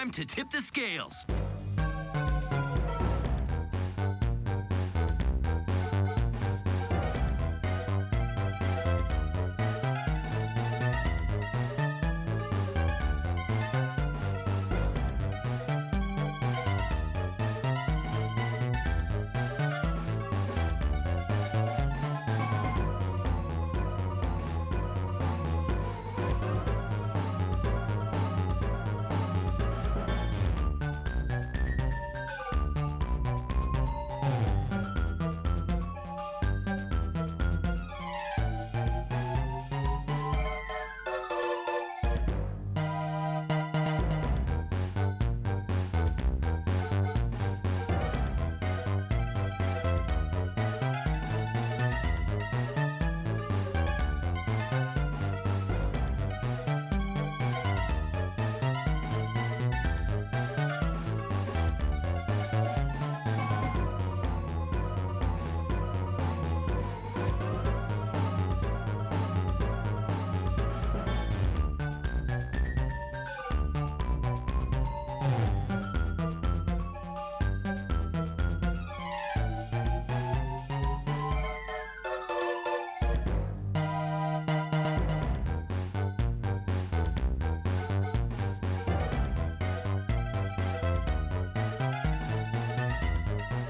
time to tip the scales.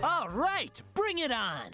All right, bring it on.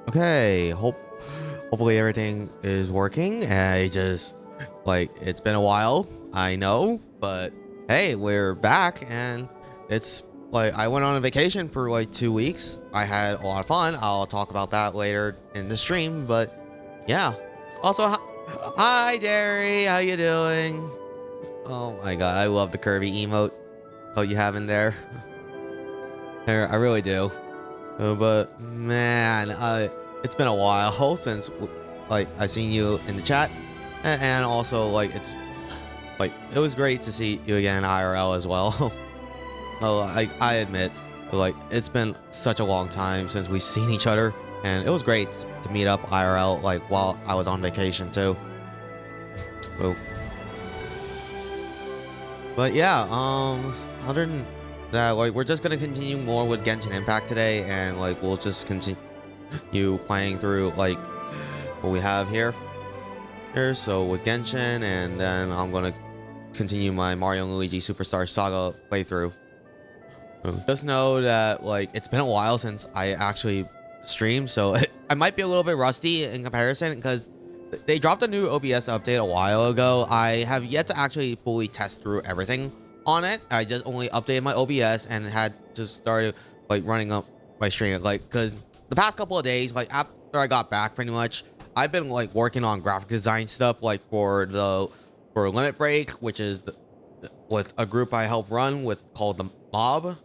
Okay, hopefully everything is working. I just it's been a while, I know, but hey, we're back and it's I went on a vacation for 2 weeks. I had a lot of fun. I'll talk about that later in the stream, but yeah. Also, hi Derry, how you doing? Oh my god, I love the Kirby emote. Oh, you have in there. I really do. But man, it's been a while since I seen you in the chat, and also it's it was great to see you again IRL as well. Oh, I admit, it's been such a long time since we've seen each other, and it was great to meet up IRL while I was on vacation too. Oh. But yeah, other than that, we're just gonna continue more with Genshin Impact today, and we'll just continue playing through what we have here. So with Genshin, and then I'm gonna continue my Mario and Luigi Superstar Saga playthrough. Just know that like it's been a while since I actually streamed, so I might be a little bit rusty in comparison because they dropped a new OBS update a while ago. I have yet to actually fully test through everything on it. I just only updated my OBS and had just started like running up my stream, like because the past couple of days, like after I got back, pretty much I've been like working on graphic design stuff, like for Limit Break, which is with a group I help run with called the Mob,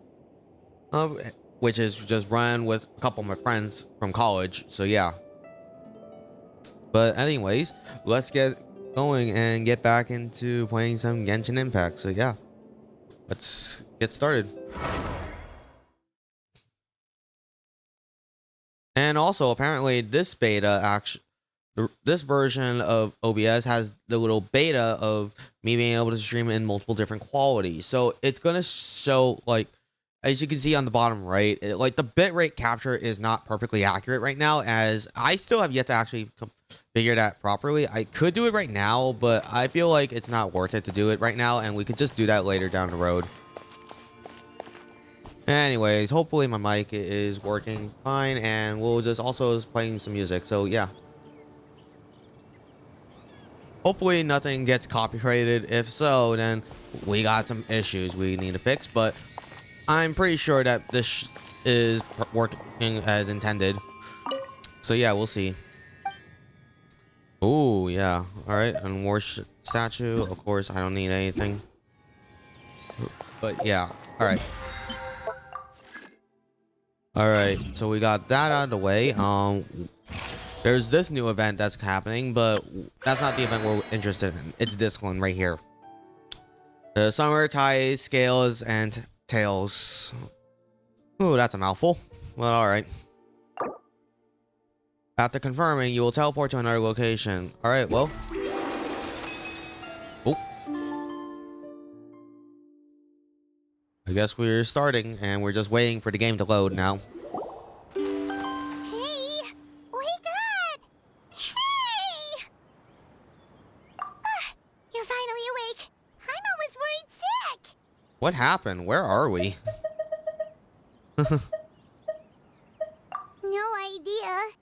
which is just run with a couple of my friends from college. So yeah. But anyways, let's get going and get back into playing some Genshin Impact. So yeah, let's get started. And also, apparently, this beta this version of OBS has the little beta of me being able to stream in multiple different qualities. So it's gonna show, like, as you can see on the bottom right, like the bitrate capture is not perfectly accurate right now, as I still have yet to actually configure that properly. I could do it right now, but I feel like it's not worth it to do it right now, and we could just do that later down the road. Anyways, hopefully my mic is working fine, and we'll just also playing some music. So yeah, hopefully nothing gets copyrighted. If so, then we got some issues we need to fix, but I'm pretty sure that this is working as intended. So yeah, we'll see. Oh yeah, all right. And more statue, of course. I don't need anything, but yeah, all right. All right, so we got that out of the way. There's this new event that's happening, but that's not the event we're interested in. It's this one right here. The Summer Tide Scales and Tails. Ooh, that's a mouthful. Well, all right. After confirming, you will teleport to another location. All right, well. Oh. I guess we're starting, and we're just waiting for the game to load now. Hey! Wake up! Hey! You're finally awake. Paimon was worried sick. What happened? Where are we? No idea.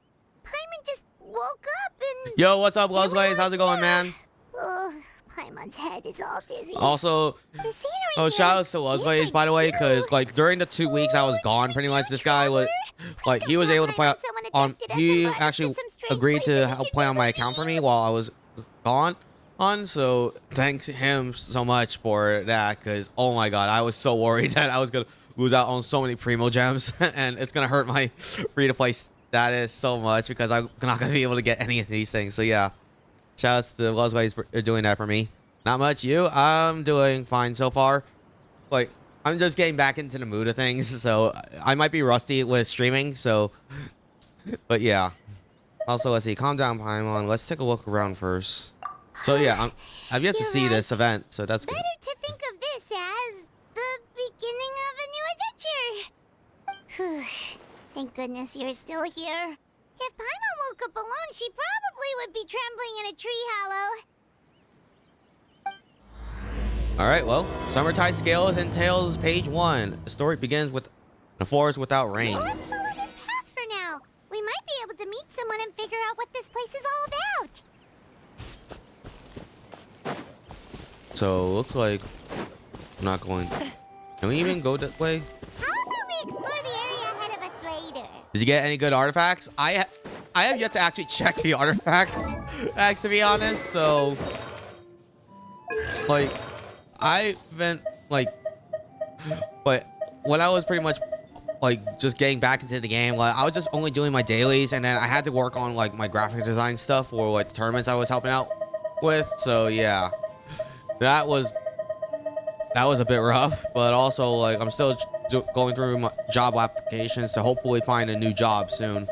Paimon just woke up and... Yo, what's up, Leslie? How's it going, man? Oh, Paimon's head is all dizzy. Also, The scenery oh, shout outs to Leslie, by the way, because like during the 2 weeks I was gone, pretty much this guy was like he was able to play on. He actually agreed to help play on my account for me while I was gone. So thanks him so much for that, because oh my god, I was so worried that I was gonna lose out on so many Primo gems and it's gonna hurt my free to play status so much because I'm not gonna be able to get any of these things. So yeah, shout outs to Leslie for doing that for me. Not much. You? I'm doing fine so far. Like, I'm just getting back into the mood of things, so I might be rusty with streaming. So, but yeah. Also, let's see. Calm down, Paimon. Let's take a look around first. So yeah, I've yet to You're see right. this event, so that's good. Better to think of this as the beginning of a new adventure. Thank goodness you're still here. If Paimon woke up alone, she probably would be trembling in a tree hollow. All right, well, Summertide Scales and Tails, page 1. The story begins with a forest without rain. Let's follow this path for now. We might be able to meet someone and figure out what this place is all about. So looks like I'm not going. Can we even go that way? How about we explore the area ahead of us later? Did you get any good artifacts? I have yet to actually check the artifacts, to be honest. So, like, I've been like, but when I was pretty much like just getting back into the game, like I was just only doing my dailies, and then I had to work on like my graphic design stuff for like the tournaments I was helping out with. So yeah, that was a bit rough, but also like I'm still going through my job applications to hopefully find a new job soon.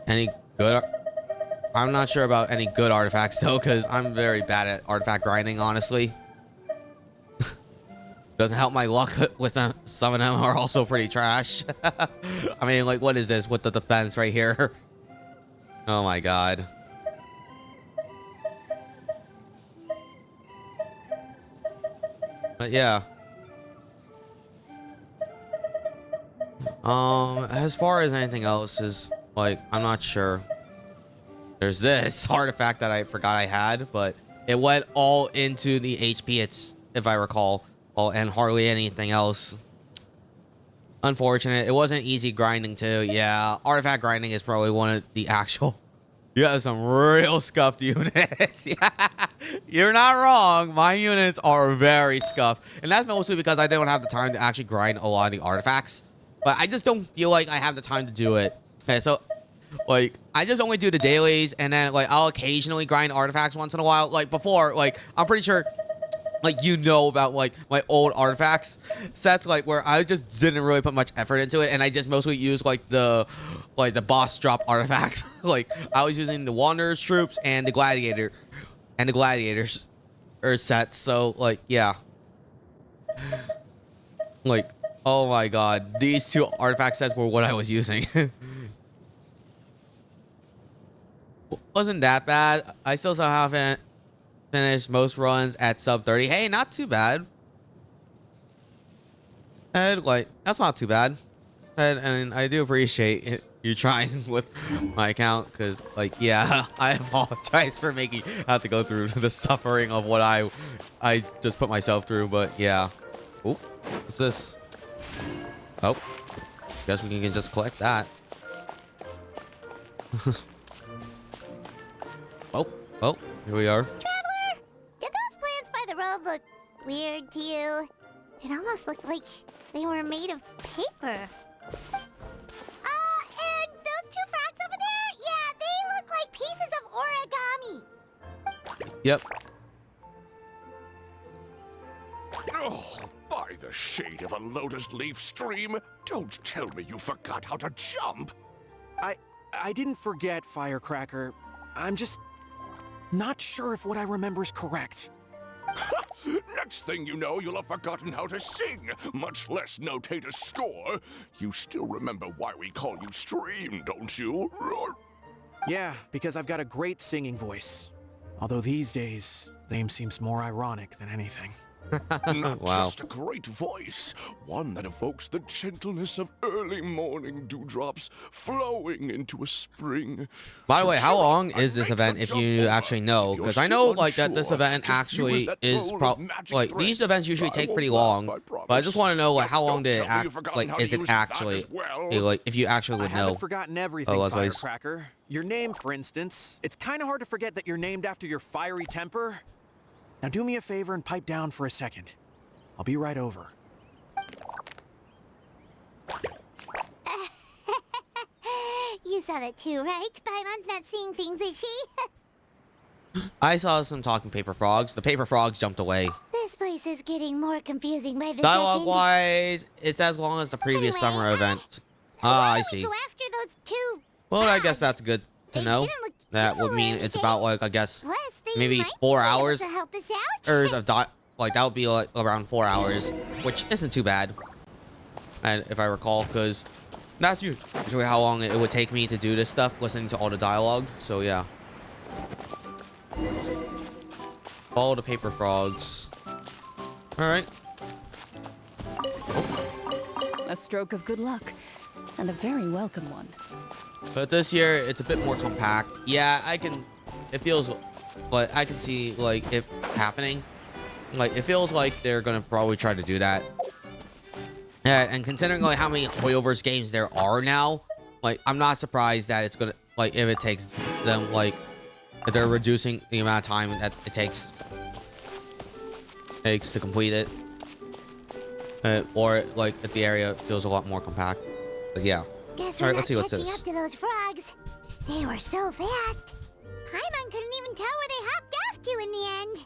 Any good? I'm not sure about any good artifacts though, because I'm very bad at artifact grinding, honestly. Doesn't help my luck with them. Some of them are also pretty trash. I mean, like, what is this with the defense right here? Oh my god. Yeah. As far as anything else is like, I'm not sure. There's this artifact that I forgot I had, but it went all into the HP. It's, if I recall, and hardly anything else. Unfortunate. It wasn't easy grinding too. Yeah, artifact grinding is probably one of the actual. You have some real scuffed units. Yeah, you're not wrong. My units are very scuffed, and that's mostly because I don't have the time to actually grind a lot of the artifacts. But I just don't feel like I have the time to do it. Okay, so like I just only do the dailies, and then like I'll occasionally grind artifacts once in a while. Like before, like I'm pretty sure like you know about like my old artifacts sets, like where I just didn't really put much effort into it, and I just mostly used like the boss drop artifacts. Like I was using the Wanderer's troops and the gladiators sets. So like yeah, like oh my god, these two artifact sets were what I was using. Wasn't that bad. I still haven't finished most runs at sub 30. Hey, not too bad. And like that's not too bad. And I do appreciate it, you trying with my account, because like yeah, I apologize for making you have to go through the suffering of what I just put myself through. But yeah. Oh, what's this? Oh, guess we can just collect that. Oh, here we are. Traveler, did those plants by the road look weird to you? It almost looked like they were made of paper. And those two frogs over there? Yeah, they look like pieces of origami. Yep. Oh, by the shade of a lotus leaf stream, don't tell me you forgot how to jump. I didn't forget, Firecracker. I'm just not sure if what I remember is correct. Next thing you know, you'll have forgotten how to sing, much less notate a score. You still remember why we call you Stream, don't you? Yeah, because I've got a great singing voice. Although these days, the name seems more ironic than anything. Not Wow. just a great voice, one that evokes the gentleness of early morning dewdrops flowing into a spring. By the So way, how try long and is this make event the if jump you over. actually know? If you're Because I know still like that this unsure, event just actually use that is bowl of probably magic like drink. these events usually I take won't pretty laugh, long. I But I promise. just want to know like Just how long don't did it tell me act you've forgotten like how to is it use that actually as well. like if you actually I would haven't know. forgotten everything, otherwise- Firecracker. Your name, for instance. It's kind of hard to forget that you're named after your fiery temper. Now do me a favor and pipe down for a second. I'll be right over. You saw that too, right? Paimon's not seeing things, is she? I saw some talking paper frogs. The paper frogs jumped away. This place is getting more confusing by the Dialogue second. wise, it's as long as the previous Anyway, summer event. Why Ah, I don't we see. go after those two Well, I guess frogs? that's good to They know. didn't look That would evil or mean it's anything. about like I guess Plus, they maybe might 4 be able hours to help us out. of like that would be like around 4 hours, which isn't too bad. And if I recall, because that's usually how long it would take me to do this stuff, listening to all the dialogue. So yeah. Follow the paper frogs. All right. A stroke of good luck, and a very welcome one. But this year it's a bit more compact. Yeah, I can. It feels, but I can see like it happening. Like it feels like they're gonna probably try to do that. Yeah, and considering like how many Hoyoverse games there are now, like I'm not surprised that it's gonna like if it takes them like if they're reducing the amount of time that it takes to complete it, or like if the area feels a lot more compact. But yeah. Guess All we're right, not let's see what's catching this. up to those frogs. They were so fast. Paimon couldn't even tell where they hopped off to in the end.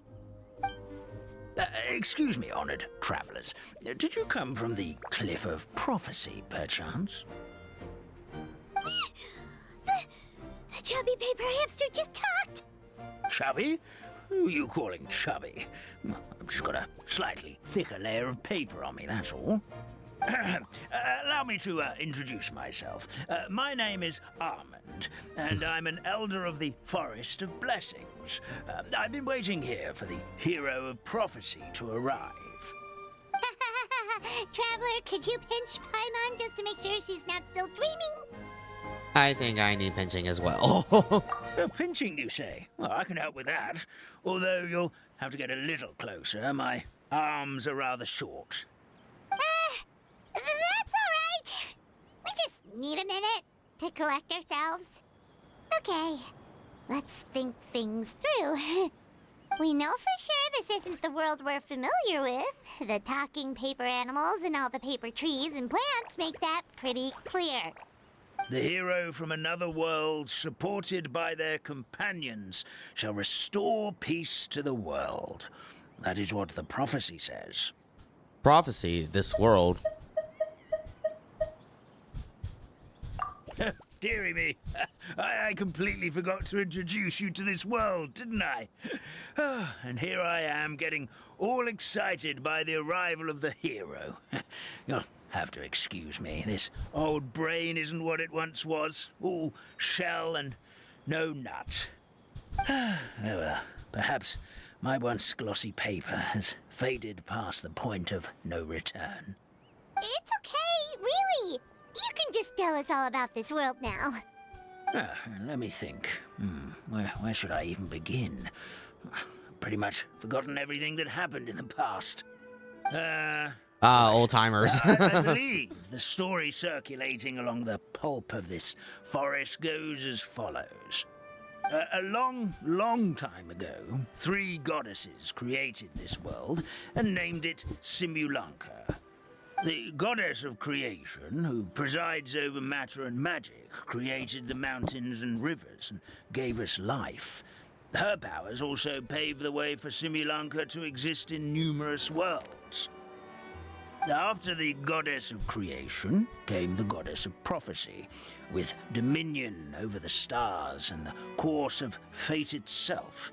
Excuse me, honored travelers. Did you come from the Cliff of Prophecy, perchance? The chubby paper hamster just talked. Chubby? Who are you calling chubby? I've just got a slightly thicker layer of paper on me, that's all. Allow me to introduce myself. My name is Armand, and I'm an elder of the Forest of Blessings. I've been waiting here for the hero of prophecy to arrive. Traveler, could you pinch Paimon just to make sure she's not still dreaming? I think I need pinching as well. Pinching, you say? Well, I can help with that. Although you'll have to get a little closer. My arms are rather short. That's alright. We just need a minute to collect ourselves. Okay, let's think things through. We know for sure this isn't the world we're familiar with. The talking paper animals and all the paper trees and plants make that pretty clear. The hero from another world, supported by their companions, shall restore peace to the world. That is what the prophecy says. Prophecy, this world. Dearie me, I completely forgot to introduce you to this world, didn't I? And here I am, getting all excited by the arrival of the hero. You'll have to excuse me. This old brain isn't what it once was. All shell and no nut. Oh well, perhaps my once glossy paper has faded past the point of no return. It's okay, really. You can just tell us all about this world now. Let me think. Where should I even begin? Pretty much forgotten everything that happened in the past. Old timers. I believe the story circulating along the pulp of this forest goes as follows. A long, long time ago, 3 goddesses created this world and named it Simulanka. The goddess of creation, who presides over matter and magic, created the mountains and rivers and gave us life. Her powers also paved the way for Simulanka to exist in numerous worlds. After the goddess of creation came the goddess of prophecy, with dominion over the stars and the course of fate itself.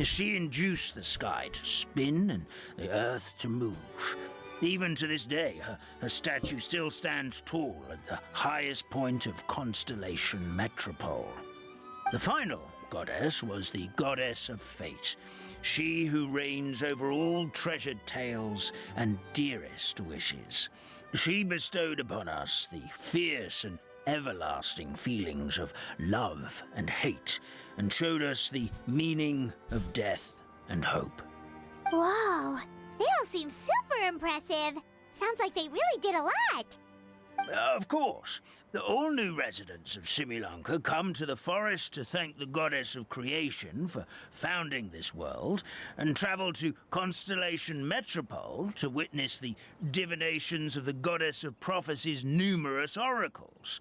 She induced the sky to spin and the earth to move. Even to this day, her statue still stands tall at the highest point of Constellation Metropole. The final goddess was the goddess of fate, she who reigns over all treasured tales and dearest wishes. She bestowed upon us the fierce and everlasting feelings of love and hate, and showed us the meaning of death and hope. Whoa, they all seem super impressive. Sounds like they really did a lot. Of course. All new residents of Simulanka come to the forest to thank the goddess of creation for founding this world, and travel to Constellation Metropole to witness the divinations of the goddess of prophecy's numerous oracles.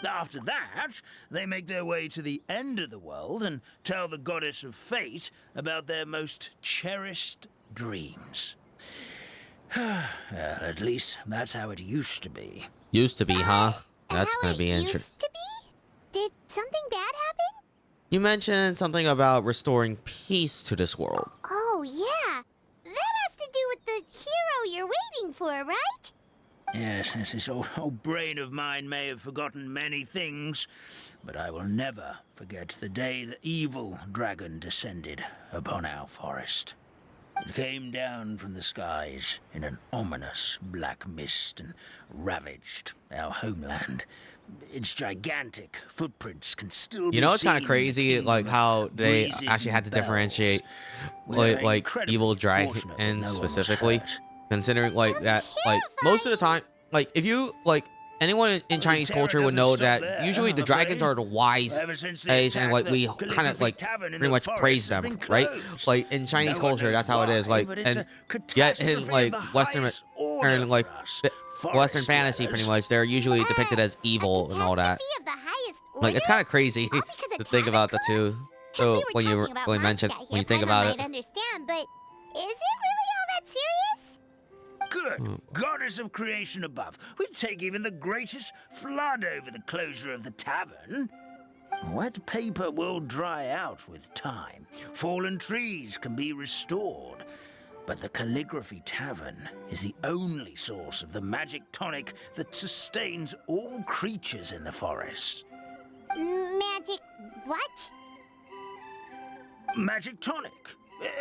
After that, they make their way to the end of the world and tell the goddess of fate about their most cherished dreams. At least that's how it used to be. Used to be, huh? That's How gonna it be used interesting. to be? Did something bad happen? You mentioned something about restoring peace to this world. Oh, yeah. That has to do with the hero you're waiting for, right? Yes, this old brain of mine may have forgotten many things, but I will never forget the day the evil dragon descended upon our forest. It came down from the skies in an ominous black mist and ravaged our homeland. Its gigantic footprints can still be You know, it's kind seen of crazy, in the like kingdom how of they breezes actually had to and bells. differentiate, We're like incredibly evil fortunate that dragon no one was specifically, hurt. considering like Sounds that, like most of the time, like if you like anyone in The Chinese terror culture would doesn't know stop that there, usually the I'm dragons afraid. are the wise Ever since the and attack, like the we kind of Calligraphy like Tavern in pretty the much forest praise has them, been right? closed. Like in Chinese No one culture, knows that's how it is. why, Like but it's and a yet catastrophe in of like the Western highest order and like for us. Western Forest fantasy, dwellers. pretty much, they're usually depicted as evil and all that. Catastrophe of the highest Like it's order? kind of crazy All because a to think tavern about the closed? two. 'Cause So we were when you talking about really mention Mondstadt when you here, think Paimon about might it. understand, but is it really all that serious? Good. Goddess of creation above. We'd take even the greatest flood over the closure of the tavern. Wet paper will dry out with time. Fallen trees can be restored. But the Calligraphy Tavern is the only source of the magic tonic that sustains all creatures in the forest. Magic what? Magic tonic.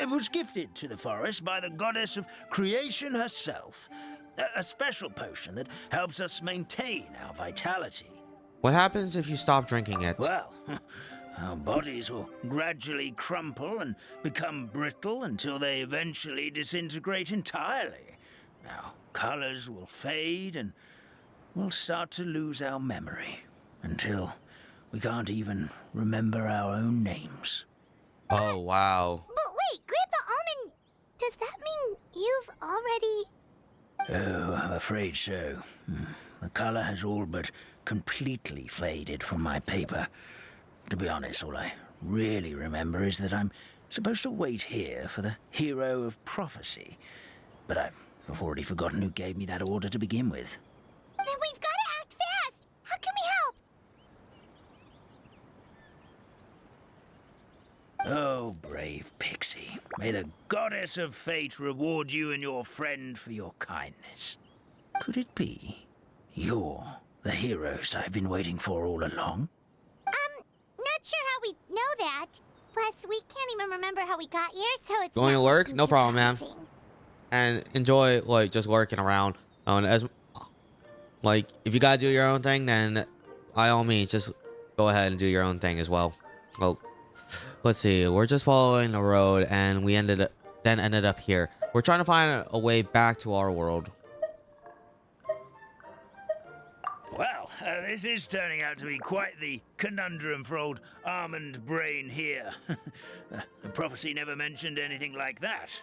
It was gifted to the forest by the goddess of creation herself. A special potion that helps us maintain our vitality. What happens if you stop drinking it? Well, our bodies will gradually crumple and become brittle until they eventually disintegrate entirely. Our colors will fade and we'll start to lose our memory until we can't even remember our own names. Oh, wow. But wait, Grandpa Almond, does that mean you've already... Oh, I'm afraid so. The color has all but completely faded from my paper. To be honest, all I really remember is that I'm supposed to wait here for the hero of prophecy. But I've already forgotten who gave me that order to begin with. Then we've got to act fast! How can we help? Oh, brave Pixie. May the goddess of fate reward you and your friend for your kindness. Could it be you're the heroes I've been waiting for all along? Not sure how we know that. Plus, we can't even remember how we got here, so it's Going to not work? looking No too problem, man. promising. And enjoy, like, just lurking around. And as, like, if you gotta do your own thing, then by all means, just go ahead and do your own thing as well. Well, let's see. We're just following the road, and we ended up here. We're trying to find a way back to our world. Well, this is turning out to be quite the conundrum for old Almond Brain here. The prophecy never mentioned anything like that.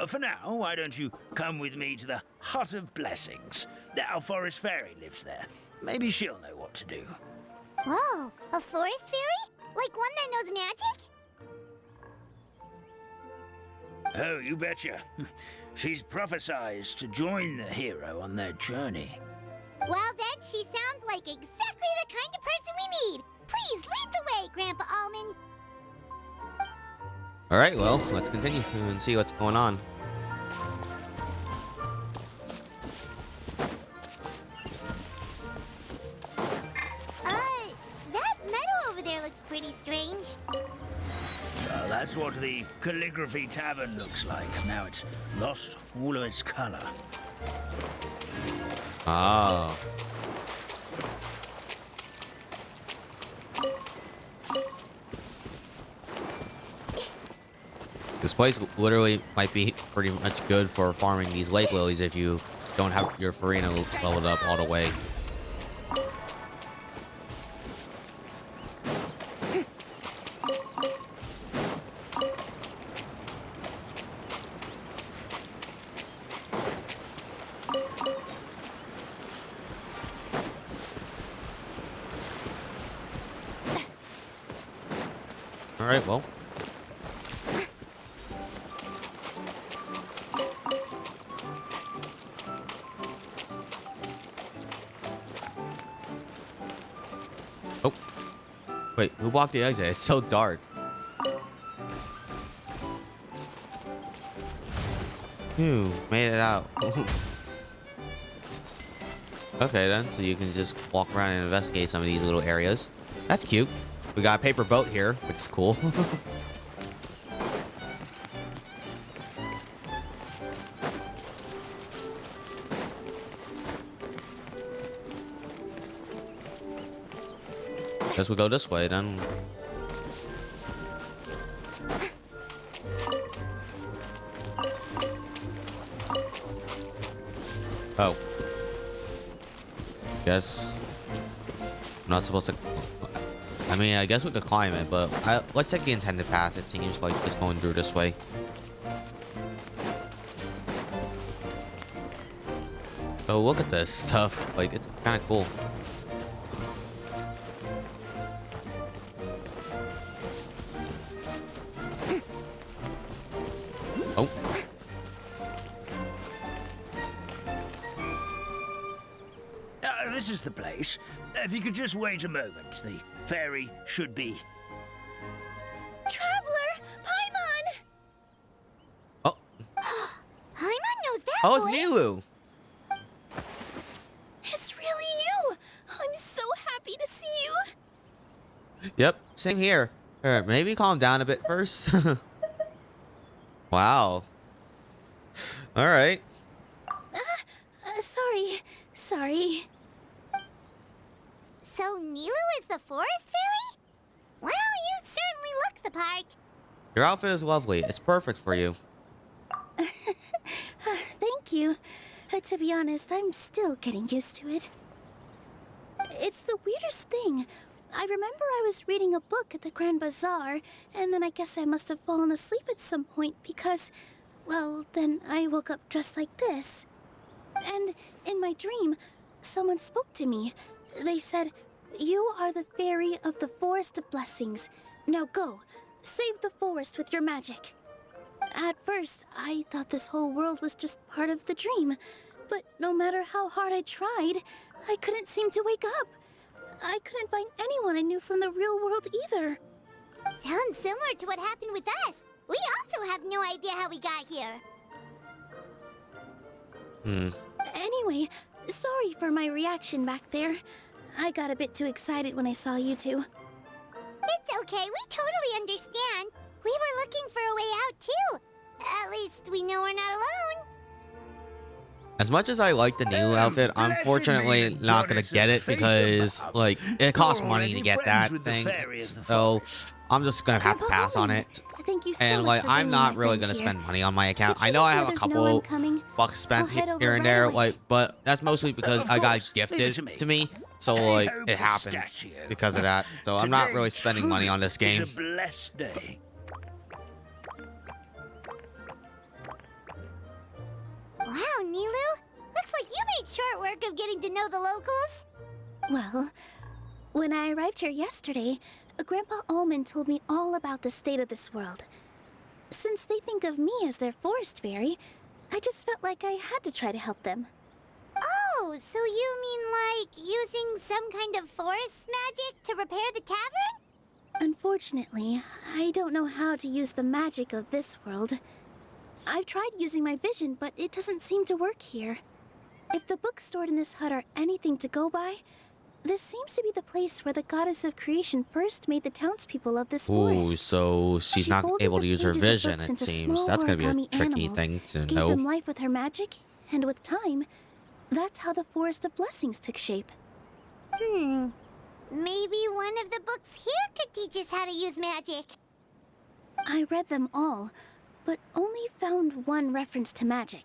For now, why don't you come with me to the Hut of Blessings? Our forest fairy lives there. Maybe she'll know what to do. Whoa, a forest fairy? Like one that knows magic? Oh, you betcha. She's prophesized to join the hero on their journey. Well, then she sounds like exactly the kind of person we need. Please lead the way, Grandpa Almond. All right, well, let's continue and see what's going on. That meadow over there looks pretty strange. That's what the Calligraphy Tavern looks like. Now it's lost all of its color. Oh. This place literally might be pretty much good for farming these lake lilies if you don't have your farina leveled up all the way. All right, well. Oh. Wait, who blocked the exit? It's so dark. Made it out. Okay then, so you can just walk around and investigate some of these little areas. That's cute. We got a paper boat here, which is cool. Guess we go this way then. Oh. Guess I'm not supposed to. I mean, I guess we could climb it, but let's take the intended path. It seems like just going through this way. Oh, look at this stuff. Like, it's kind of cool. Oh. This is the place. If you could just wait a moment, the fairy should be... Traveler! Paimon! Oh. Paimon knows that Oh, voice. it's Nilou. It's really you! I'm so happy to see you! Yep, same here. Alright, maybe calm down a bit first. Wow. Alright. sorry. So Nilu is the forest fairy? Well, you certainly look the part. Your outfit is lovely. It's perfect for you. Thank you. To be honest, I'm still getting used to it. It's the weirdest thing. I remember I was reading a book at the Grand Bazaar, and then I guess I must have fallen asleep at some point because, well, then I woke up dressed like this. And in my dream, someone spoke to me. They said, "You are the fairy of the Forest of Blessings. Now go, save the forest with your magic." At first, I thought this whole world was just part of the dream, but no matter how hard I tried, I couldn't seem to wake up. I couldn't find anyone I knew from the real world either. Sounds similar to what happened with us. We also have no idea how we got here. Anyway, sorry for my reaction back there. I got a bit too excited when I saw you two. It's okay, we totally understand. We were looking for a way out too. At least we know we're not alone. As much as I like the new outfit, I'm unfortunately not gonna get it because, like, it costs money to get that thing. So I'm just gonna have to pass on it. Thank you so And much like, for I'm bringing not my really friends gonna here. spend money on my account. Could you I know I make have a sure there's no one couple coming? bucks spent I'll head over here and right there, away. like, but that's mostly because Of I got course. Leave it gifted to me. So Hey like, ho, it happened pistachio. because of that. So I'm not Today really spending money on this truly game. is a blessed day. Wow, Nilu! Looks like you made short work of getting to know the locals. Well, when I arrived here yesterday, Grandpa Omen told me all about the state of this world. Since they think of me as their forest fairy, I just felt like I had to try to help them. Oh, so you mean like using some kind of forest magic to repair the tavern? Unfortunately, I don't know how to use the magic of this world. I've tried using my vision, but it doesn't seem to work here. If the books stored in this hut are anything to go by, this seems to be the place where the goddess of creation first made the townspeople of this Ooh, forest. so she's She not folded able the to use her pages of vision, books it into seems. small That's gonna be a origami tricky animals, thing to gave know. them life with her magic, and with time, that's how the Forest of Blessings took shape. Maybe one of the books here could teach us how to use magic. I read them all, but only found one reference to magic.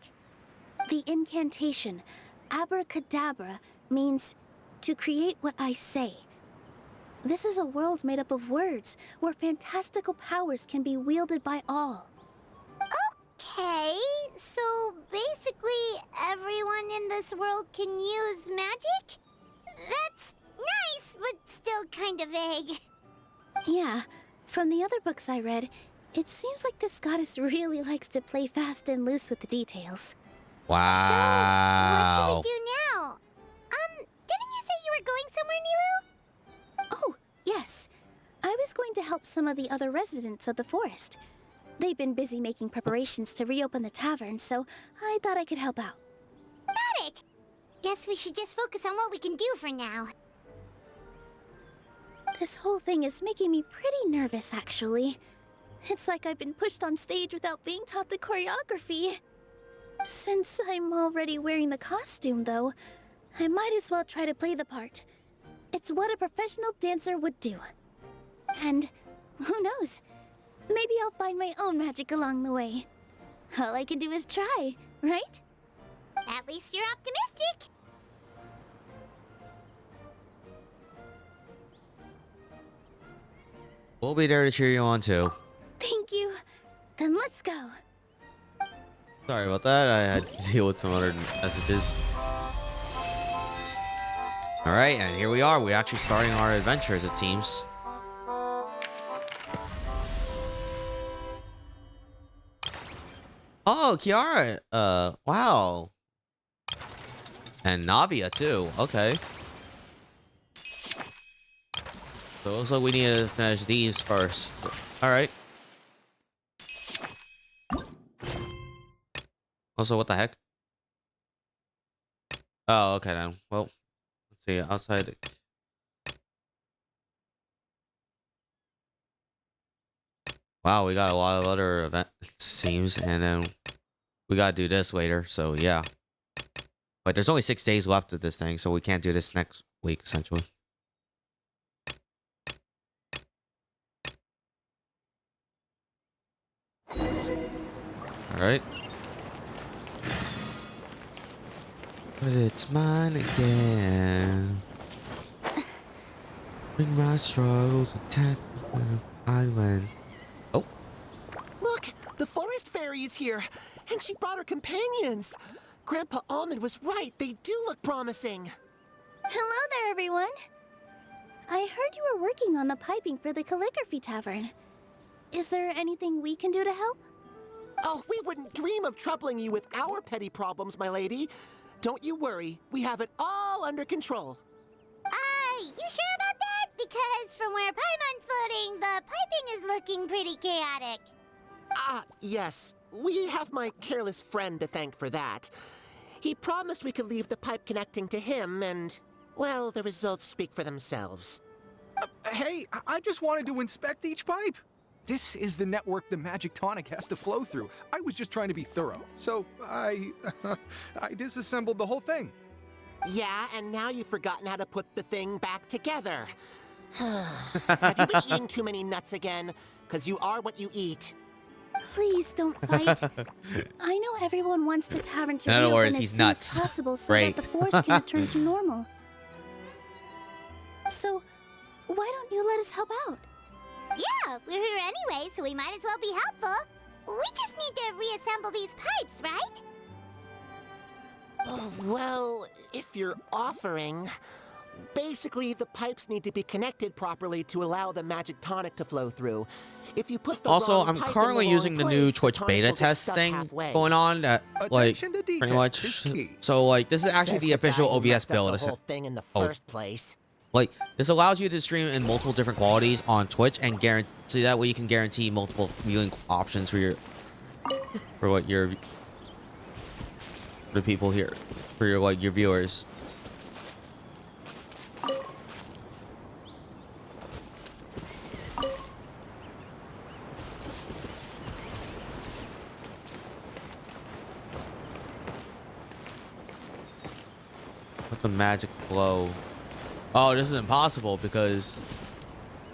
The incantation, Abracadabra, means to create what I say. This is a world made up of words, where fantastical powers can be wielded by all. Okay, so basically everyone in this world can use magic? That's nice, but still kind of vague. Yeah, from the other books I read, it seems like this goddess really likes to play fast and loose with the details. Wow. So, what should we do now? Didn't you say you were going somewhere, Nilu? Oh, yes. I was going to help some of the other residents of the forest. They've been busy making preparations to reopen the tavern, so I thought I could help out. Got it! Guess we should just focus on what we can do for now. This whole thing is making me pretty nervous, actually. It's like I've been pushed on stage without being taught the choreography. Since I'm already wearing the costume, though, I might as well try to play the part. It's what a professional dancer would do. And who knows? Maybe I'll find my own magic along the way. All I can do is try, right? At least you're optimistic. We'll be there to cheer you on too. Thank you. Then let's go. Sorry about that. I had to deal with some other messages. Alright, and here we are. We're actually starting our adventures, it seems. Oh, Kiara. Wow. And Navia too. Okay. So it looks like we need to finish these first. Alright. Also, what the heck? Oh, okay then. Well, let's see. Outside. Wow, we got a lot of other events, seems, and then we gotta do this later. So yeah. But there's only 6 days left of this thing, so we can't do this next week, essentially. Alright. But it's mine again. Bring my struggles attack the island. Oh. Look, the forest fairy is here, and she brought her companions. Grandpa Almond was right. They do look promising. Hello there, everyone. I heard you were working on the piping for the Calligraphy Tavern. Is there anything we can do to help? Oh, we wouldn't dream of troubling you with our petty problems, my lady. Don't you worry. We have it all under control. You sure about that? Because from where Paimon's floating, the piping is looking pretty chaotic. Yes. We have my careless friend to thank for that. He promised we could leave the pipe connecting to him, and, well, the results speak for themselves. Hey, I just wanted to inspect each pipe. This is the network the magic tonic has to flow through. I was just trying to be thorough, so I disassembled the whole thing. Yeah, and now you've forgotten how to put the thing back together. Have you been eating too many nuts again? Because you are what you eat. Please don't fight. I know everyone wants the tavern to In other reopen words, as he's soon nuts. as possible so Great. that the forest can return to normal. So, why don't you let us help out? Yeah, we're here anyway, so we might as well be helpful. We just need to reassemble these pipes, right? Oh, well, if you're offering... Basically, the pipes need to be connected properly to allow the magic tonic to flow through. If you put the Also, wrong I'm pipe in currently the using the wrong new place, Twitch tonic beta will get test stuck thing halfway. going on. That like Attention to pretty detail much. is key. So like this is actually Says the guy official who OBS messed up build. the whole thing in the Oh. first place. Like this allows you to stream in multiple different qualities on Twitch and guarantee so that way you can guarantee multiple viewing options for the people here for your viewers. What the magic flow? Oh, this is impossible because...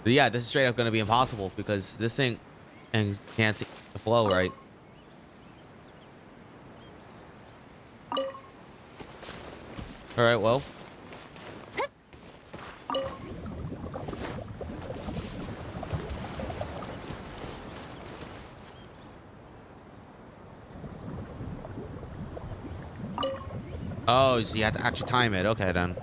Yeah, this is straight up going to be impossible because this thing can't see the flow right. Alright, well. Oh, so you have to actually time it. Okay, then.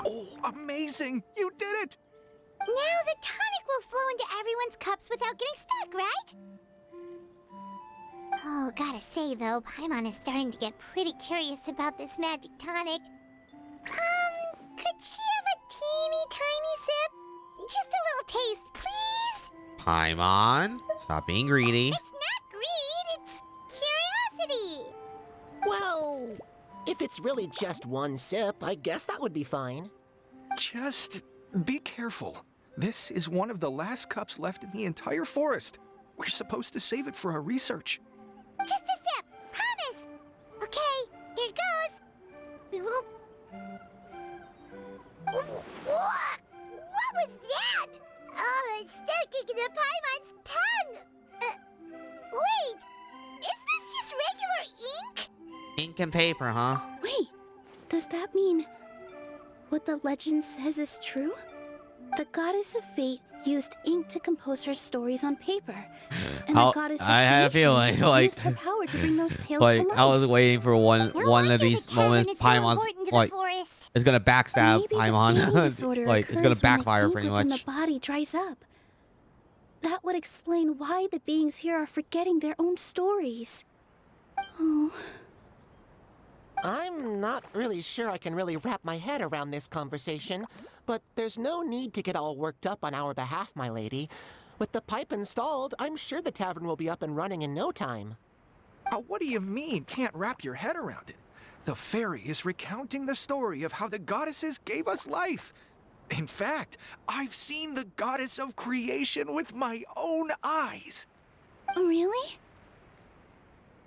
Oh, amazing! You did it! Now the tonic will flow into everyone's cups without getting stuck, right? Oh, gotta say though, Paimon is starting to get pretty curious about this magic tonic. Could she have a teeny tiny sip? Just a little taste, please? Paimon, stop being greedy. It's not greed, it's curiosity. Well, if it's really just one sip, I guess that would be fine. Just be careful. This is one of the last cups left in the entire forest. We're supposed to save it for our research. Just a sip, promise. Okay, here it goes. What was that? Oh, it's sticking to Paimon's tongue. Wait, is this just regular ink? Ink and paper, huh? Wait, does that mean what the legend says is true? The goddess of fate used ink to compose her stories on paper. And the goddess of I had a creation feeling like used her power to bring those tales like to life. I was waiting for one of these moments. Paimon's like is gonna backstab Maybe the feeling Paimon. disorder Like it's gonna occurs when the backfire ink pretty within much. the body dries up. That would explain why the beings here are forgetting their own stories. Oh. I'm not really sure I can really wrap my head around this conversation, but there's no need to get all worked up on our behalf, my lady. With the pipe installed, I'm sure the tavern will be up and running in no time. What do you mean, can't wrap your head around it? The fairy is recounting the story of how the goddesses gave us life. In fact, I've seen the goddess of creation with my own eyes. Really?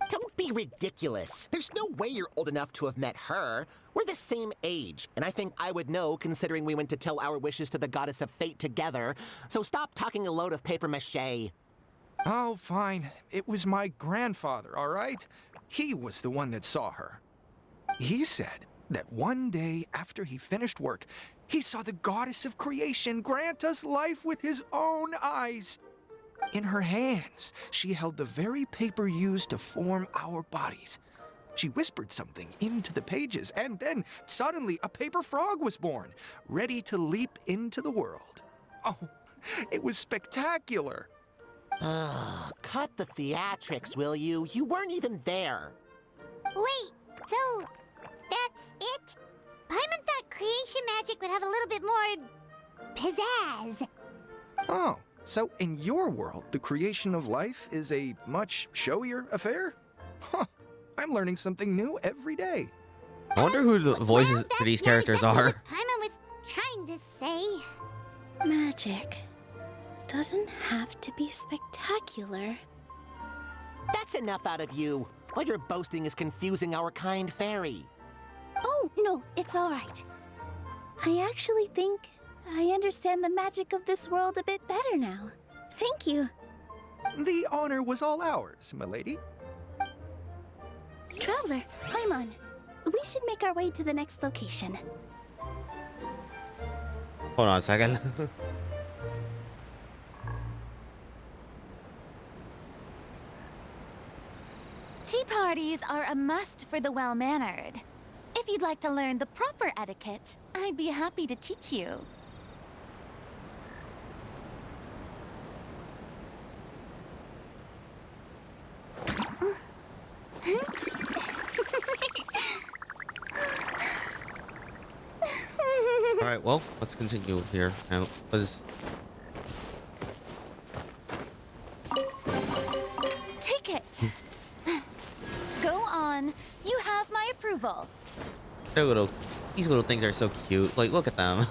Don't be ridiculous. There's no way you're old enough to have met her. We're the same age, and I think I would know considering we went to tell our wishes to the goddess of fate together. So stop talking a load of paper mache. Oh, fine. It was my grandfather, all right? He was the one that saw her. He said that one day after he finished work, he saw the goddess of creation grant us life with his own eyes. In her hands, she held the very paper used to form our bodies. She whispered something into the pages, and then suddenly a paper frog was born, ready to leap into the world. Oh, it was spectacular. Ugh, cut the theatrics, will you? You weren't even there. Wait, so that's it? Paimon thought creation magic would have a little bit more pizzazz. Oh, so in your world, the creation of life is a much showier affair? Huh, I'm learning something new every day. I wonder who the voices for these characters That's not are. exactly what Paimon was trying to say. Magic doesn't have to be spectacular. That's enough out of you. All your boasting is confusing our kind fairy. Oh, no, it's all right. I actually think I understand the magic of this world a bit better now. Thank you. The honor was all ours, milady. Traveler, Paimon, we should make our way to the next location. Hold on a second. Tea parties are a must for the well-mannered. If you'd like to learn the proper etiquette, I'd be happy to teach you. All right, well, let's continue here. And let's... Take it. Go on. You have my approval. These little things are so cute. Like, look at them.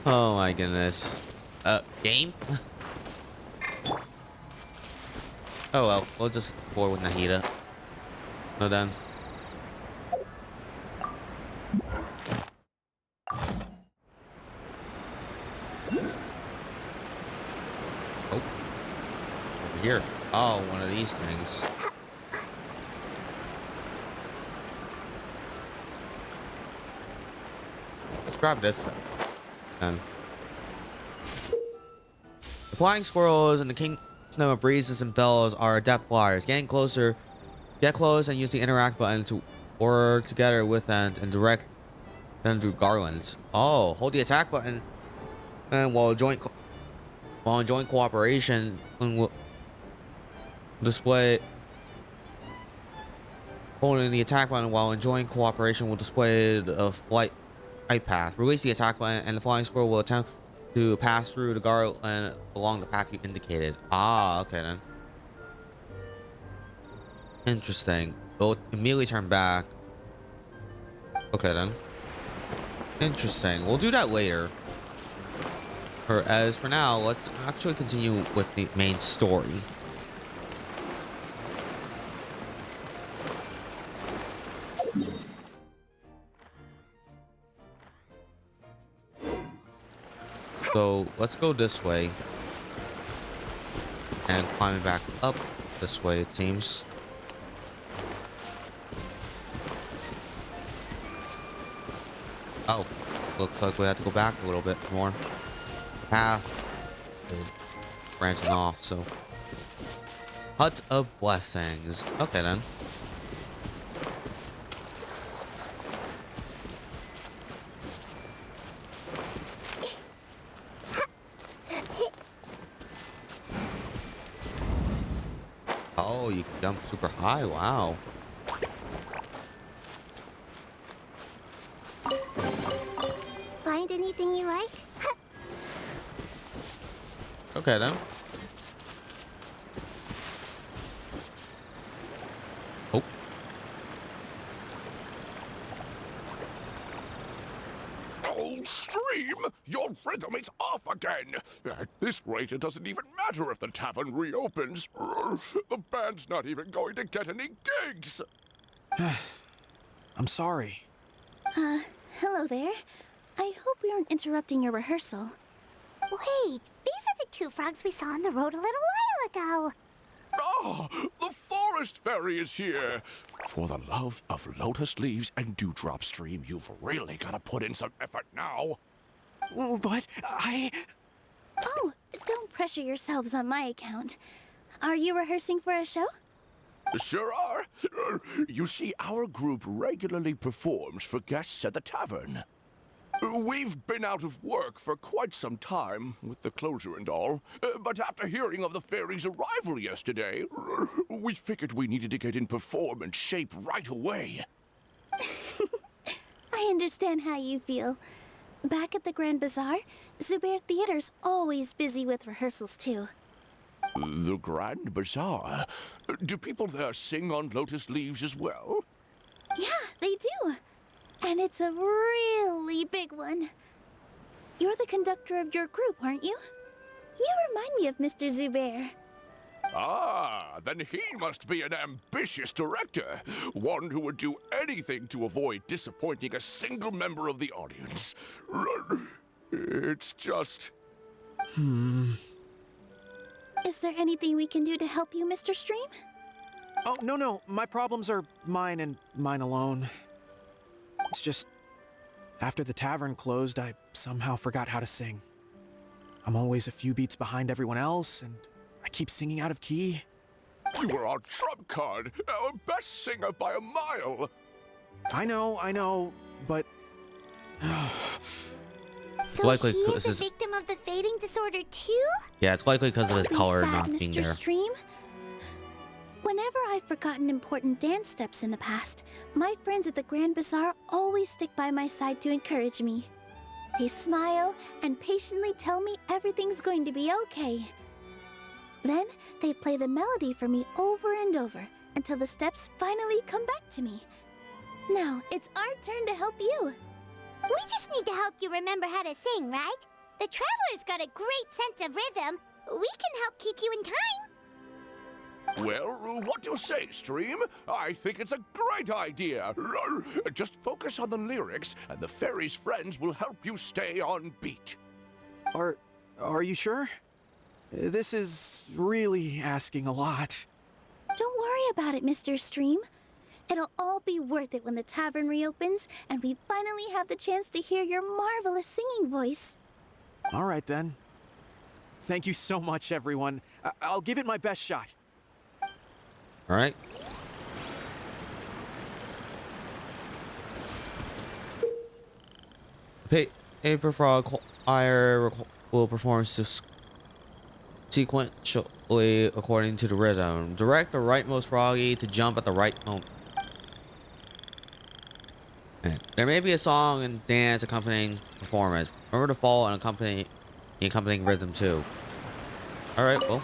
Oh my goodness. Game? Oh well, we'll just pour with Nahida. No done. Oh. Over here. Oh, one of these things. Let's grab this then. The flying squirrels and the kingdom of breezes and bells are adept flyers. Get close and use the interact button to work together with and direct them through garlands. Oh, hold the attack button and while in joint cooperation will display. Holding the attack button while enjoying cooperation will display the flight path. Release the attack button and the flying squirrel will attempt to pass through the garland along the path you indicated. Ah, okay then. Interesting. It'll immediately turn back. Okay then. Interesting. We'll do that later. As for now, let's actually continue with the main story. So let's go this way and climbing back up this way, it seems. Oh, looks like we have to go back a little bit more. The path is branching off, so. Hut of Blessings. Okay then. Oh, you can jump super high. Wow. Find anything you like? Okay then. Oh. Oh, Stream! Stream, your rhythm is off again. At this rate, it doesn't even matter if the tavern reopens. The band's not even going to get any gigs. I'm sorry. Hello there. I hope we aren't interrupting your rehearsal. Wait, these are the two frogs we saw on the road a little while ago. Ah, the Forest Fairy is here. For the love of Lotus Leaves and Dewdrop Stream, you've really got to put in some effort now. Oh, but Oh, don't pressure yourselves on my account. Are you rehearsing for a show? Sure are. You see, our group regularly performs for guests at the tavern. We've been out of work for quite some time, with the closure and all. But after hearing of the fairy's arrival yesterday, we figured we needed to get in performance shape right away. I understand how you feel. Back at the Grand Bazaar, Zubair Theater's always busy with rehearsals too. The Grand Bazaar? Do people there sing on Lotus Leaves as well? Yeah, they do. And it's a really big one. You're the conductor of your group, aren't you? You remind me of Mr. Zubair. Ah, then he must be an ambitious director. One who would do anything to avoid disappointing a single member of the audience. It's just... Is there anything we can do to help you, Mr. Stream? oh no, my problems are mine and mine alone. It's just after the tavern closed, I somehow forgot how to sing. I'm always a few beats behind everyone else, and I keep singing out of key. You were our trump card, our best singer by a mile. I know, but So Likely he is this a is- victim of the fading disorder too? Yeah, it's likely because of his Don't be color sad, not Mr. being there. Stream. Whenever I've forgotten important dance steps in the past, my friends at the Grand Bazaar always stick by my side to encourage me. They smile and patiently tell me everything's going to be okay. Then they play the melody for me over and over until the steps finally come back to me. Now it's our turn to help you. We just need to help you remember how to sing, right? The Traveler's got a great sense of rhythm. We can help keep you in time. Well, what do you say, Stream? I think it's a great idea. Just focus on the lyrics, and the fairy's friends will help you stay on beat. are you sure? This is really asking a lot. Don't worry about it, Mr. Stream. It'll all be worth it when the tavern reopens and we finally have the chance to hear your marvelous singing voice. All right then. Thank you so much, everyone. I'll give it my best shot. All right. Paper Frog Choir will perform sequentially according to the rhythm. Direct the rightmost froggy to jump at the right moment. There may be a song and dance accompanying performance. Remember to follow and accompany the accompanying rhythm too. All right, well.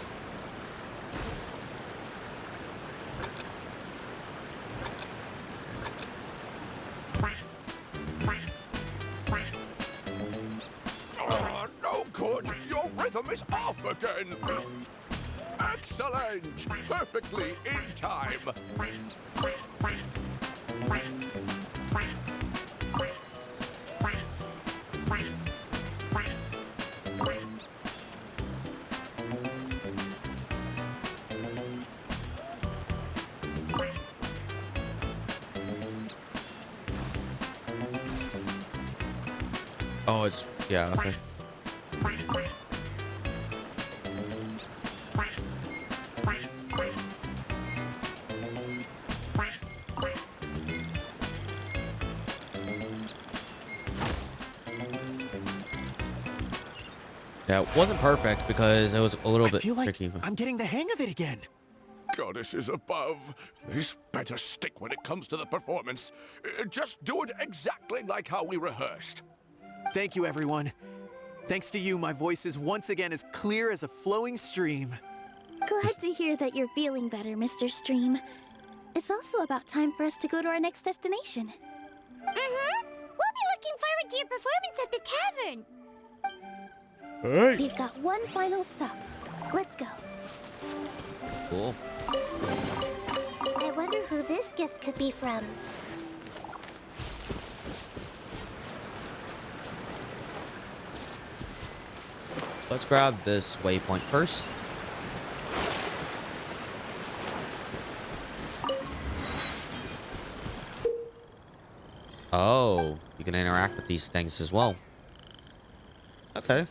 No good. Your rhythm is off again. Excellent. Perfectly in time. Oh, it's yeah. Okay. Yeah, it wasn't perfect because it was a little I bit feel like tricky. I'm getting the hang of it again. Goddesses above. This better stick when it comes to the performance. Just do it exactly like how we rehearsed. Thank you, everyone. Thanks to you, my voice is once again as clear as a flowing stream. Glad to hear that you're feeling better, Mr. Stream. It's also about time for us to go to our next destination. Mm-hmm. We'll be looking forward to your performance at the tavern. Hey. We've got one final stop. Let's go. Cool. I wonder who this gift could be from. Let's grab this waypoint first. Oh, you can interact with these things as well. Okay.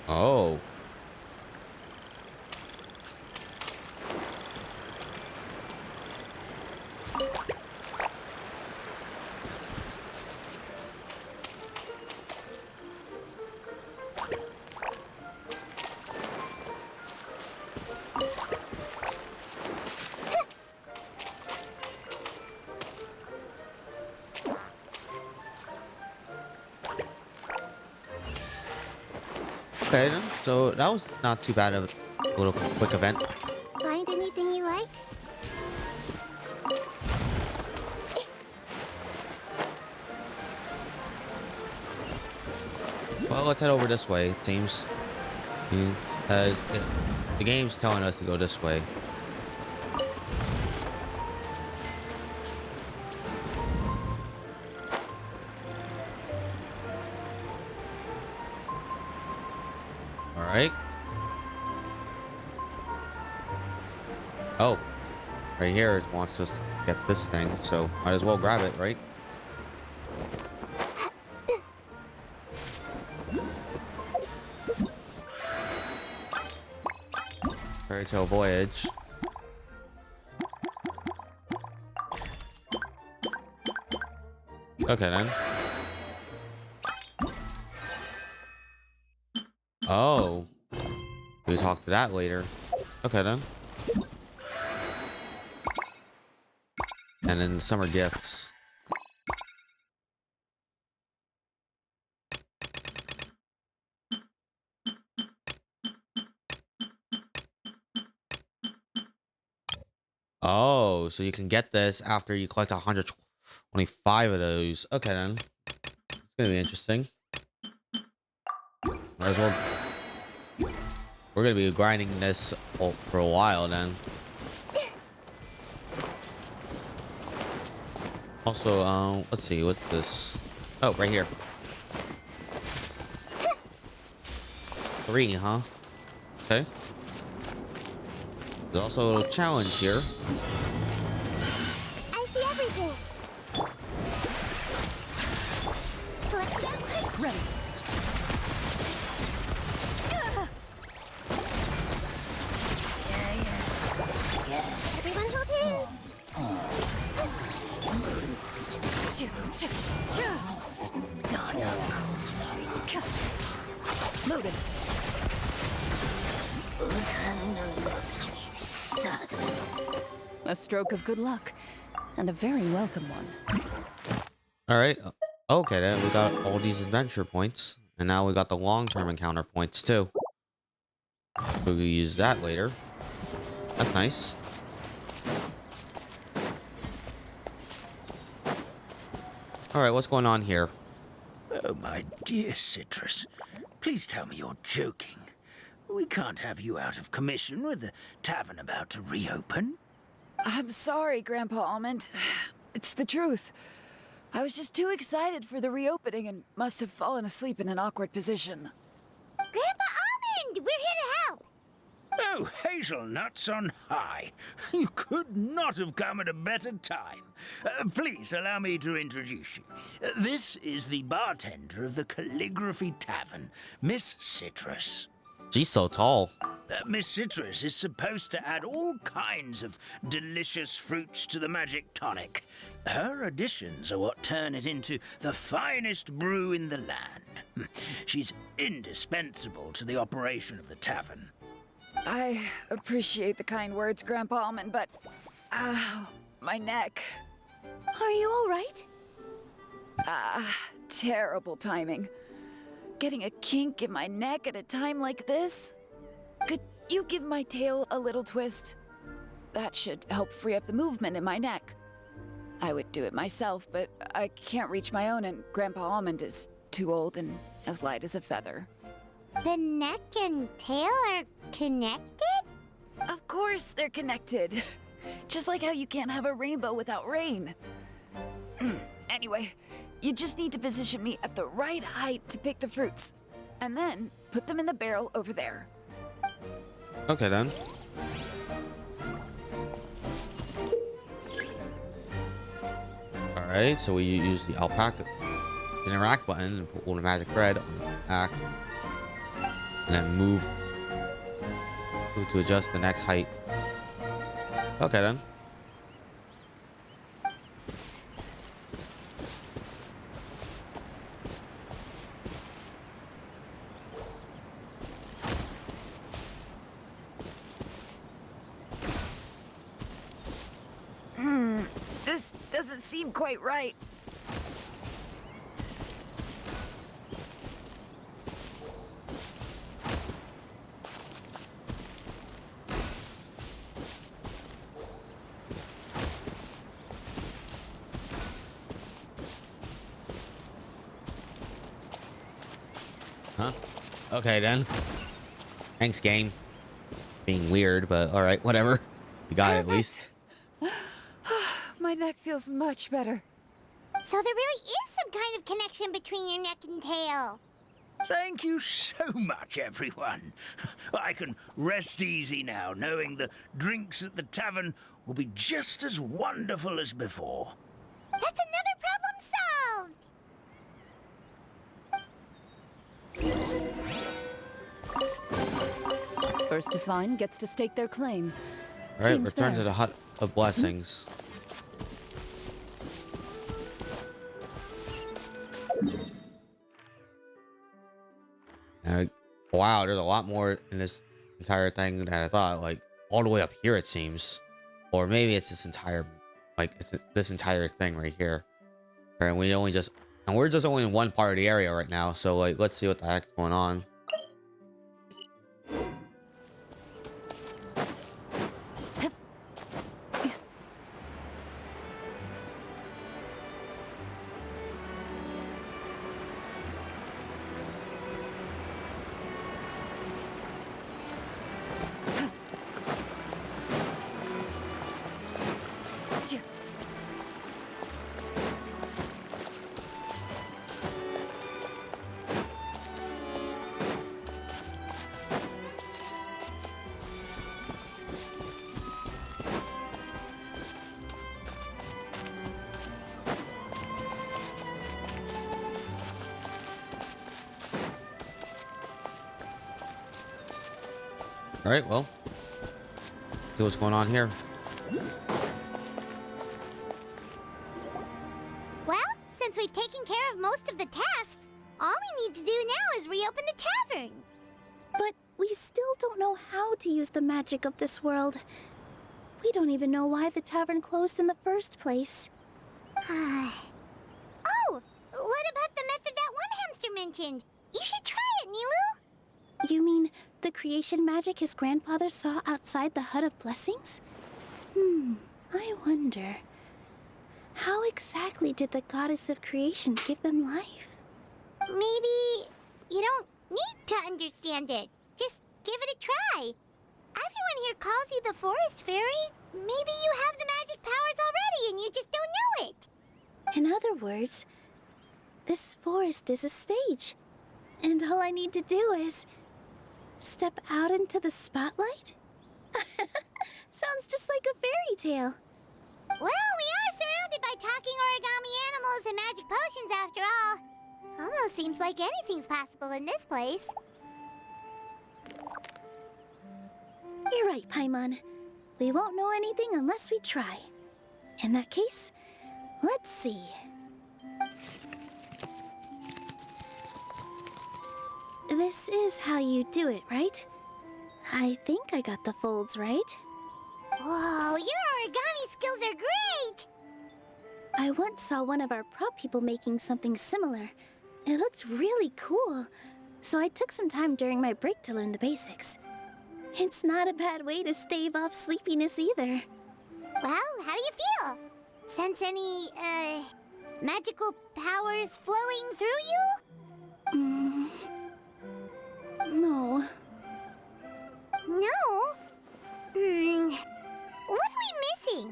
Oh. Okay, then. So that was not too bad of a little quick event. Find anything you like? Well, let's head over this way, it seems. Because the game's telling us to go this way. Alright. Oh. Right here it wants us to get this thing, so might as well grab it, right? Fairy Tale Voyage. Okay then. Oh. We'll talk to that later. Okay then. And then summer gifts. Oh, so you can get this after you collect 125 of those. Okay then. It's gonna be interesting. Might as well. We're gonna be grinding this for a while then. Also, let's see, what's this? Oh, right here. 3, huh? Okay. There's also a little challenge here. I see everything. Ready. Everyone hold hands. Loaded. A stroke of good luck, and a very welcome one. All right. Okay, then we got all these adventure points, and now we got the long-term encounter points too. We'll use that later. That's nice. All right, what's going on here? Oh, my dear Citrus. Please tell me you're joking. We can't have you out of commission with the tavern about to reopen. I'm sorry, Grandpa Almond. It's the truth. I was just too excited for the reopening and must have fallen asleep in an awkward position. Grandpa Almond, we're here to help. Oh, hazelnuts on high. You could not have come at a better time. Please allow me to introduce you. This is the bartender of the Calligraphy Tavern, Miss Citrus. She's so tall. Miss Citrus is supposed to add all kinds of delicious fruits to the magic tonic. Her additions are what turn it into the finest brew in the land. She's indispensable to the operation of the tavern. I appreciate the kind words, Grandpa Almond, but... Ow, my neck. Are you all right? Terrible timing. Getting a kink in my neck at a time like this? Could you give my tail a little twist? That should help free up the movement in my neck. I would do it myself, but I can't reach my own, and Grandpa Almond is too old and as light as a feather. The neck and tail are connected? Of course they're connected. Just like how you can't have a rainbow without rain. Anyway, you just need to position me at the right height to pick the fruits. And then put them in the barrel over there. Okay, then. Alright, so we use the alpaca interact button and put all the magic thread on the back. And then move to adjust the next height. Okay, then. This doesn't seem quite right. Huh? Okay, then. Thanks, game. Being weird, but alright, whatever. You got it at least. My neck feels much better. So there really is some kind of connection between your neck and tail. Thank you so much, everyone. I can rest easy now, knowing the drinks at the tavern will be just as wonderful as before. That's another problem solved! First to find gets to stake their claim. Alright, Seems return fair. to the Hut of Blessings. Wow, there's a lot more in this entire thing than I thought. Like, all the way up here, it seems. Or maybe it's this entire, like, it's this entire thing right here. And we're just only in one part of the area right now. So, like, let's see what the heck's going on. All right, well, see what's going on here. Well, since we've taken care of most of the tasks, all we need to do now is reopen the tavern. But we still don't know how to use the magic of this world. We don't even know why the tavern closed in the first place. Oh, what about the method that one hamster mentioned? You should try it, Nilu. You mean the creation magic his grandfather saw outside the Hut of Blessings? I wonder. How exactly did the goddess of creation give them life? Maybe you don't need to understand it. Just give it a try. Everyone here calls you the Forest Fairy. Maybe you have the magic powers already and you just don't know it. In other words, this forest is a stage. And all I need to do is step out into the spotlight? Sounds just like a fairy tale. Well, we are surrounded by talking origami animals and magic potions after all. Almost seems like anything's possible in this place. right, Paimon. We won't know anything unless we try. In that case, let's see. This is how you do it, right? I think I got the folds right. Whoa, your origami skills are great! I once saw one of our prop people making something similar. It looked really cool, so I took some time during my break to learn the basics. It's not a bad way to stave off sleepiness either. Well, how do you feel? Sense any, magical powers flowing through you? No. No? What are we missing?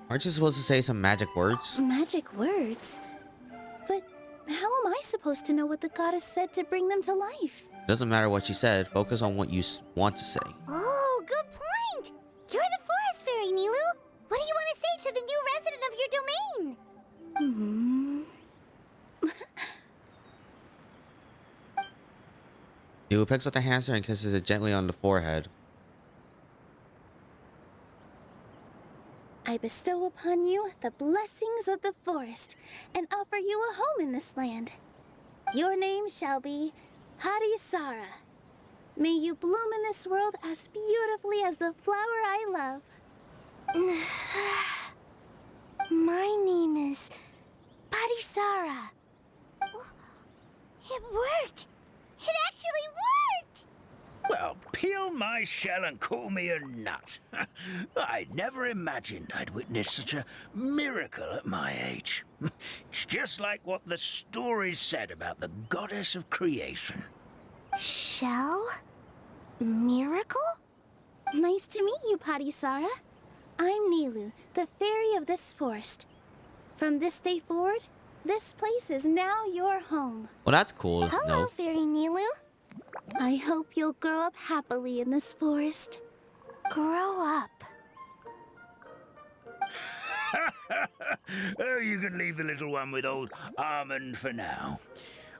Aren't you supposed to say some magic words? Magic words? But how am I supposed to know what the goddess said to bring them to life? Doesn't matter what she said. Focus on what you want to say. Oh, good point! You're the forest fairy, Nilu! What do you want to say to the new resident of your domain? Nilu picks up the hamster and kisses it gently on the forehead. I bestow upon you the blessings of the forest and offer you a home in this land. Your name shall be Hadisara. May you bloom in this world as beautifully as the flower I love. My name is Padisara. It worked! It actually worked! Well, peel my shell and call me a nut. I never imagined I'd witness such a miracle at my age. It's just like what the stories said about the goddess of creation. Shell? Miracle? Nice to meet you, Padisara. I'm Nilu, the fairy of this forest. From this day forward, this place is now your home. Well, that's cool. Hello, No. Fairy Nilu. I hope you'll grow up happily in this forest. Grow up. Oh, you can leave the little one with old Armand for now.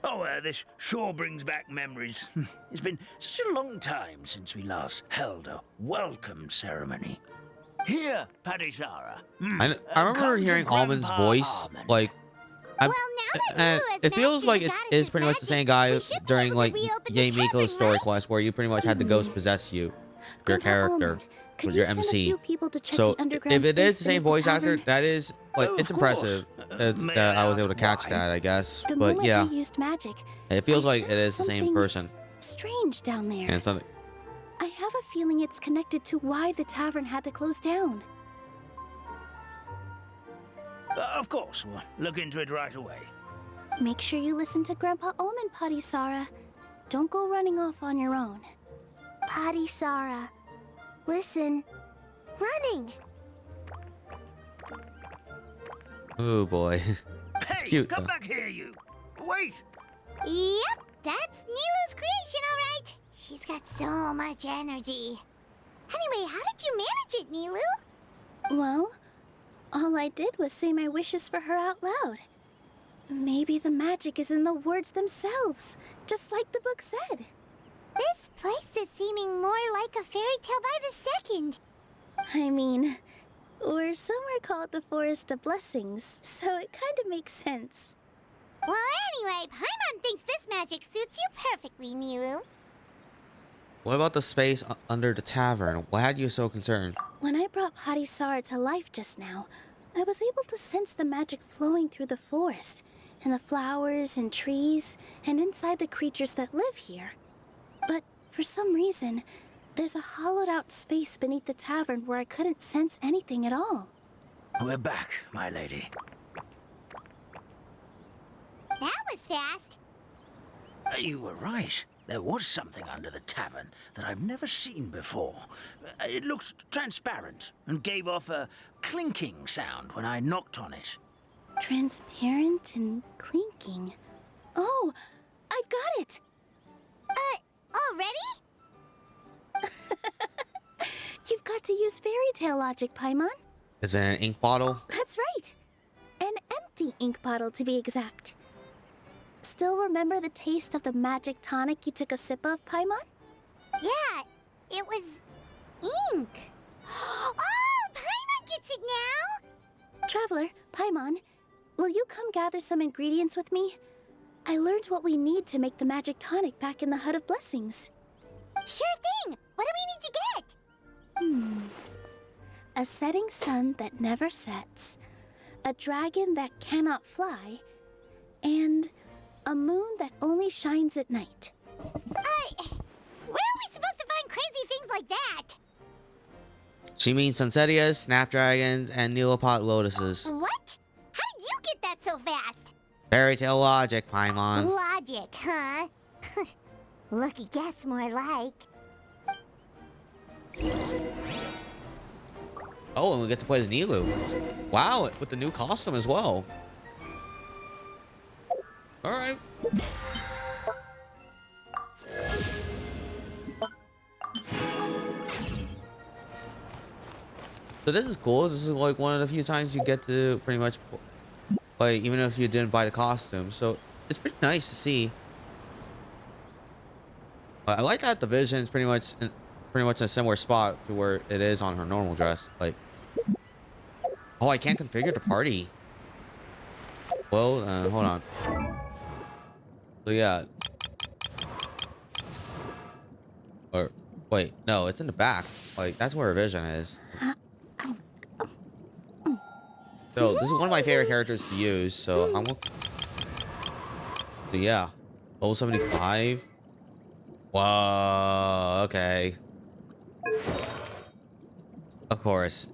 Oh, this sure brings back memories. It's been such a long time since we last held a welcome ceremony. Here, Padisara. I remember hearing Almond's voice, like, Well, now that Nilu has it feels mastered like the it goddess's is pretty much the same magic, guy we should be during able like to reopen the Yae tavern, Miko's story right? quest, where you pretty much had the ghost possess you, your Grandpa character, Almond, could with you your send a MC. few people to check So the underground if it is space the same beneath voice actor, tavern? that is like Oh, it's of course. impressive. May That I was I able to ask catch why? that, I guess. The But moment yeah, we used magic, it feels I like it sensed is the same something person. strange down there. And something. I have a feeling it's connected to why the tavern had to close down. Of course, we'll look into it right away. Make sure you listen to Grandpa Almond, Padisara. Don't go running off on your own. Padisara. Listen. Running. Oh boy. Hey, cute, come though. back here, you! Wait! Yep, that's Nilu's creation, all right. She's got so much energy. Anyway, how did you manage it, Nilu? Well, all I did was say my wishes for her out loud. Maybe the magic is in the words themselves, just like the book said. This place is seeming more like a fairy tale by the second. I mean, we're somewhere called the Forest of Blessings, so it kind of makes sense. Well, anyway, Paimon thinks this magic suits you perfectly, Nilu. What about the space under the tavern? What had you so concerned? When I brought Hadisara to life just now, I was able to sense the magic flowing through the forest, and the flowers and trees, and inside the creatures that live here. But for some reason, there's a hollowed out space beneath the tavern where I couldn't sense anything at all. We're back, my lady. That was fast. You were right. There was something under the tavern that I've never seen before. It looked transparent and gave off a clinking sound when I knocked on it. Transparent and clinking. Oh, I've got it! Already? You've got to use fairy tale logic, Paimon. Is it an ink bottle? That's right. An empty ink bottle, to be exact. Still remember the taste of the magic tonic you took a sip of, Paimon? Yeah, it was ink. Oh, Paimon gets it now! Traveler, Paimon, will you come gather some ingredients with me? I learned what we need to make the magic tonic back in the Hut of Blessings. Sure thing! What do we need to get? A setting sun that never sets, a dragon that cannot fly, and a moon that only shines at night. Where are we supposed to find crazy things like that? She means Sunsetias, Snapdragons, and Neopot Lotuses. What? How did you get that so fast? Fairy tale logic, Paimon. Logic, huh? Lucky guess, more like. Oh, and we get to play as Nilou. Wow, with the new costume as well. Alright. So this is cool. This is like one of the few times you get to pretty much play, even if you didn't buy the costume. So it's pretty nice to see. I like that the Vision's pretty much in a similar spot to where it is on her normal dress. Like, oh, I can't configure the party. Well, hold on. So yeah. Or wait, no, it's in the back. Like that's where her Vision is. So this is one of my favorite characters to use. So I'm. So yeah, 075. Whoa. Okay. Of course.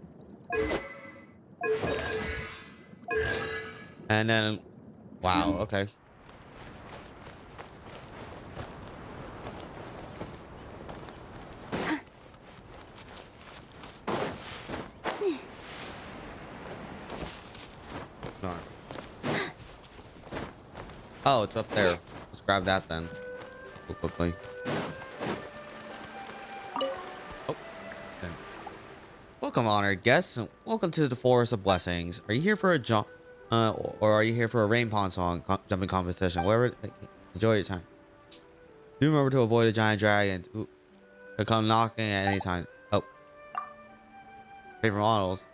And then, wow. Okay. Oh, it's up there. Let's grab that then. Real quickly. Oh. Okay. Welcome, honored guests, and welcome to the Forest of Blessings. Are you here for a jump, or are you here for a rain pond song jumping competition? Whatever. Enjoy your time. Do remember to avoid a giant dragon who will come knocking at any time. Oh. Paper models.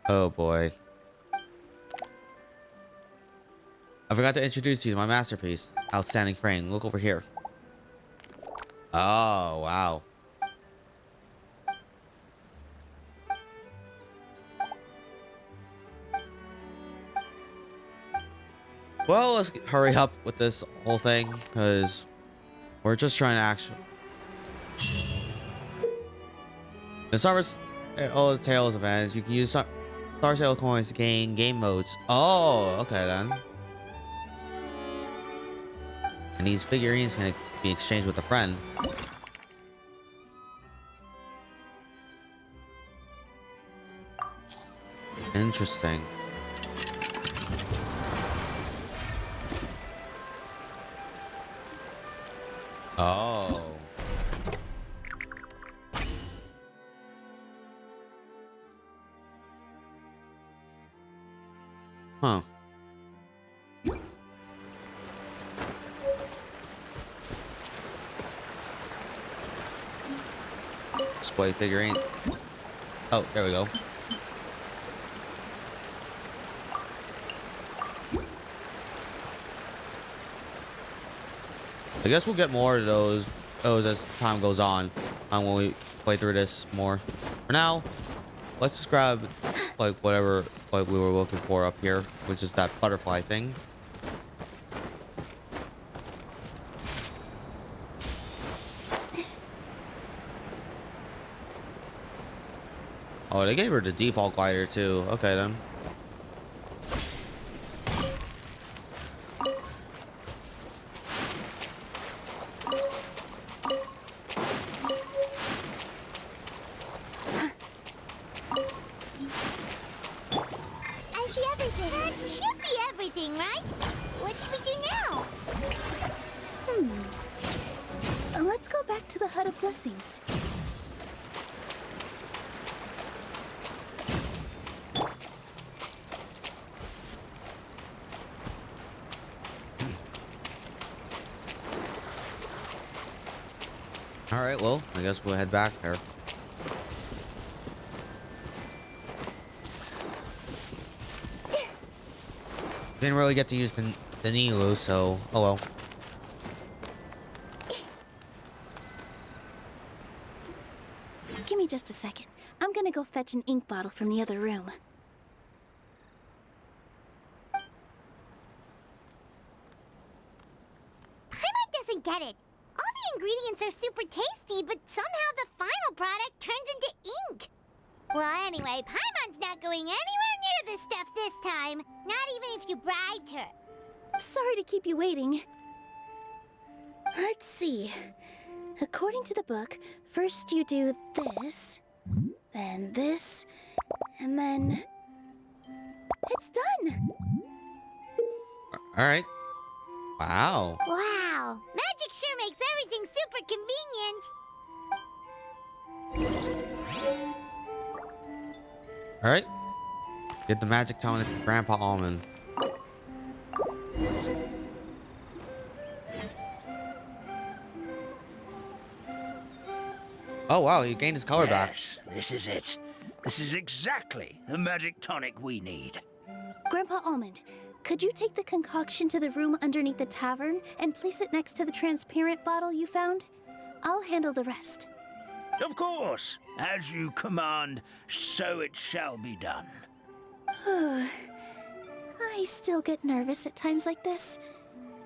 Oh boy. I forgot to introduce you to my masterpiece. Outstanding frame. Look over here. Oh, wow. Well, let's hurry up with this whole thing, because we're just trying to actually... In Summer's all the Tales events, you can use Star Sail coins to gain game modes. Oh, okay then. And these figurines can be exchanged with a friend. Interesting. Oh. Huh. Display figurine. Oh, there we go. I guess we'll get more of those as time goes on, when we play through this more. For now, let's just grab like whatever like we were looking for up here, which is that butterfly thing. Oh, they gave her the default glider too. Okay then. I see everything. That should be everything, right? What should we do now? Let's go back to the Hut of Blessings. All right, well, I guess we'll head back there. Didn't really get to use the Nilou, so oh well. Give me just a second. I'm gonna go fetch an ink bottle from the other room. Paimon doesn't get it. All the ingredients are super tasty, but somehow the final product turns into ink. Well, anyway, Paimon's not going anywhere near this stuff this time. Not even if you bribed her. Sorry to keep you waiting. Let's see. According to the book, first you do this, then this, and then... It's done! All right. Wow. Wow, magic sure makes everything super convenient. All right. Get the magic tonic, Grandpa Almond. Oh wow, you gained his color back. Yes, this is it. This is exactly the magic tonic we need. Grandpa Almond, could you take the concoction to the room underneath the tavern and place it next to the transparent bottle you found? I'll handle the rest. Of course. As you command, so it shall be done. I still get nervous at times like this.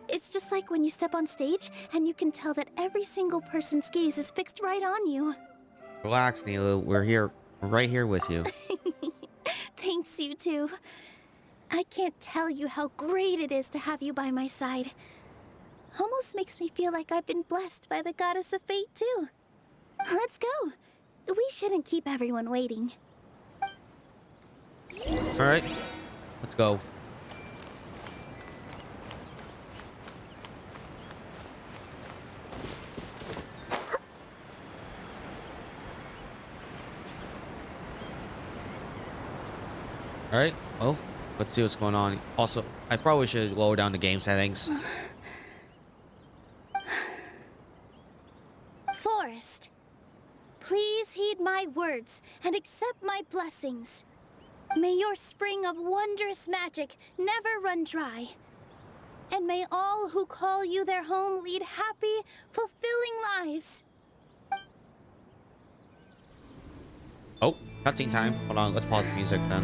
It's just like when you step on stage and you can tell that every single person's gaze is fixed right on you. Relax, Nilou. We're here, right here with you. Thanks, you two. I can't tell you how great it is to have you by my side. Almost makes me feel like I've been blessed by the goddess of fate, too. Let's go. We shouldn't keep everyone waiting. All right, let's go. All right, well, let's see what's going on. Also, I probably should lower down the game settings. Forest, please heed my words and accept my blessings. May your spring of wondrous magic never run dry. And may all who call you their home lead happy, fulfilling lives. Oh, cutscene time. Hold on, let's pause the music then.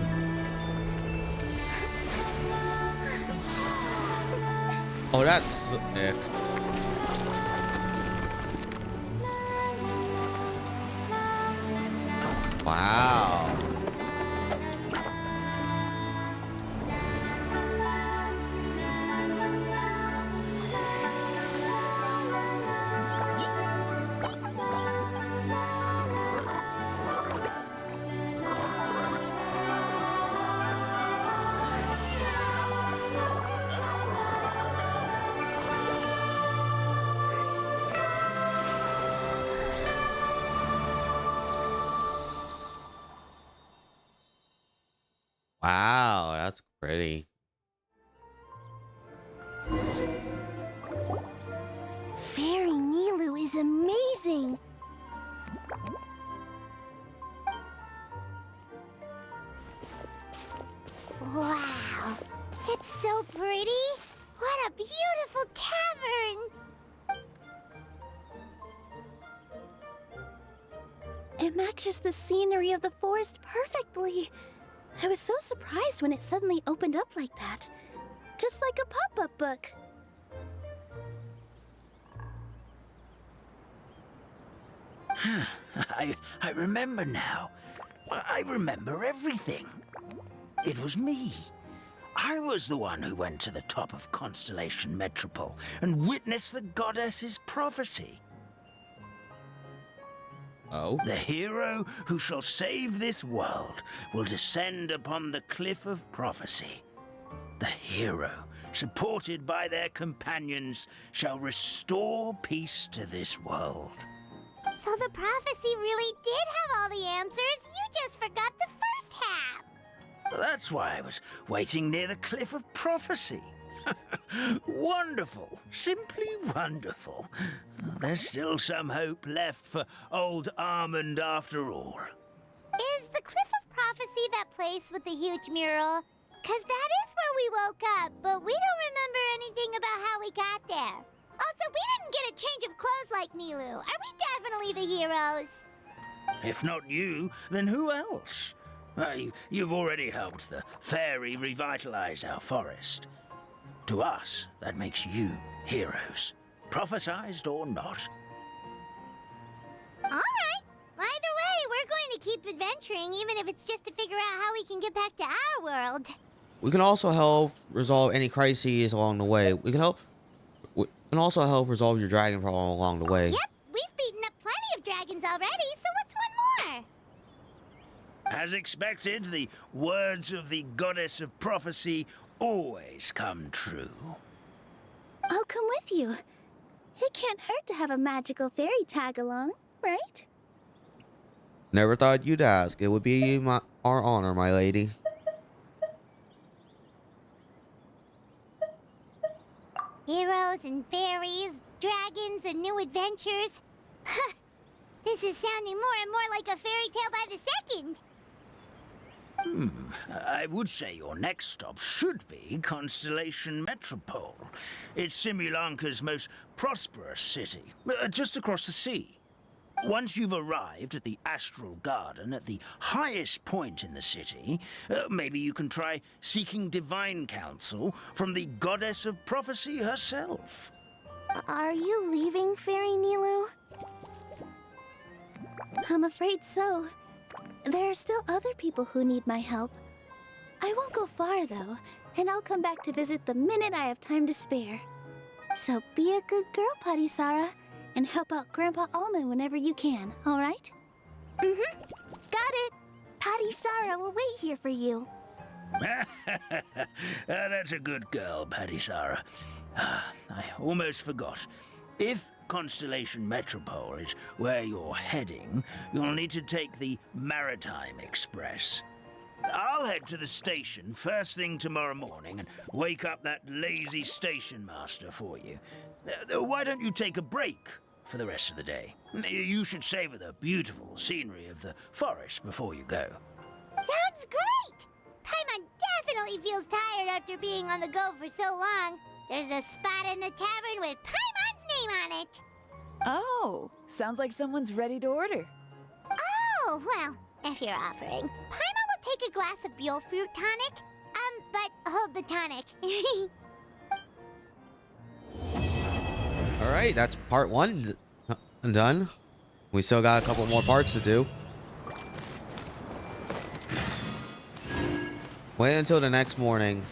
Oh, that's it. Wow. Wow, that's pretty. Fairy Nilou is amazing. Wow, it's so pretty. What a beautiful tavern. It matches the scenery of the forest perfectly. I was so surprised when it suddenly opened up like that. Just like a pop-up book. I remember now. I remember everything. It was me. I was the one who went to the top of Constellation Metropole and witnessed the goddess's prophecy. Oh. The hero who shall save this world will descend upon the cliff of prophecy. The hero, supported by their companions, shall restore peace to this world. So the prophecy really did have all the answers. You just forgot the first half. That's why I was waiting near the cliff of prophecy. Wonderful. Simply wonderful. There's still some hope left for old Armand after all. Is the Cliff of Prophecy that place with the huge mural? 'Cause that is where we woke up, but we don't remember anything about how we got there. Also, we didn't get a change of clothes like Nilu. Are we definitely the heroes? If not you, then who else? You've already helped the fairy revitalize our forest. To us, that makes you heroes, prophesized or not. All right. Either way, we're going to keep adventuring, even if it's just to figure out how we can get back to our world. We can also help resolve any crises along the way. We can also help resolve your dragon problem along the way. Yep, we've beaten up plenty of dragons already, so what's one more? As expected, the words of the goddess of prophecy always come true. I'll come with you. It can't hurt to have a magical fairy tag along, right? Never thought you'd ask. It would be our honor, my lady. Heroes and fairies, dragons and new adventures. This is sounding more and more like a fairy tale by the second. I would say your next stop should be Constellation Metropole. It's Simulanka's most prosperous city, just across the sea. Once you've arrived at the Astral Garden at the highest point in the city, maybe you can try seeking divine counsel from the goddess of prophecy herself. Are you leaving, Fairy Nilu? I'm afraid so. There are still other people who need my help. I won't go far, though, and I'll come back to visit the minute I have time to spare. So be a good girl, Patisara, and help out Grandpa Almond whenever you can, all right? Mm-hmm. Got it. Patisara will wait here for you. That's a good girl, Patisara. I almost forgot. If Constellation Metropole is where you're heading, you'll need to take the Maritime Express. I'll head to the station first thing tomorrow morning and wake up that lazy station master for you. Why don't you take a break for the rest of the day? You should savor the beautiful scenery of the forest before you go. Sounds great! Paimon definitely feels tired after being on the go for so long. There's a spot in the tavern with Paimon's name on it. Oh, sounds like someone's ready to order. Oh, well, if you're offering. Paimon will take a glass of Buell fruit tonic. But hold the tonic. All right, that's part 1 done. We still got a couple more parts to do. Wait until the next morning.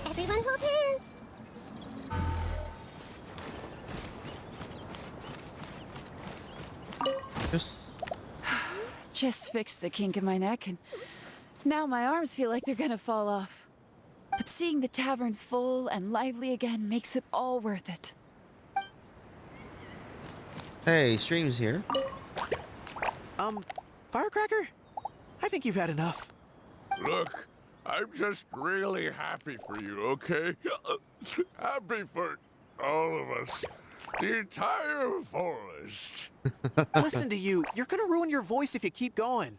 Everyone hold hands. Just fixed the kink in my neck, and now my arms feel like they're gonna fall off. But seeing the tavern full and lively again makes it all worth it. Hey, Stream's here. Firecracker? I think you've had enough. Look, I'm just really happy for you, okay? Happy for all of us. The entire forest. Listen to you. You're gonna ruin your voice if you keep going.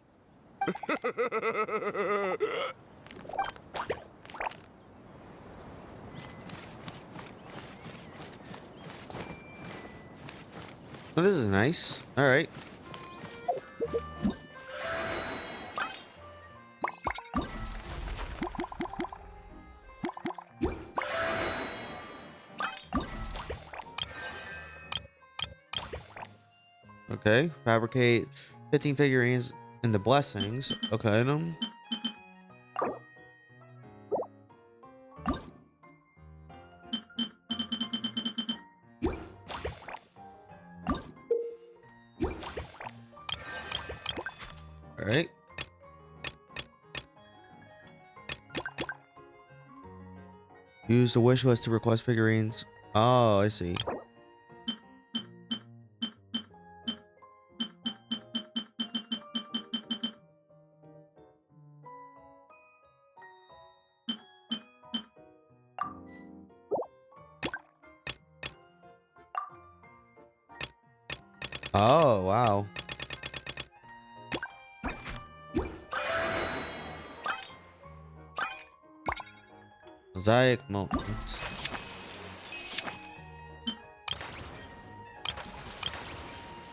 Oh, this is nice. All right. Okay, fabricate 15 figurines and the blessings. Okay, all right. Use the wish list to request figurines. Oh, I see. Oh, wow. Mosaic moments.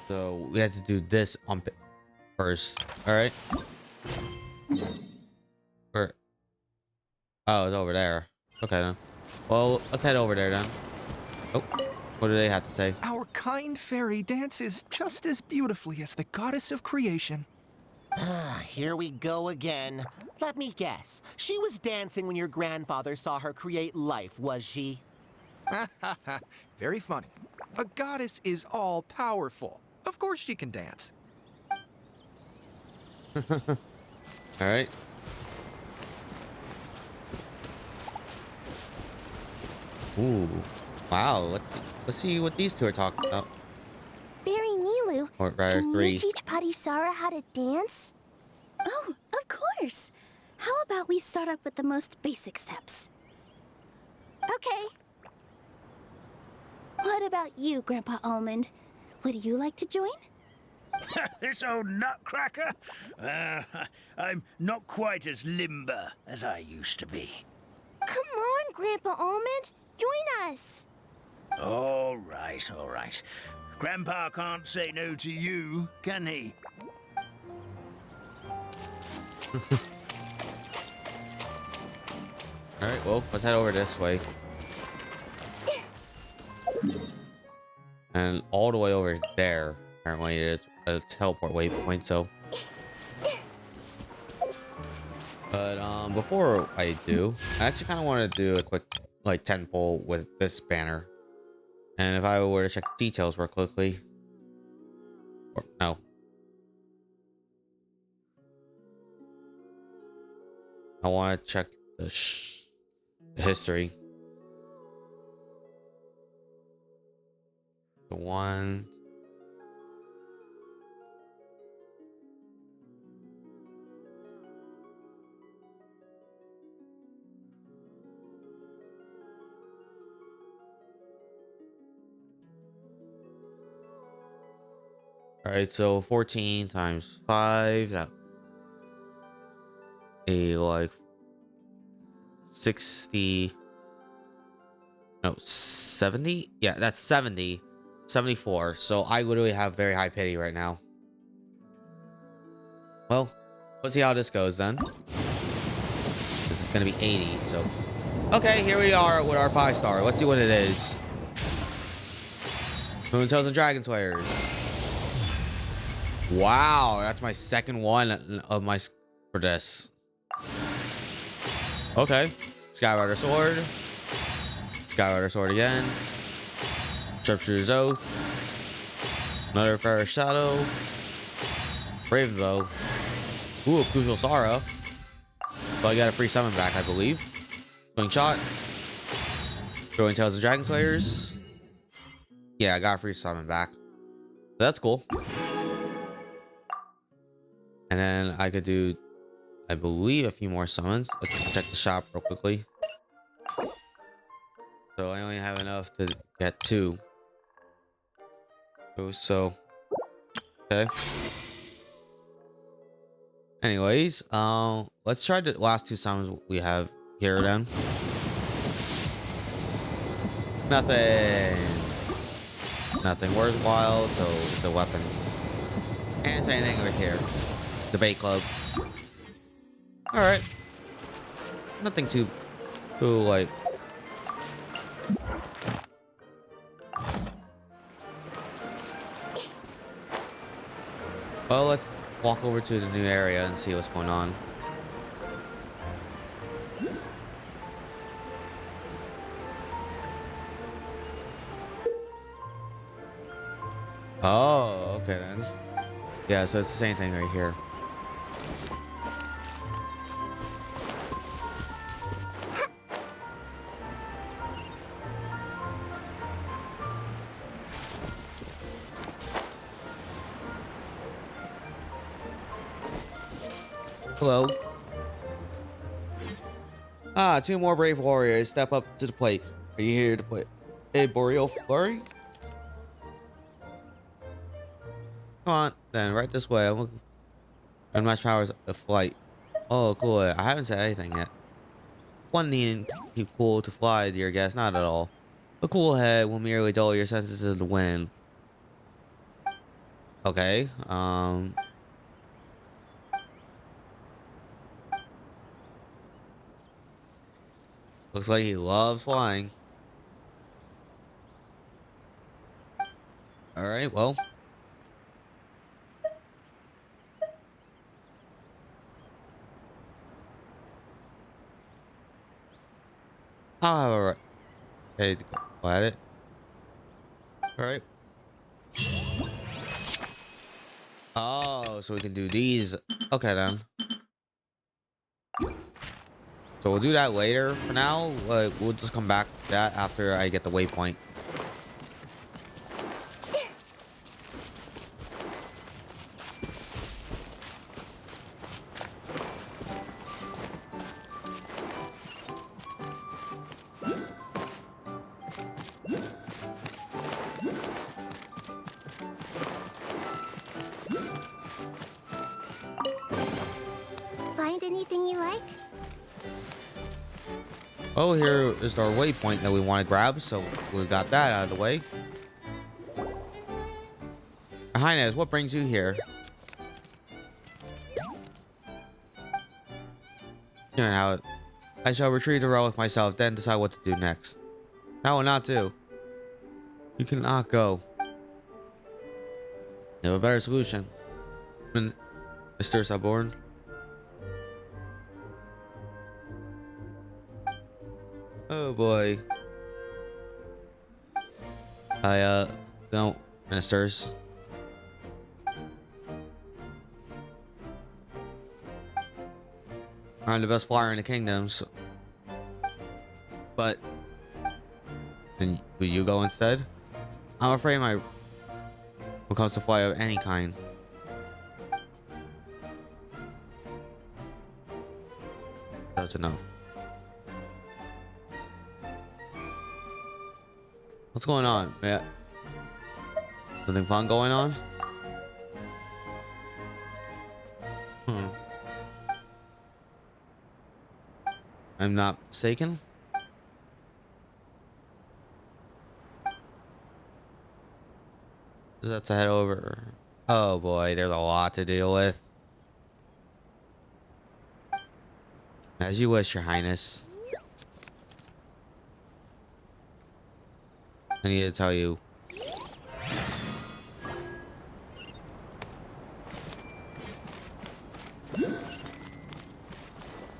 So we have to do this on first. All right. Where? Oh, it's over there. Okay then. Well, let's head over there then. Oh, what do they have to say? Our kind fairy dances just as beautifully as the goddess of creation. Here we go again. Let me guess. She was dancing when your grandfather saw her create life, was she? Very funny. A goddess is all powerful. Of course she can dance. All right. Ooh, wow. Let's see what these two are talking about. Fairy Nilu, Or rather, can three. you teach Patisara how to dance? Oh, of course. How about we start off with the most basic steps? Okay. What about you, Grandpa Almond? Would you like to join? This old nutcracker? I'm not quite as limber as I used to be. Come on, Grandpa Almond. Join us. All right, all right. Grandpa can't say no to you, can he? All right. Well, let's head over this way. And all the way over there, apparently, it's a teleport waypoint. So, but before I do, I actually kind of want to do a quick like 10 pull with this banner. And if I were to check the details real quickly, or no, I want to check the history. The one. All right, so 14 times 5, that a like 60, no, 70. Yeah, that's 70. 74. So I literally have very high pity right now. Well, let's see how this goes then. This is gonna be 80. So okay, here we are with our 5-star. Let's see what it is. Moontails and Dragon Slayers. Wow, that's my second one of my for this. Okay, Skyrider Sword. Skyrider Sword again. Sharpshooter's Oath. Another Fair Shadow. Brave Bow. Ooh, a Crucial Sara. So I got a free summon back, I believe. Swing Shot. Throwing Tails of Dragon Slayers. Yeah, I got a free summon back. That's cool. And then I could do, I believe, a few more summons. Let's check the shop real quickly. So I only have enough to get 2. So okay. Anyways, let's try the last 2 summons we have here then. Nothing worthwhile, so it's a weapon. Can't say anything right here. Debate Club. Alright. Nothing too like. Well, let's walk over to the new area and see what's going on. Oh, okay then. Yeah, so it's the same thing right here. Hello. 2 more brave warriors step up to the plate. Are you here to play a Boreal Flurry? Come on, then right this way. I'm looking. Unmatched powers of flight. Oh, cool. I haven't said anything yet. One needing keep cool to fly, dear guest. Not at all. A cool head will merely dull your senses of the wind. Okay. Looks like he loves flying. All right. Well. I'll have a right. Okay, go at it. All right. Oh, so we can do these. Okay, then. So we'll do that later. For now, we'll just come back to that after I get the waypoint. Find anything you like? Oh, here is our waypoint that we want to grab, so we got that out of the way. Your Highness, what brings you here? You know how I shall retrieve the relic myself, then decide what to do next. I will not do. You cannot go. You have a better solution, Mr. Suborn. Oh boy. Don't, ministers. I'm the best flyer in the kingdoms. But, then will you go instead? I'm afraid when it comes to fly of any kind. That's enough. What's going on? Yeah. Something fun going on? I'm not mistaken. So let's head over. Oh boy, there's a lot to deal with. As you wish, Your Highness. I need to tell you.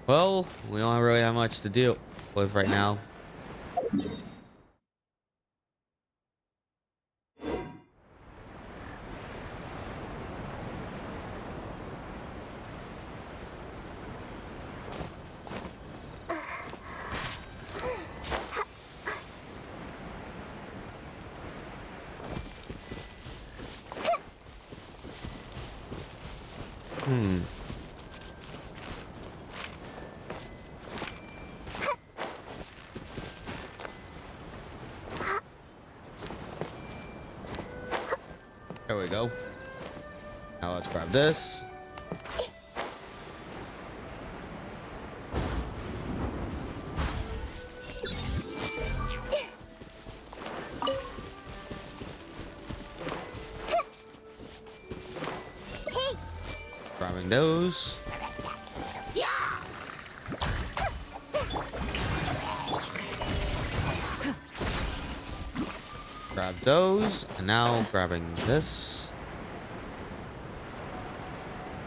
Well, we don't really have much to deal with right now. There we go. Now let's grab this. Grabbing those. Grab those, and now grabbing this.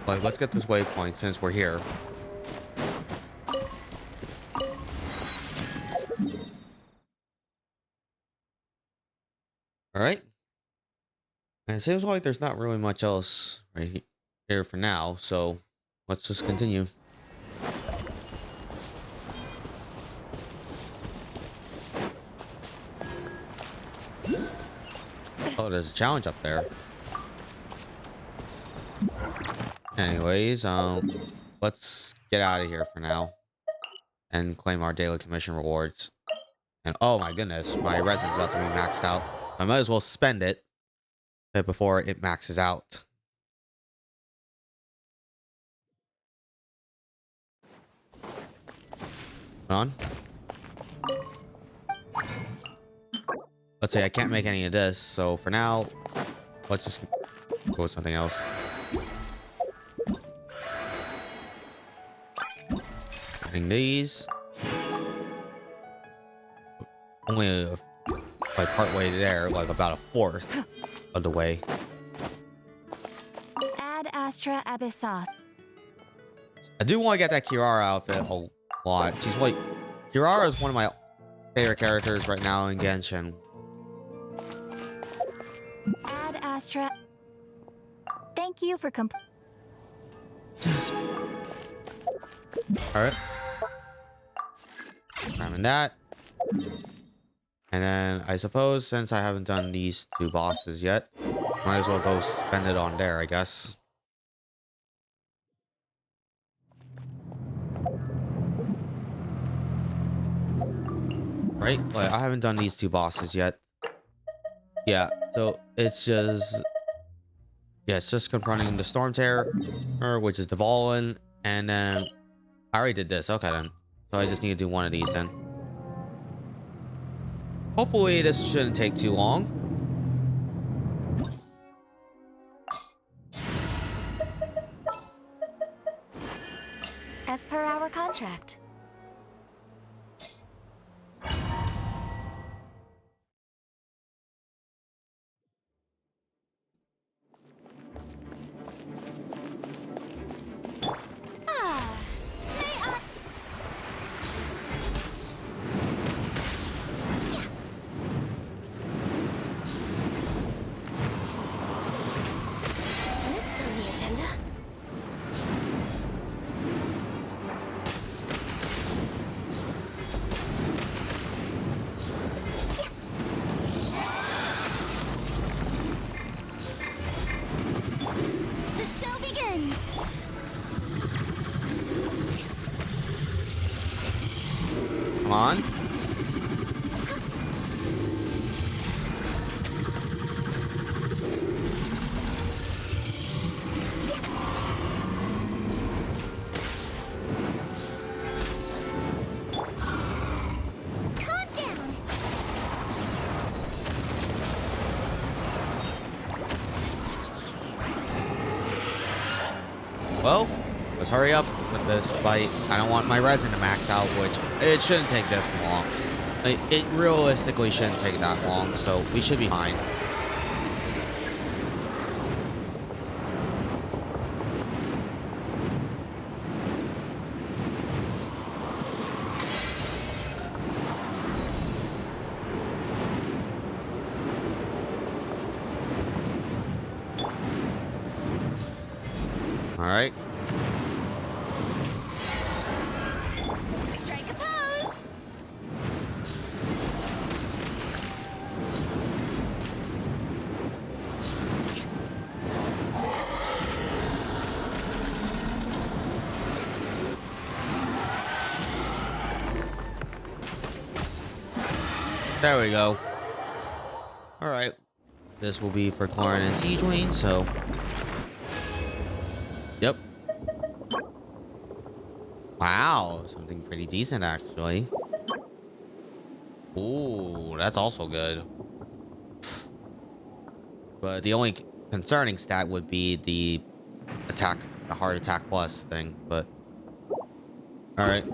Like, let's get this waypoint since we're here. All right. And it seems like there's not really much else right here for now, so let's just continue. Oh, there's a challenge up there. Anyways, let's get out of here for now and claim our daily commission rewards. And oh my goodness, my residence is about to be maxed out. I might as well spend it. bit before it maxes out. On. Let's say I can't make any of this, so for now, let's just go with something else. Adding these. Only like part way there, like about a fourth of the way. Ad Astra Abyssos. I do want to get that Kirara outfit a lot. She's like, Kirara is one of my favorite characters right now in Genshin. Ad Astra. Thank you for Alright. Grabbing that. And then I suppose since I haven't done these two bosses yet, might as well go spend it on there, I guess. Right? Like, I haven't done these two bosses yet. Yeah, so it's just... Yeah, it's just confronting the Storm Terror, which is the Dvalin, and then... I already did this, okay then. So I just need to do one of these then. Hopefully this shouldn't take too long. As per our contract. Come on. Well, let's hurry up with this fight. I don't want my resin to max out, which it shouldn't take this long. It realistically shouldn't take that long, so we should be fine. All right. Strike a pose. There we go. All right. This will be for Clorin and Siegewayne, so... Yep. Wow, something pretty decent, actually. Ooh, that's also good. But the only concerning stat would be the attack, the heart attack plus thing, but... Alright.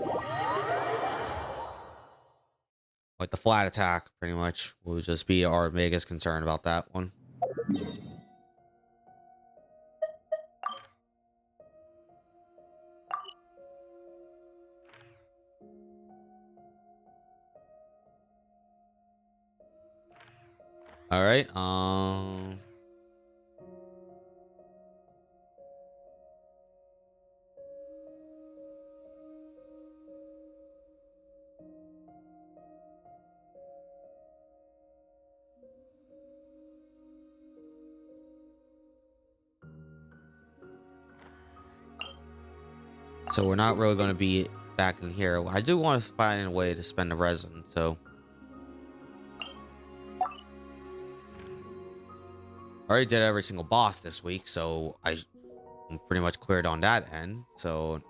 Like the flat attack, pretty much, will just be our biggest concern about that one. All right. So we're not really going to be back in here. I do want to find a way to spend the resin, so... already did every single boss this week, so I'm pretty much cleared on that end. So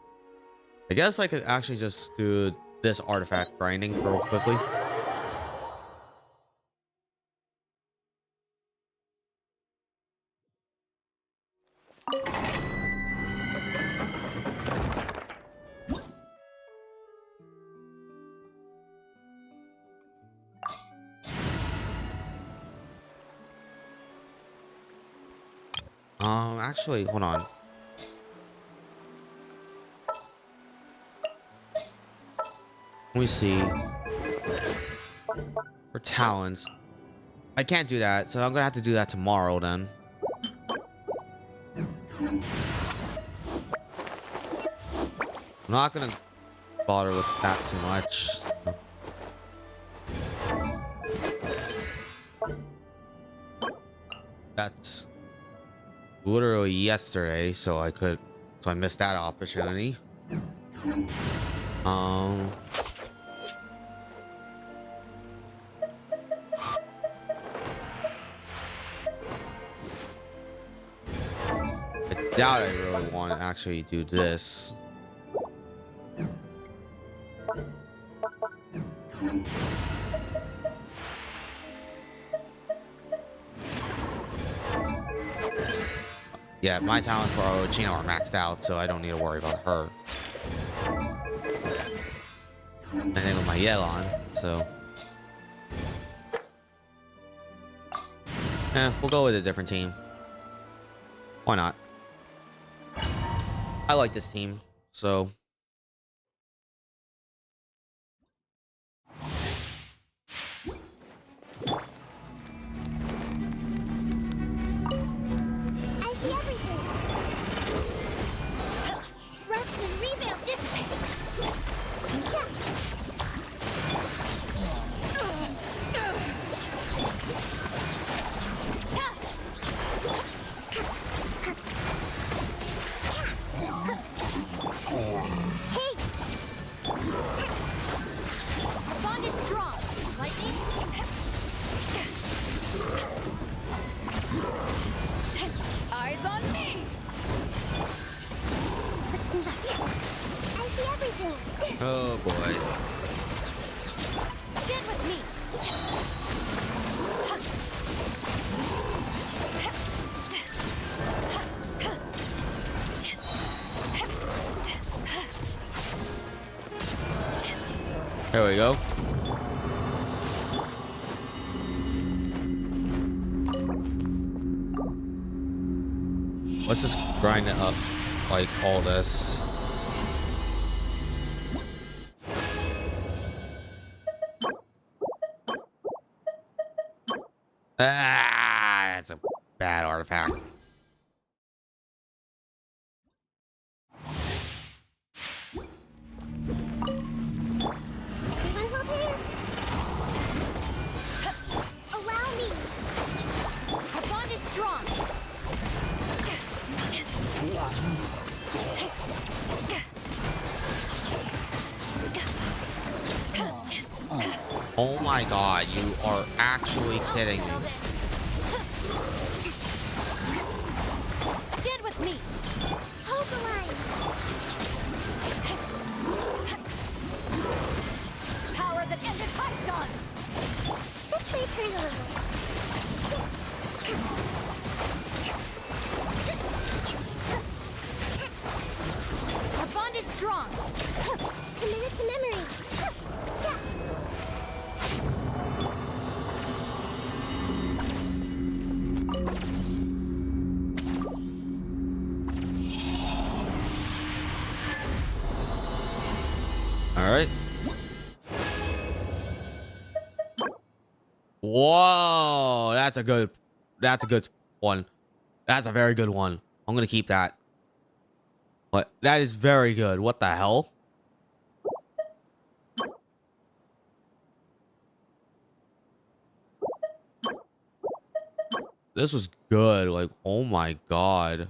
I guess I could actually just do this artifact grinding real quickly. Actually, hold on. Let me see. For talents, I can't do that, so I'm gonna have to do that tomorrow then. I'm not gonna bother with that too much. That's literally yesterday, so I missed that opportunity. I doubt I really want to actually do this. Yeah, my talents for Orochino are maxed out, so I don't need to worry about her. And then with my Yelan, so we'll go with a different team. Why not? I like this team, so I see everything. Rust and revamp dissipate. Bond is strong. Lightning. Eyes on me! Let's move out. I see everything. oh boy. Stand with me. There we go. Let's just grind it up like all this. Ah, that's a bad artifact. Everyone hold hands. Allow me. Our bond is strong. Oh my god, you are actually kidding me. Stand with me. Hold the line. Power that ended Python. This way, turn a little. Our bond is strong. Committed to memory. All right. Whoa, that's a good one. That's a very good one. I'm gonna keep that. But that is very good. What the hell? This was good. Like, oh my god.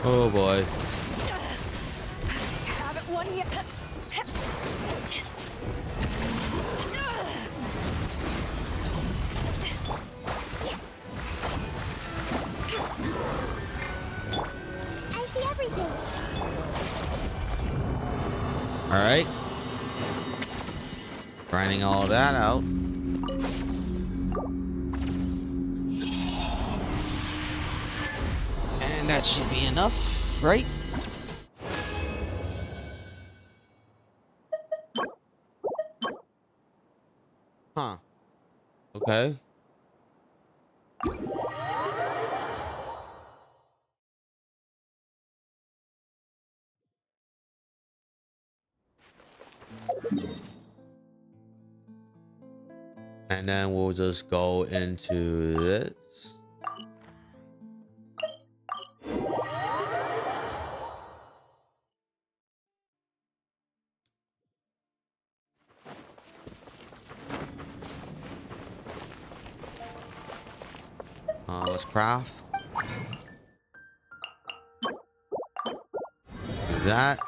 Oh boy. Haven't won yet. I see everything. All right. Grinding all that out. And that should be enough, right? Huh. Okay. And then we'll just go into this. Let's craft. Do that.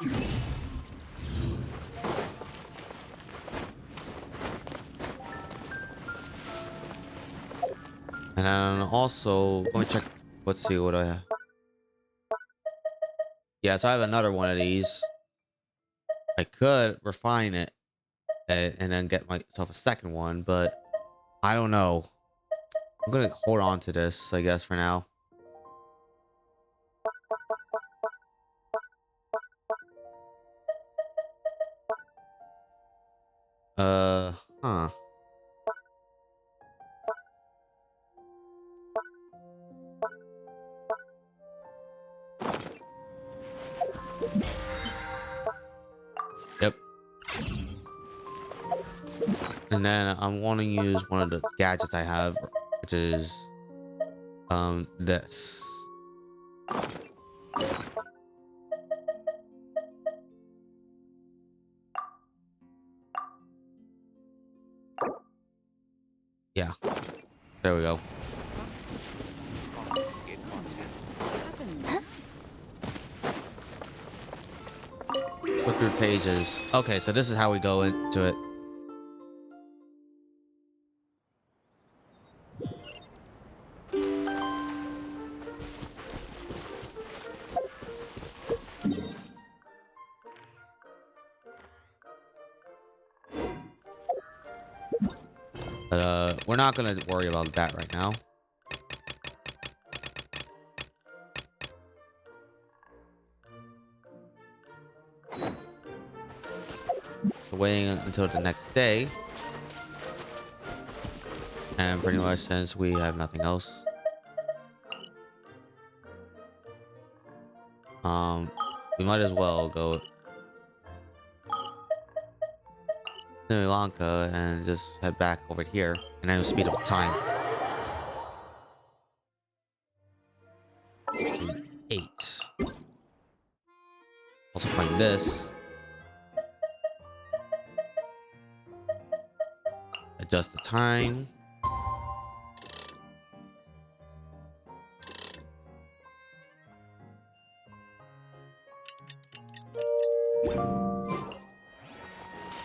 And then also, let me check. Let's see what I have. Yeah, so I have another one of these. I could refine it and then get myself a second one, but I don't know. I'm gonna hold on to this, I guess, for now. Huh. Yep. And then I want to use one of the gadgets I have, which is this. Yeah. There we go. Flip through pages. Okay, so this is how we go into it. But we're not gonna worry about that right now. So waiting until the next day, and pretty much since we have nothing else, we might as well go to Lanka and just head back over here, and then speed up time. 8. Also playing this. Adjust the time.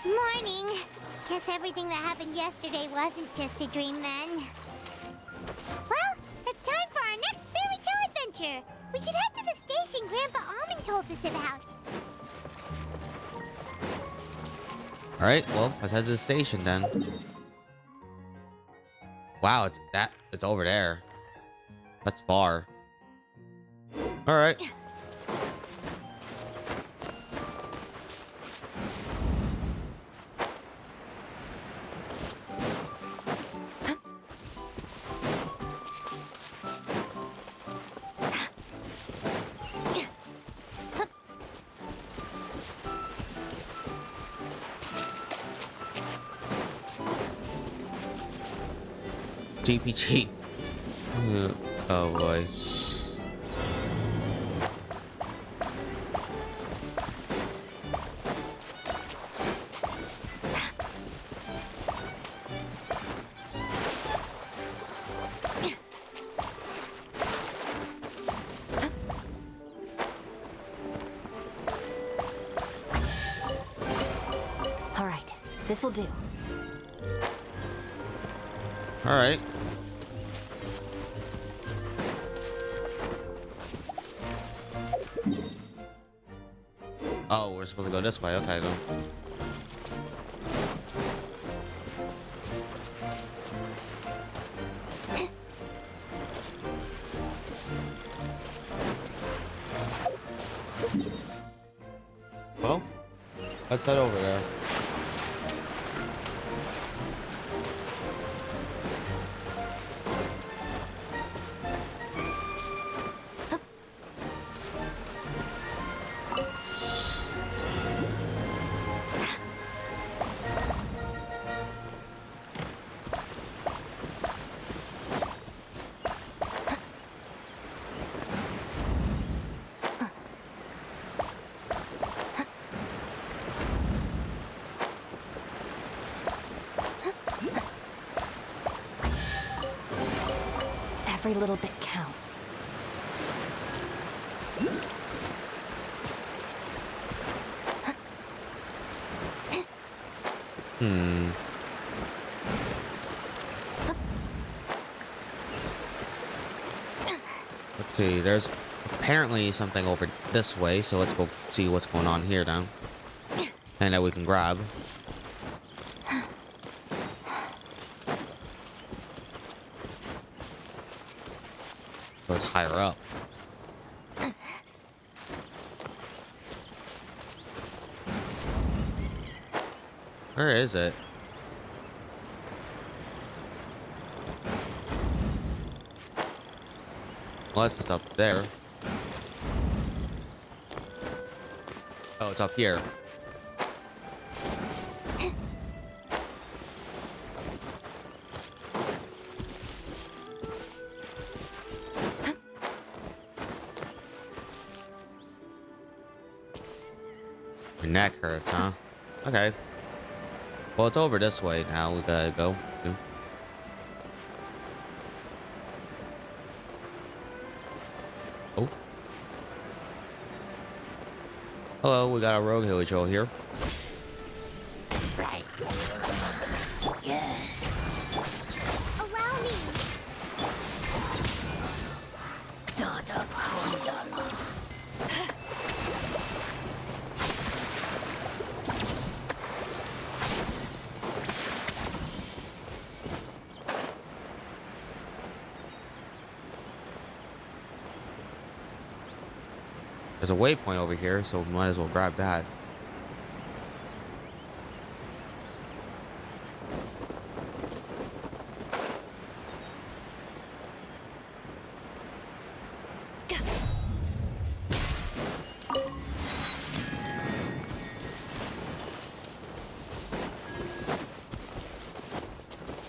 Morning. Guess everything that happened yesterday wasn't just a dream then. Well, it's time for our next fairy tale adventure. We should head to the station Grandpa Almond told us about. All right, well, let's head to the station then. Wow, it's over there. That's far. All right. GPG. Oh boy. This'll do. All right. Oh, we're supposed to go this way. Okay, then. Well, let's head over there. Every little bit counts. Let's see, there's apparently something over this way, so let's go see what's going on here now. And that we can grab. So it's higher up. Where is it? Unless it's up there. Oh, it's up here. Your neck hurts, huh? Okay. Well, it's over this way now. We gotta go. Oh. Hello, we got a rogue Hilicho here. Right. Yeah. Allow me. There's a waypoint over here, so we might as well grab that.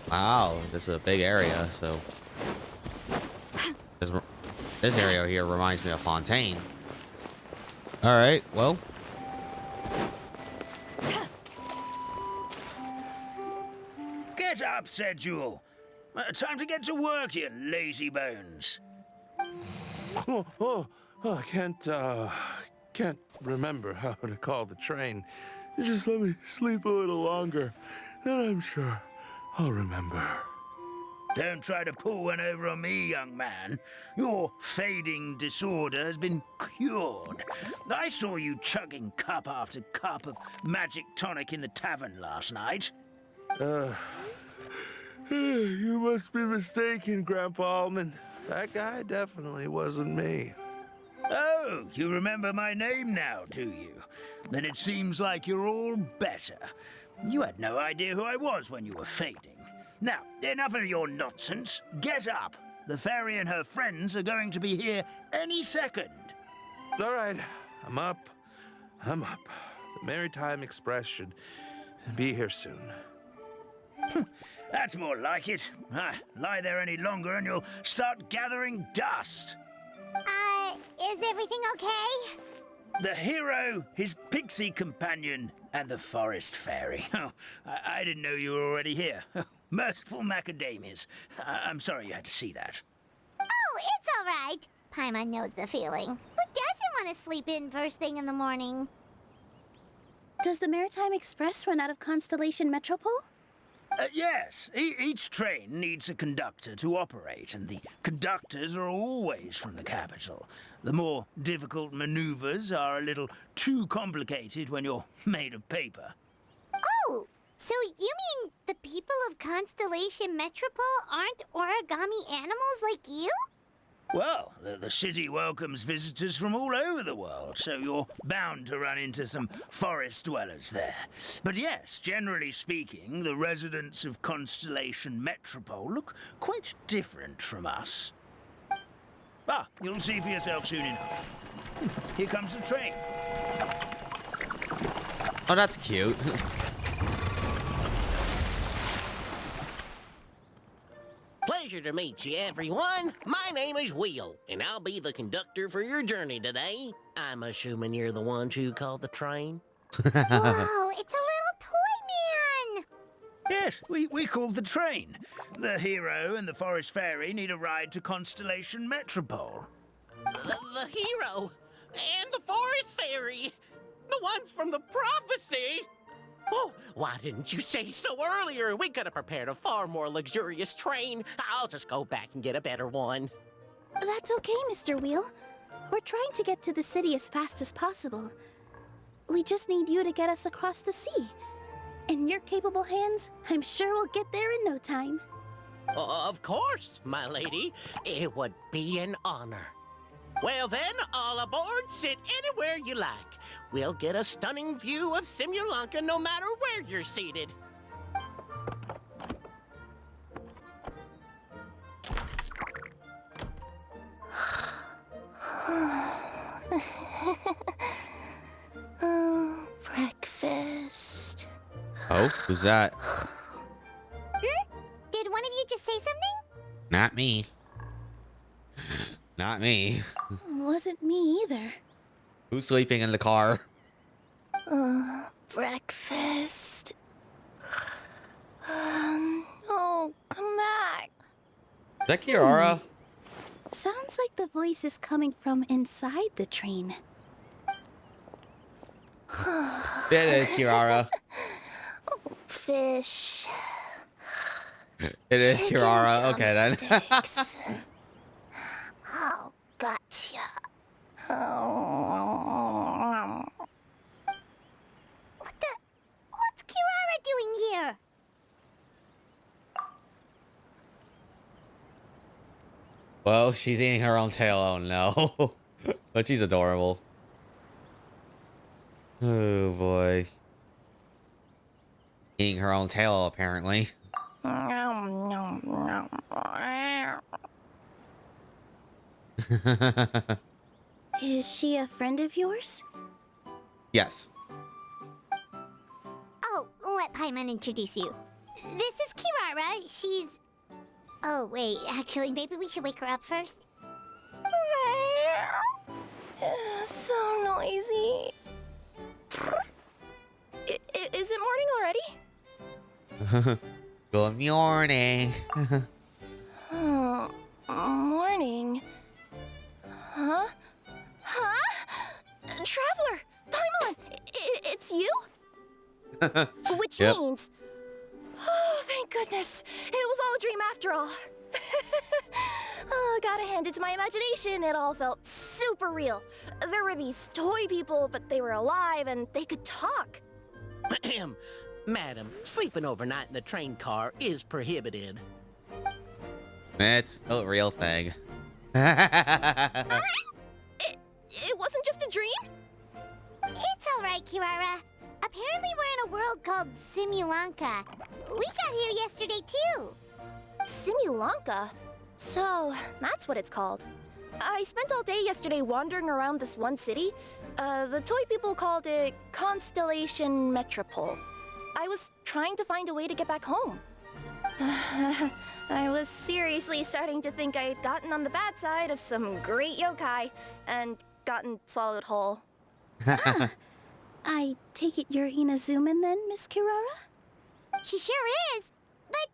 Wow, this is a big area, so this area here reminds me of Fontaine. All right, well. Get up, said Jewel. Time to get to work, you lazy bones. I can't remember how to call the train. Just let me sleep a little longer, then I'm sure I'll remember. Don't try to pull one over on me, young man. Your fading disorder has been cured. I saw you chugging cup after cup of magic tonic in the tavern last night. You must be mistaken, Grandpa Allman. That guy definitely wasn't me. Oh, you remember my name now, do you? Then it seems like you're all better. You had no idea who I was when you were fading. Now, enough of your nonsense. Get up. The fairy and her friends are going to be here any second. All right, I'm up. The Maritime Express should be here soon. That's more like it. Lie there any longer and you'll start gathering dust. Is everything okay? The hero, his pixie companion, and the forest fairy. Oh, I didn't know you were already here. Merciful macadamias. I'm sorry you had to see that. Oh, it's all right. Paimon knows the feeling. Who doesn't want to sleep in first thing in the morning? Does the Maritime Express run out of Constellation Metropole? Yes, each train needs a conductor to operate, and the conductors are always from the capital. The more difficult maneuvers are a little too complicated when you're made of paper. Oh, so you mean the people of Constellation Metropole aren't origami animals like you? Well, the city welcomes visitors from all over the world, so you're bound to run into some forest dwellers there. But yes, generally speaking, the residents of Constellation Metropole look quite different from us. Ah, you'll see for yourself soon enough. Here comes the train. Oh, that's cute. Pleasure to meet you, everyone. My name is Will, and I'll be the conductor for your journey today. I'm assuming you're the ones who called the train? Whoa, it's a little toy man! Yes, we called the train. The hero and the forest fairy need a ride to Constellation Metropole. The hero and the forest fairy, the ones from the prophecy. Oh, why didn't you say so earlier? We could have prepared a far more luxurious train. I'll just go back and get a better one. That's okay, Mr. Wheel. We're trying to get to the city as fast as possible. We just need you to get us across the sea. In your capable hands, I'm sure we'll get there in no time. Of course, my lady. It would be an honor. Well then, all aboard, sit anywhere you like. We'll get a stunning view of Simulanka no matter where you're seated. Breakfast. Oh, who's that? Did one of you just say something? Not me. Not me. Wasn't me either. Who's sleeping in the car? Breakfast. Oh, come back. Is that Kirara? Sounds like the voice is coming from inside the train. It is Kirara. Fish. It is Kirara. Okay then. Oh, gotcha. What's Kirara doing here? Well, she's eating her own tail. Oh no. But she's adorable. Oh boy. Eating her own tail, apparently. Is she a friend of yours? Yes. Oh, let Paimon introduce you. This is Kirara. She's... Oh, wait. Actually, maybe we should wake her up first. So noisy. Is it morning already? Good morning. Oh, morning. Huh? Traveler! Paimon! It's you? Which Yep. means... Oh, thank goodness. It was all a dream after all. Oh, gotta hand it to my imagination. It all felt super real. There were these toy people, but they were alive and they could talk. Madam, sleeping overnight in the train car is prohibited. It's a real thing. It wasn't just a dream? It's alright, Kirara. Apparently we're in a world called Simulanka. We got here yesterday, too. Simulanka? So, that's what it's called. I spent all day yesterday wandering around this one city. The toy people called it Constellation Metropole. I was trying to find a way to get back home. I was seriously starting to think I'd gotten on the bad side of some great yokai and gotten swallowed whole. I take it you're Inazuman then, Miss Kirara? She sure is. But,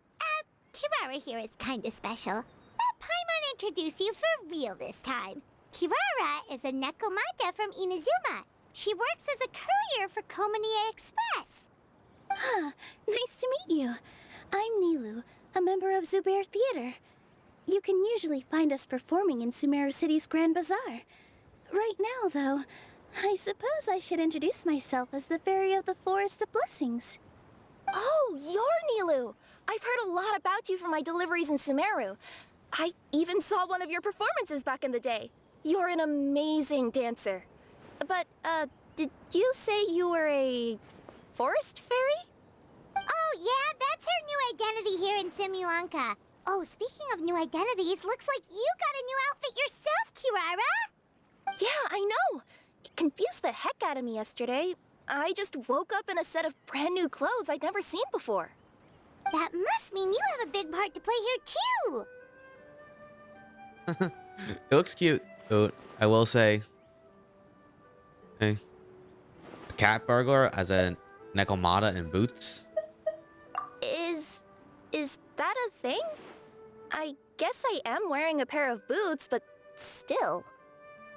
Kirara here is kinda special. Let Paimon introduce you for real this time. Kirara is a Nekomata from Inazuma. She works as a courier for Komanie Express. Nice to meet you. I'm Nilu, a member of Zubair Theater. You can usually find us performing in Sumeru City's Grand Bazaar. Right now, though, I suppose I should introduce myself as the Fairy of the Forest of Blessings. Oh, you're Nilu! I've heard a lot about you from my deliveries in Sumeru. I even saw one of your performances back in the day. You're an amazing dancer. But, did you say you were a forest fairy? Oh, yeah, that's her new identity here in Simulanka. Oh, speaking of new identities, looks like you got a new outfit yourself, Kirara! Yeah, I know. It confused the heck out of me yesterday. I just woke up in a set of brand new clothes I'd never seen before. That must mean you have a big part to play here, too! It looks cute, though, I will say. Hey. A cat burglar as a Nekomata in boots? Is that a thing? I guess I am wearing a pair of boots, but still.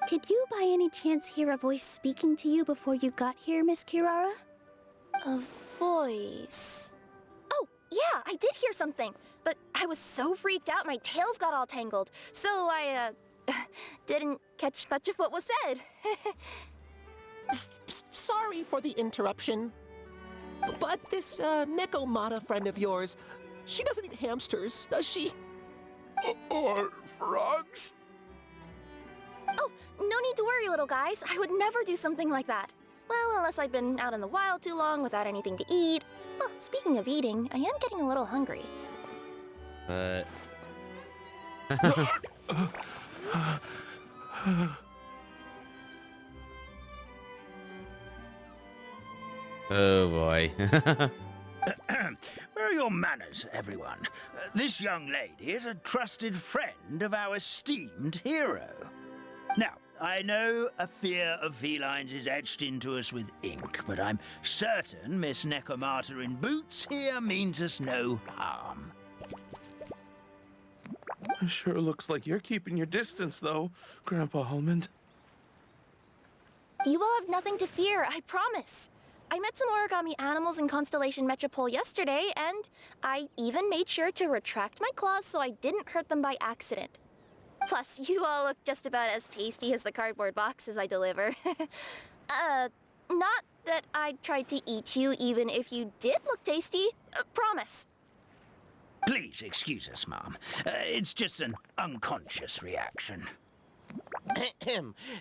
Did you by any chance hear a voice speaking to you before you got here, Miss Kirara? A voice... Oh, yeah, I did hear something, but I was so freaked out my tails got all tangled, so I, didn't catch much of what was said. Sorry for the interruption. But this Nekomata friend of yours, she doesn't eat hamsters, does she? Or frogs? Oh, no need to worry, little guys. I would never do something like that. Well, unless I'd been out in the wild too long without anything to eat. Oh, speaking of eating, I am getting a little hungry. But... Oh boy. Where are your manners, everyone? This young lady is a trusted friend of our esteemed hero. Now, I know a fear of felines is etched into us with ink, but I'm certain Miss Nekomata in boots here means us no harm. It sure looks like you're keeping your distance, though, Grandpa Almond. You will have nothing to fear, I promise. I met some origami animals in Constellation Metropole yesterday, and I even made sure to retract my claws so I didn't hurt them by accident. Plus, you all look just about as tasty as the cardboard boxes I deliver. Not that I tried to eat you even if you did look tasty. Promise. Please excuse us, Mom. It's just an unconscious reaction.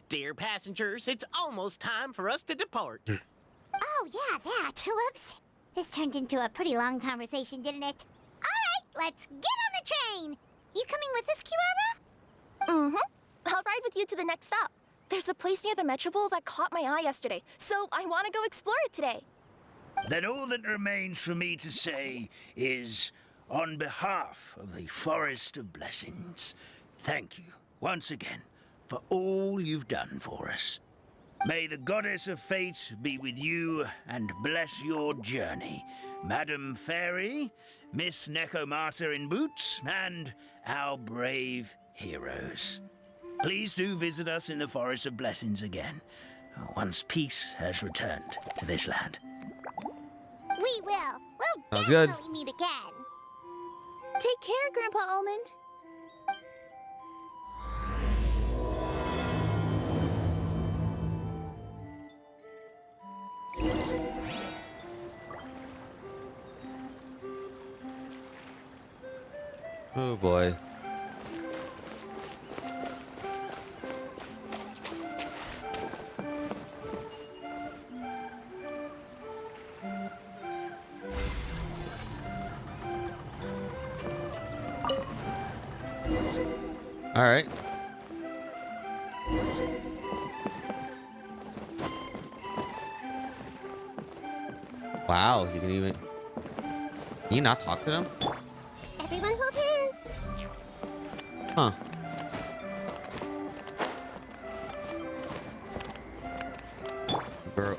Dear passengers, it's almost time for us to depart. Oh, yeah, that. Whoops. This turned into a pretty long conversation, didn't it? All right, let's get on the train. You coming with us, Kirara? Mm-hmm. I'll ride with you to the next stop. There's a place near the Metropole that caught my eye yesterday, so I want to go explore it today. Then all that remains for me to say is, on behalf of the Forest of Blessings, thank you once again for all you've done for us. May the Goddess of Fate be with you and bless your journey, Madam Fairy, Miss Nekomata in boots, and our brave heroes. Please do visit us in the Forest of Blessings again, once peace has returned to this land. We will. We'll Sounds good. definitely meet again. Take care, Grandpa Almond. Oh boy. All right. Wow, you can even... Can you not talk to them? Everyone hold hands. Huh. Girl.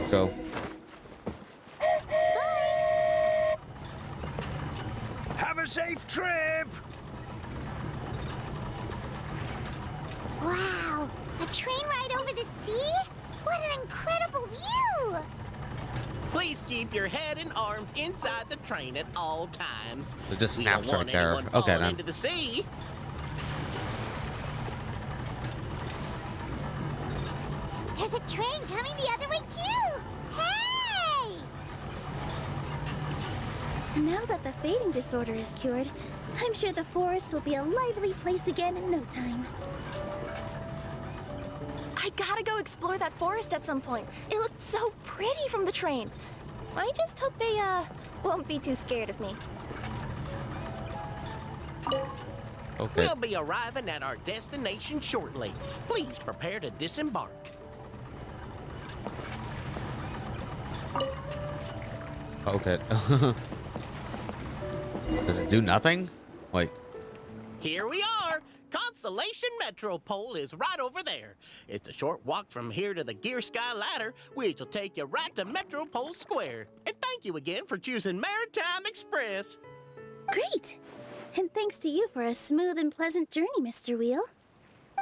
Go. Have a safe trip! Wow, a train ride over the sea? What an incredible view! Please keep your head and arms inside the train at all times. It just We don't snaps right want there. anyone Okay, falling then. into the sea. There's a train coming the other way too! Hey! Now that the fading disorder is cured, I'm sure the forest will be a lively place again in no time. I gotta go explore that forest at some point. It looked so pretty from the train. I just hope they, won't be too scared of me. Okay. We'll be arriving at our destination shortly. Please prepare to disembark. Okay. Does it do nothing? Wait. Here we are. Constellation Metropole is right over there. It's a short walk from here to the Gear Sky Ladder, which will take you right to Metropole Square. And thank you again for choosing Maritime Express. Great! And thanks to you for a smooth and pleasant journey, Mr. Wheel.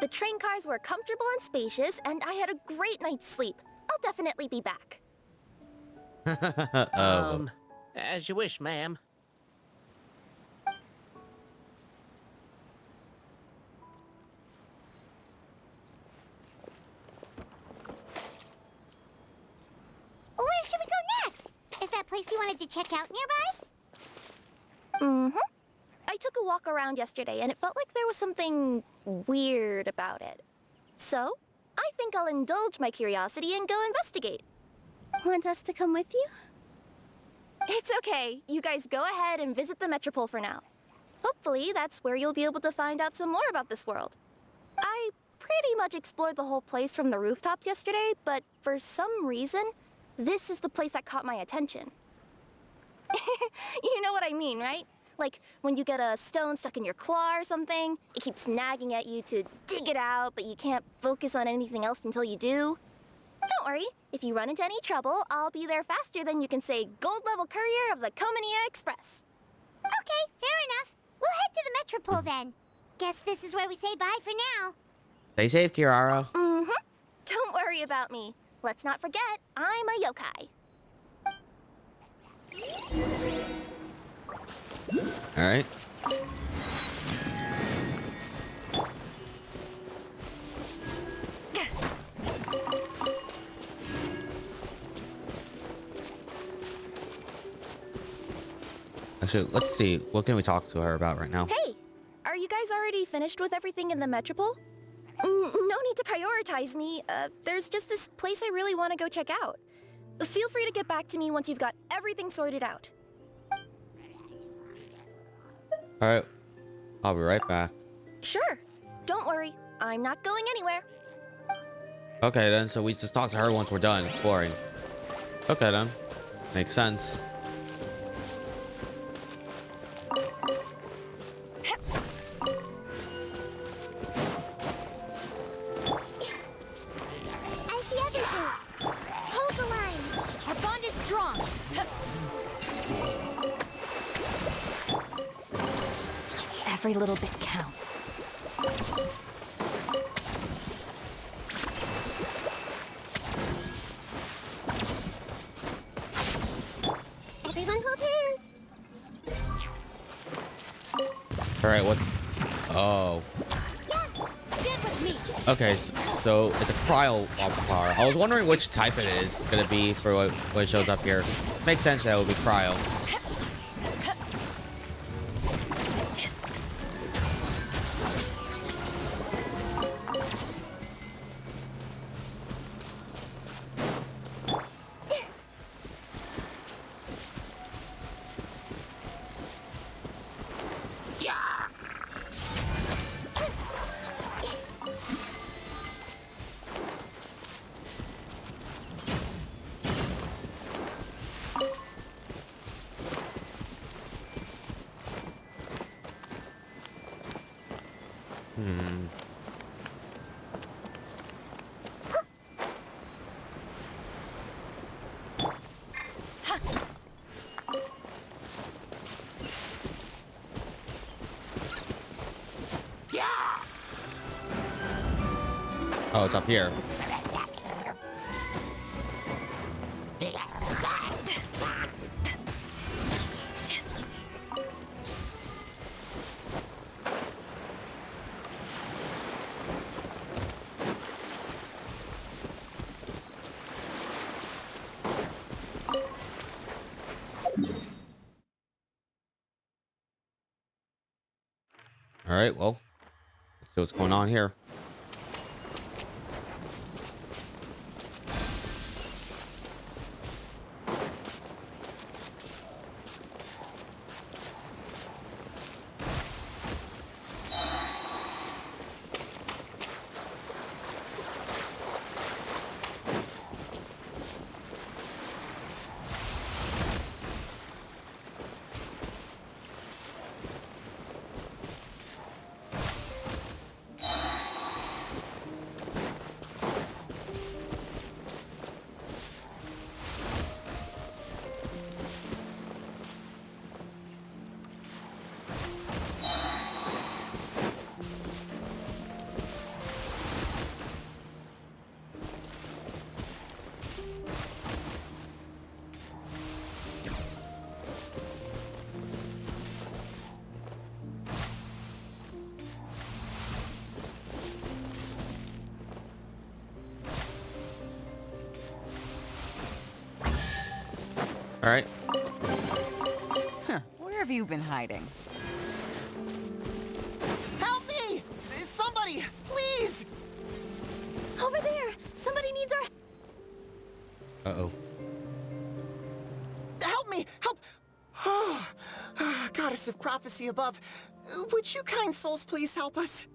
The train cars were comfortable and spacious, and I had a great night's sleep. I'll definitely be back. As you wish, ma'am. Where should we go next? Is that place you wanted to check out nearby? Mm-hmm. I took a walk around yesterday, and it felt like there was something weird about it. So, I think I'll indulge my curiosity and go investigate. Want us to come with you? It's okay. You guys go ahead and visit the Metropole for now. Hopefully, that's where you'll be able to find out some more about this world. I pretty much explored the whole place from the rooftops yesterday, but for some reason, this is the place that caught my attention. You know what I mean, right? Like when you get a stone stuck in your claw or something, it keeps nagging at you to dig it out, but you can't focus on anything else until you do. Don't worry, if you run into any trouble, I'll be there faster than you can say gold level courier of the Comania Express. Okay, fair enough. We'll head to the Metropole then. Guess this is where we say bye for now. Stay safe, Kirara. Mm-hmm. Don't worry about me. Let's not forget, I'm a yokai. All right. Actually, let's see. What can we talk to her about right now? Hey, are you guys already finished with everything in the Metropole? No need to prioritize me. There's just this place I really want to go check out. Feel free to get back to me once you've got everything sorted out. All right. I'll be right back. Sure. Don't worry. I'm not going anywhere. Okay, then. So we just talk to her once we're done exploring. Okay, then. Makes sense. I see everything. Hold the line. Our bond is strong. Every little bit counts. Everyone hold hands. All right. What? Oh. Yeah, stand with me. Okay. So it's a cryo car. I was wondering which type it is gonna be for what it shows up here. Makes sense that it would be cryo. Oh, it's up here. right, well, let's see what's going on here. All right. Huh, where have you been hiding? Help me! Somebody, please! Over there! Somebody needs our... Uh-oh. Help me! Help! Oh, Goddess of Prophecy above, would you kind souls please help us?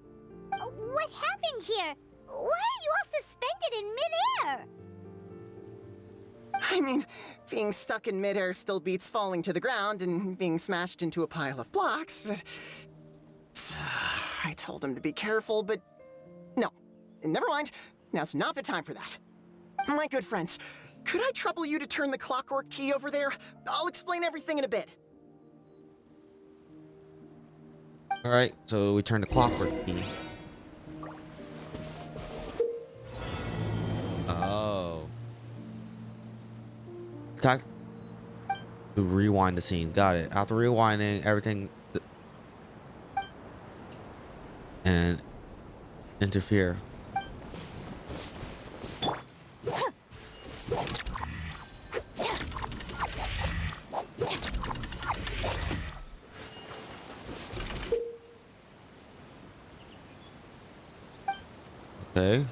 What happened here? Why are you all suspended in midair? I mean, being stuck in midair still beats falling to the ground and being smashed into a pile of blocks, but... I told him to be careful, but... No. Never mind. Now's not the time for that. My good friends, could I trouble you to turn the clockwork key over there? I'll explain everything in a bit. All right, so we turn the clockwork key. Oh. To rewind the scene. Got it. After rewinding everything and interfere. Okay.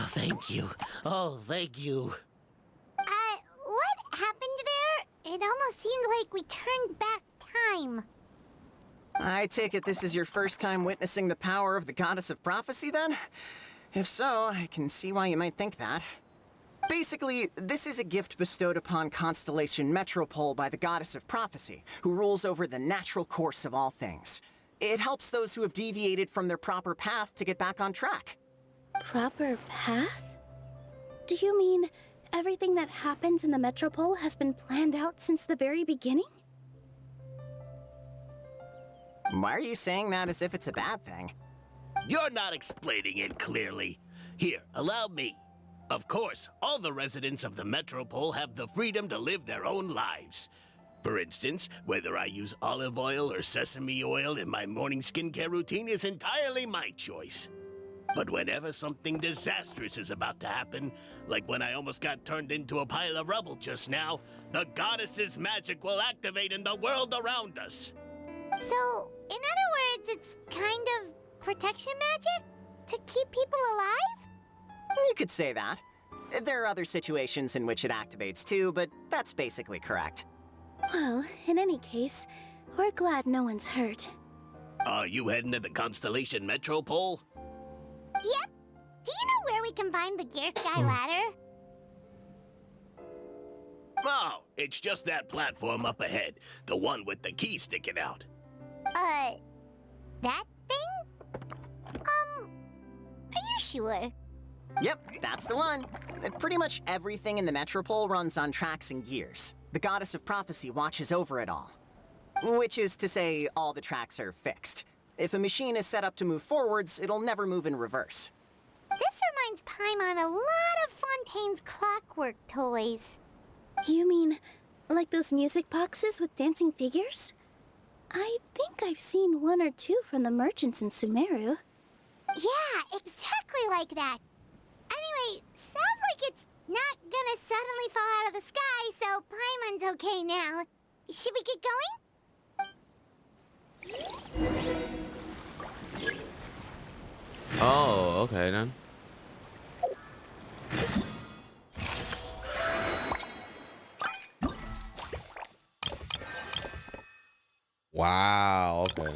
Thank you. Oh, thank you. What happened there? It almost seemed like we turned back time. I take it this is your first time witnessing the power of the Goddess of Prophecy, then? If so, I can see why you might think that. Basically, this is a gift bestowed upon Constellation Metropole by the Goddess of Prophecy, who rules over the natural course of all things. It helps those who have deviated from their proper path to get back on track. Proper path? Do you mean everything that happens in the Metropole has been planned out since the very beginning? Why are you saying that as if it's a bad thing? You're not explaining it clearly. Here, allow me. Of course, all the residents of the Metropole have the freedom to live their own lives. For instance, whether I use olive oil or sesame oil in my morning skincare routine is entirely my choice. But whenever something disastrous is about to happen, like when I almost got turned into a pile of rubble just now, the goddess's magic will activate in the world around us. So, in other words, it's kind of protection magic? To keep people alive? You could say that. There are other situations in which it activates too, but that's basically correct. Well, in any case, we're glad no one's hurt. Are you heading to the Constellation Metropole? Yep. Do you know where we can find the Gear Sky Ladder? Oh, it's just that platform up ahead. The one with the key sticking out. That thing? Are you sure? Yep, that's the one. Pretty much everything in the Metropole runs on tracks and gears. The Goddess of Prophecy watches over it all. Which is to say, all the tracks are fixed. If a machine is set up to move forwards, it'll never move in reverse. This reminds Paimon a lot of Fontaine's clockwork toys. You mean Like those music boxes with dancing figures? I think I've seen one or two from the merchants in Sumeru. Yeah, exactly like that. Anyway, sounds like it's not gonna suddenly fall out of the sky, so Paimon's okay now. Should we get going? Oh, okay then. Wow, okay.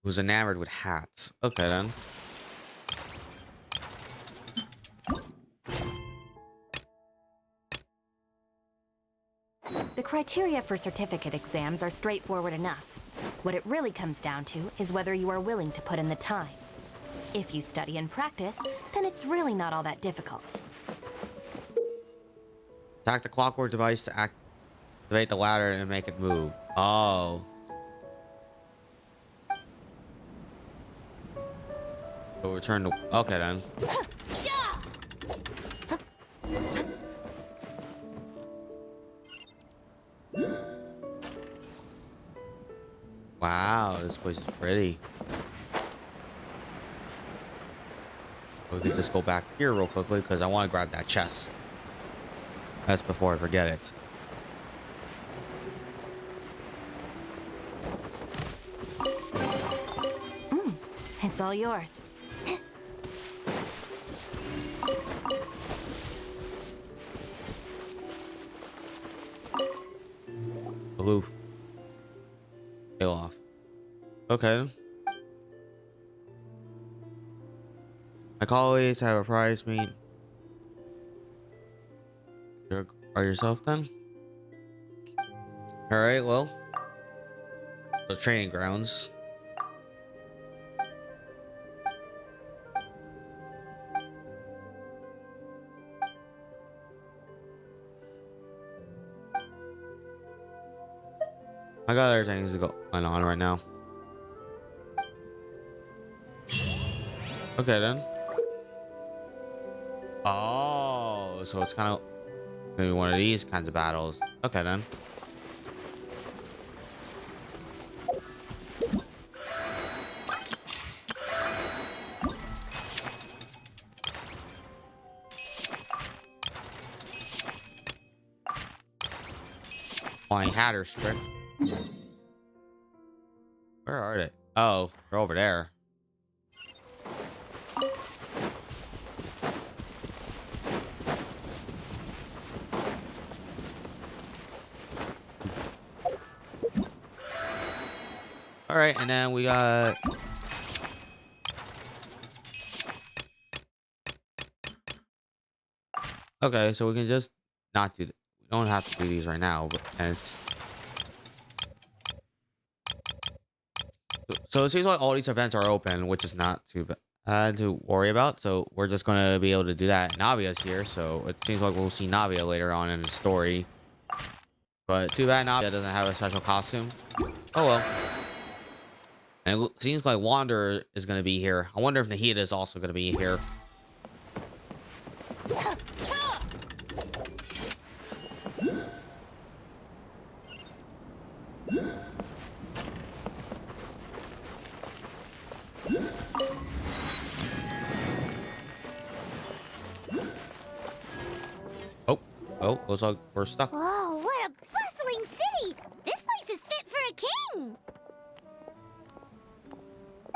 Who's enamored with hats. Okay then. The criteria for certificate exams are straightforward enough. What it really comes down to is whether you are willing to put in the time. If you study and practice, then it's really not all that difficult. Attack the clockwork device to activate the ladder and make it move. Oh. So return to... Okay then. Wow, this place is pretty. We could just go back here real quickly because I want to grab that chest. That's before I forget it. It's all yours. Aloof. Tail off. Okay. My colleagues have a prize meet. Are yourself then? Alright, well. The training grounds. I got other things going on right now. Okay then. Oh, so it's kind of maybe one of these kinds of battles. Okay then. Flying Hatter strip. Where are they? Oh, they're over there. All right, and then we got okay, so we can just not do. We don't have to do these right now, but and it's so it seems like all these events are open, which is not too bad to worry about. So we're just gonna be able to do that. Navia's here, so it seems like we'll see Navia later on in the story. But too bad Navia doesn't have a special costume. Oh well. And it seems like Wanderer is gonna be here. I wonder if Nahida is also gonna be here. Oh, looks like we're stuck. Whoa, what a bustling city! This place is fit for a king!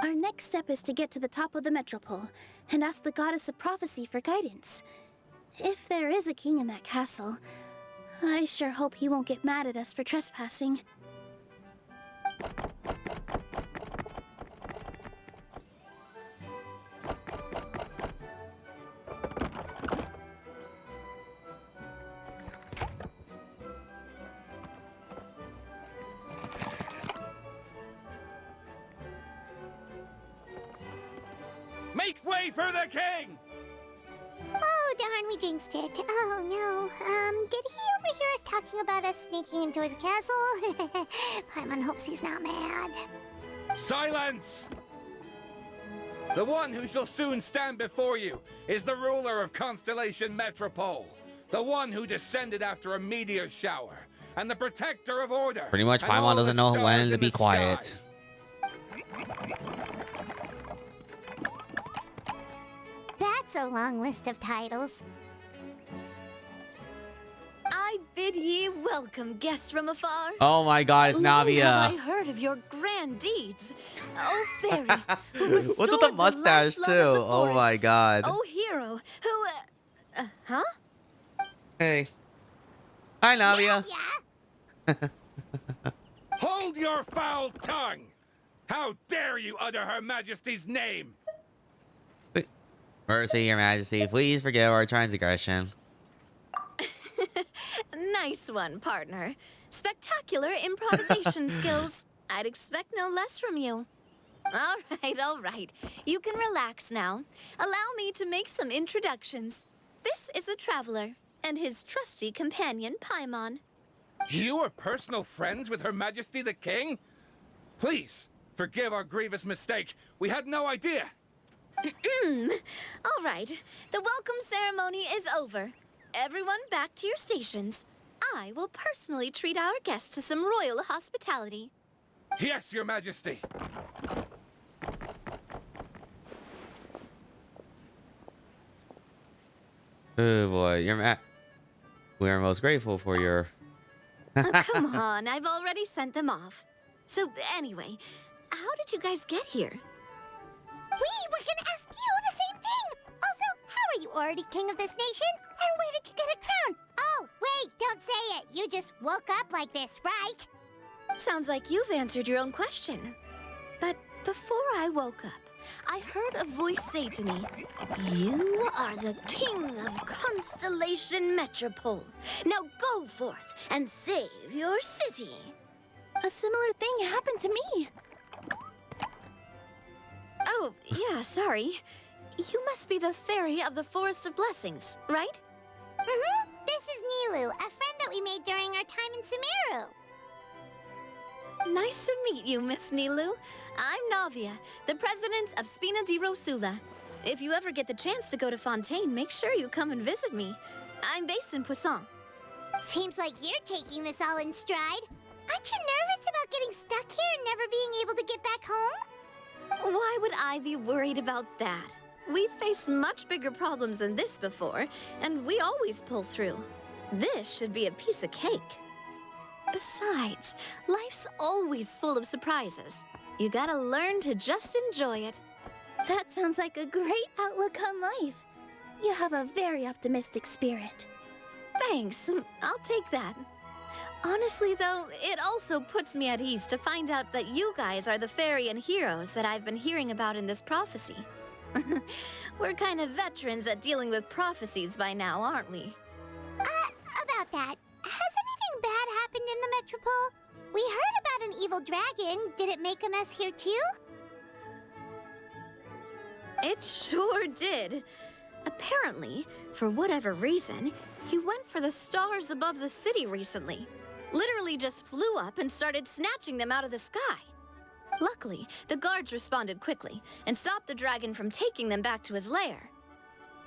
Our next step is to get to the top of the Metropole and ask the Goddess of Prophecy for guidance. If there is a king in that castle, I sure hope he won't get mad at us for trespassing. Make way for the king! Oh, darn we jinxed it. Oh no. Did he overhear us talking about us sneaking into his castle? Paimon hopes he's not mad. Silence! The one who shall soon stand before you is the ruler of Constellation Metropole, the one who descended after a meteor shower, and the protector of order. Pretty much, and all Paimon doesn't the know stars when in to be the quiet. sky. That's a long list of titles. I bid ye welcome, guests from afar. Oh my God, it's Long Navia. have I heard of your grand deeds. Oh, fairy, who What's with the restored mustache too? lifeblood of the Oh my forest. God. Oh, hero, who, huh? Hey. Hi, Navia. Hold your foul tongue! How dare you utter Her Majesty's name? Mercy, Your Majesty. Please forgive our transgression. Nice one, partner. Spectacular improvisation skills. I'd expect no less from you. All right. You can relax now. Allow me to make some introductions. This is the Traveler, and his trusty companion, Paimon. You are personal friends with Her Majesty the King? Please, forgive our grievous mistake. We had no idea. All right. The welcome ceremony is over. Everyone back to your stations. I will personally treat our guests to some royal hospitality. Yes, Your Majesty. Oh boy, we are most grateful for your. Oh, come on, I've already sent them off. So anyway, how did you guys get here? We were gonna ask you the same thing! Also, how are you already king of this nation? And where did you get a crown? Oh, wait, don't say it. You just woke up like this, right? Sounds like you've answered your own question. But before I woke up, I heard a voice say to me, "You are the king of Constellation Metropole. Now go forth and save your city." A similar thing happened to me. Oh, yeah, sorry. You must be the fairy of the Forest of Blessings, right? Mm-hmm. This is Nilu, a friend that we made during our time in Sumeru. Nice to meet you, Miss Nilu. I'm Navia, the president of Spina di Rosula. If you ever get the chance to go to Fontaine, make sure you come and visit me. I'm based in Poisson. Seems like you're taking this all in stride. Aren't you nervous about getting stuck here and never being able to get back home? Why would I be worried about that? We've faced much bigger problems than this before, and we always pull through. This should be a piece of cake. Besides, life's always full of surprises. You gotta learn to just enjoy it. That sounds like a great outlook on life. You have a very optimistic spirit. Thanks, I'll take that. Honestly, though, it also puts me at ease to find out that you guys are the fairy and heroes that I've been hearing about in this prophecy. We're kind of veterans at dealing with prophecies by now, aren't we? About that, has anything bad happened in the Metropole? We heard about an evil dragon. Did it make a mess here too? It sure did. Apparently, for whatever reason, he went for the stars above the city recently. Literally just flew up and started snatching them out of the sky. Luckily, the guards responded quickly and stopped the dragon from taking them back to his lair.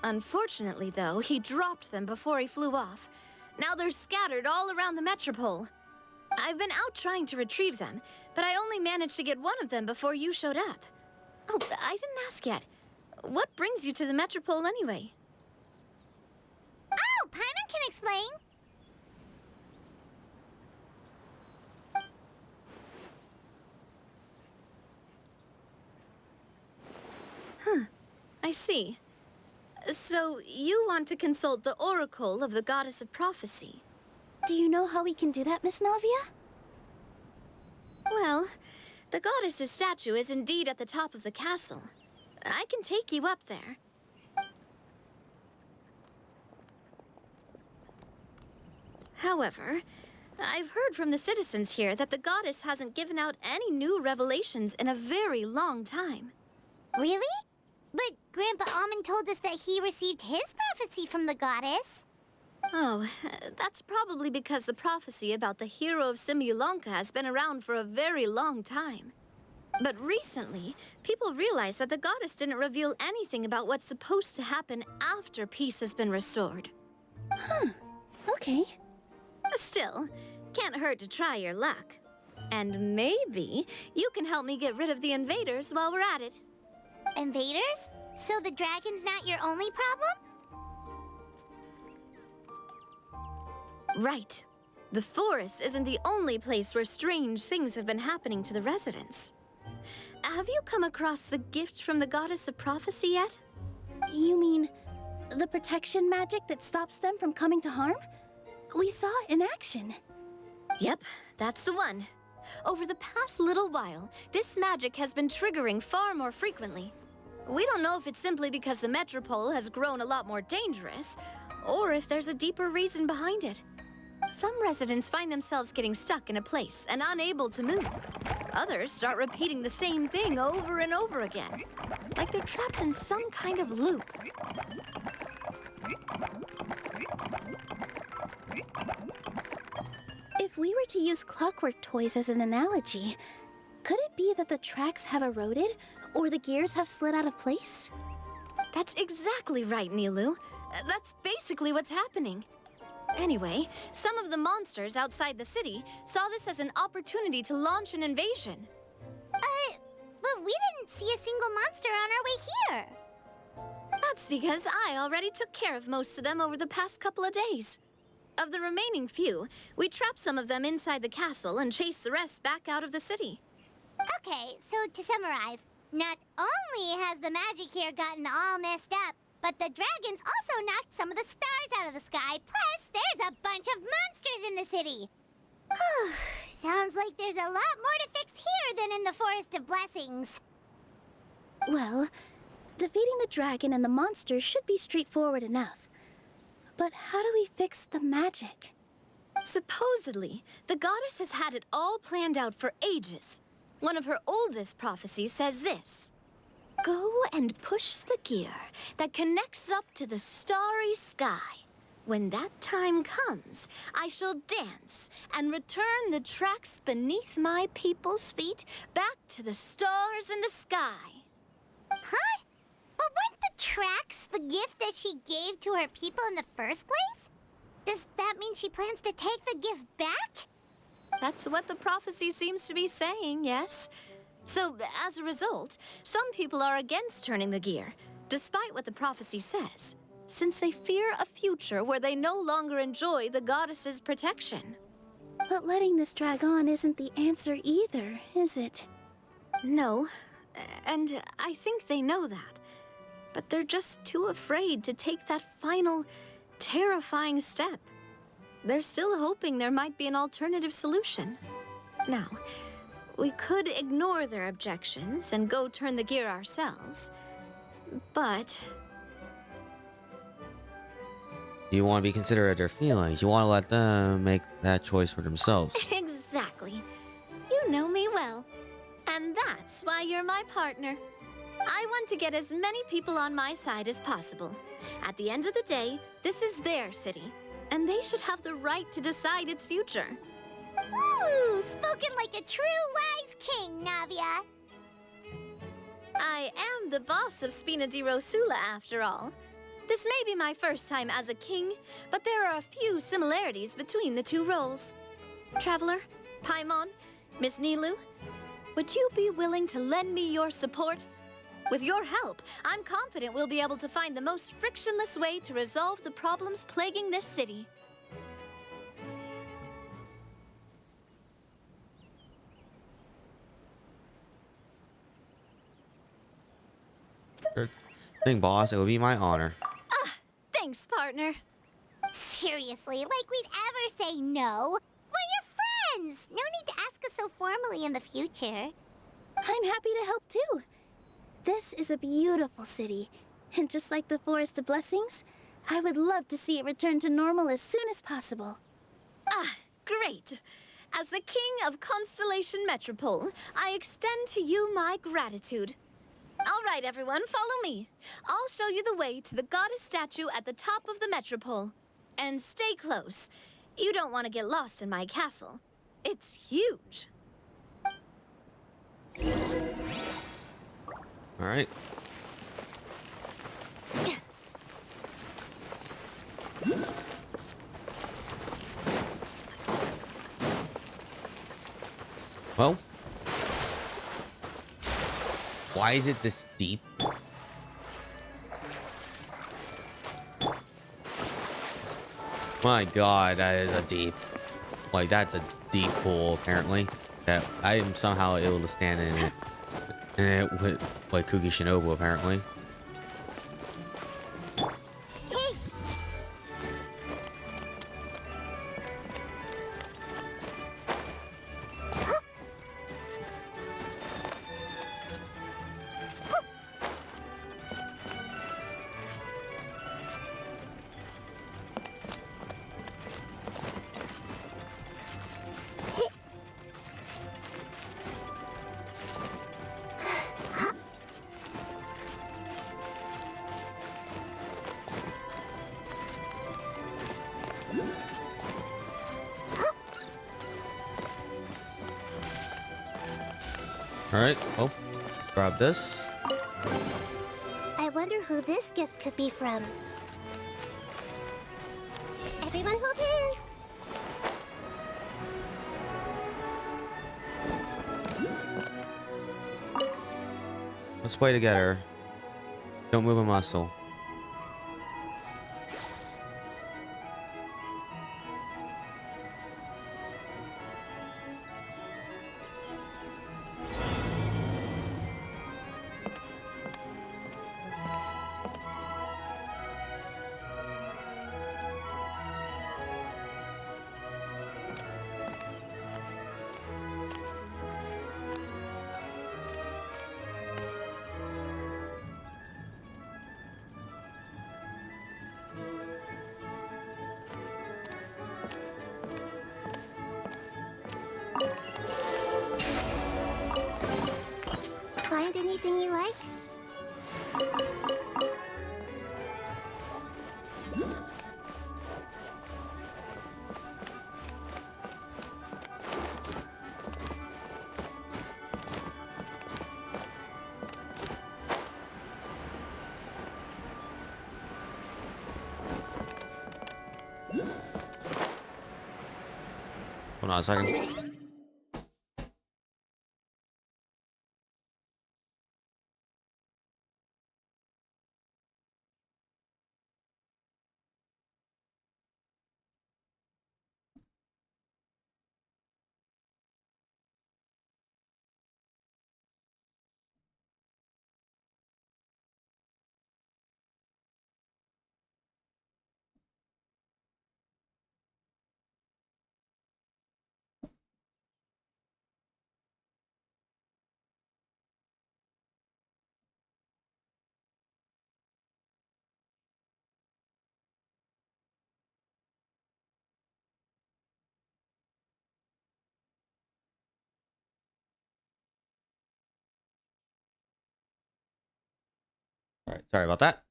Unfortunately, though, he dropped them before he flew off. Now they're scattered all around the Metropole. I've been out trying to retrieve them, but I only managed to get one of them before you showed up. Oh, I didn't ask yet. What brings you to the Metropole anyway? Oh, Paimon can explain. Huh, I see. So, you want to consult the Oracle of the Goddess of Prophecy. Do you know how we can do that, Miss Navia? Well, the goddess's statue is indeed at the top of the castle. I can take you up there. However, I've heard from the citizens here that the goddess hasn't given out any new revelations in a very long time. Really? But Grandpa Almond told us that he received his prophecy from the goddess. Oh, that's probably because the prophecy about the hero of Simulanka has been around for a very long time. But recently, people realized that the goddess didn't reveal anything about what's supposed to happen after peace has been restored. Huh, okay. Still, can't hurt to try your luck. And maybe you can help me get rid of the invaders while we're at it. Invaders? So the dragon's not your only problem? Right. The forest isn't the only place where strange things have been happening to the residents. Have you come across the gift from the Goddess of Prophecy yet? You mean the protection magic that stops them from coming to harm? We saw it in action. Yep, that's the one. Over the past little while, this magic has been triggering far more frequently. We don't know if it's simply because the Metropole has grown a lot more dangerous, or if there's a deeper reason behind it. Some residents find themselves getting stuck in a place and unable to move. Others start repeating the same thing over and over again, like they're trapped in some kind of loop. If we were to use clockwork toys as an analogy, could it be that the tracks have eroded or the gears have slid out of place? That's exactly right, Nilou. That's basically what's happening. Anyway, some of the monsters outside the city saw this as an opportunity to launch an invasion. But we didn't see a single monster on our way here. That's because I already took care of most of them over the past couple of days. Of the remaining few, we trapped some of them inside the castle and chased the rest back out of the city. Okay, so to summarize, not only has the magic here gotten all messed up, but the dragons also knocked some of the stars out of the sky, plus there's a bunch of monsters in the city. Sounds like there's a lot more to fix here than in the Forest of Blessings. Well, defeating the dragon and the monsters should be straightforward enough. But how do we fix the magic? Supposedly, the goddess has had it all planned out for ages. One of her oldest prophecies says this: "Go and push the gear that connects up to the starry sky. When that time comes, I shall dance and return the tracks beneath my people's feet back to the stars in the sky." Huh? But weren't the tracks the gift that she gave to her people in the first place? Does that mean she plans to take the gift back? That's what the prophecy seems to be saying, yes. So, as a result, some people are against turning the gear, despite what the prophecy says, since they fear a future where they no longer enjoy the goddess's protection. But letting this drag on isn't the answer either, is it? No, and I think they know that. But they're just too afraid to take that final, terrifying step. They're still hoping there might be an alternative solution. Now, we could ignore their objections and go turn the gear ourselves, but... You want to be considerate of their feelings. You want to let them make that choice for themselves. Exactly. You know me well. And that's why you're my partner. I want to get as many people on my side as possible. At the end of the day, this is their city, and they should have the right to decide its future. Ooh, spoken like a true wise king, Navia. I am the boss of Spina di Rosula, after all. This may be my first time as a king, but there are a few similarities between the two roles. Traveler, Paimon, Miss Nilou, would you be willing to lend me your support? With your help, I'm confident we'll be able to find the most frictionless way to resolve the problems plaguing this city. Sure thing, boss. It would be my honor. Thanks, partner. Seriously, like we'd ever say no. We're your friends. No need to ask us so formally in the future. I'm happy to help too. This is a beautiful city, and just like the Forest of Blessings, I would love to see it return to normal as soon as possible. Great. As the King of Constellation Metropole, I extend to you my gratitude. All right, everyone, follow me. I'll show you the way to the goddess statue at the top of the Metropole. And stay close. You don't want to get lost in my castle. It's huge. All right. Well, why is it this deep? My God, that is a deep, like that's a deep pool apparently. That I am somehow able to stand in it with like Kuki Shinobu apparently. Alright, well, let's grab this. I wonder who this gift could be from. Everyone hold hands. Let's play together. Don't move a muscle. Find anything you like? Hold on a second. All right, sorry about that.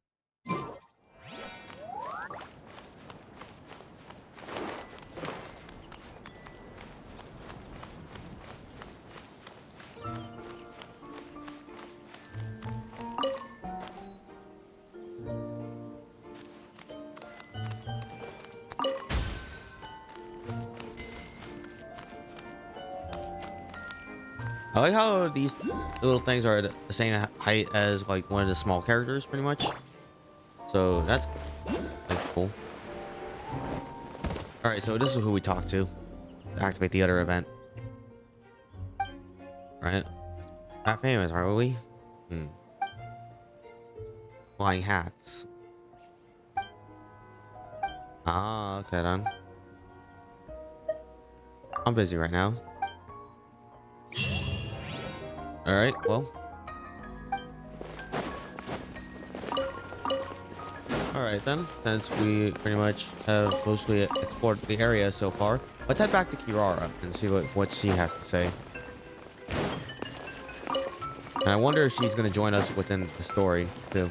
I like how these little things are the same height as like one of the small characters, pretty much. So that's like cool. All right, so this is who we talk to activate the other event. Right? Not famous, are we? Flying hats. Ah, okay then. I'm busy right now. Alright, well. Alright then, since we pretty much have mostly explored the area so far, let's head back to Kirara and see what she has to say. And I wonder if she's gonna join us within the story too.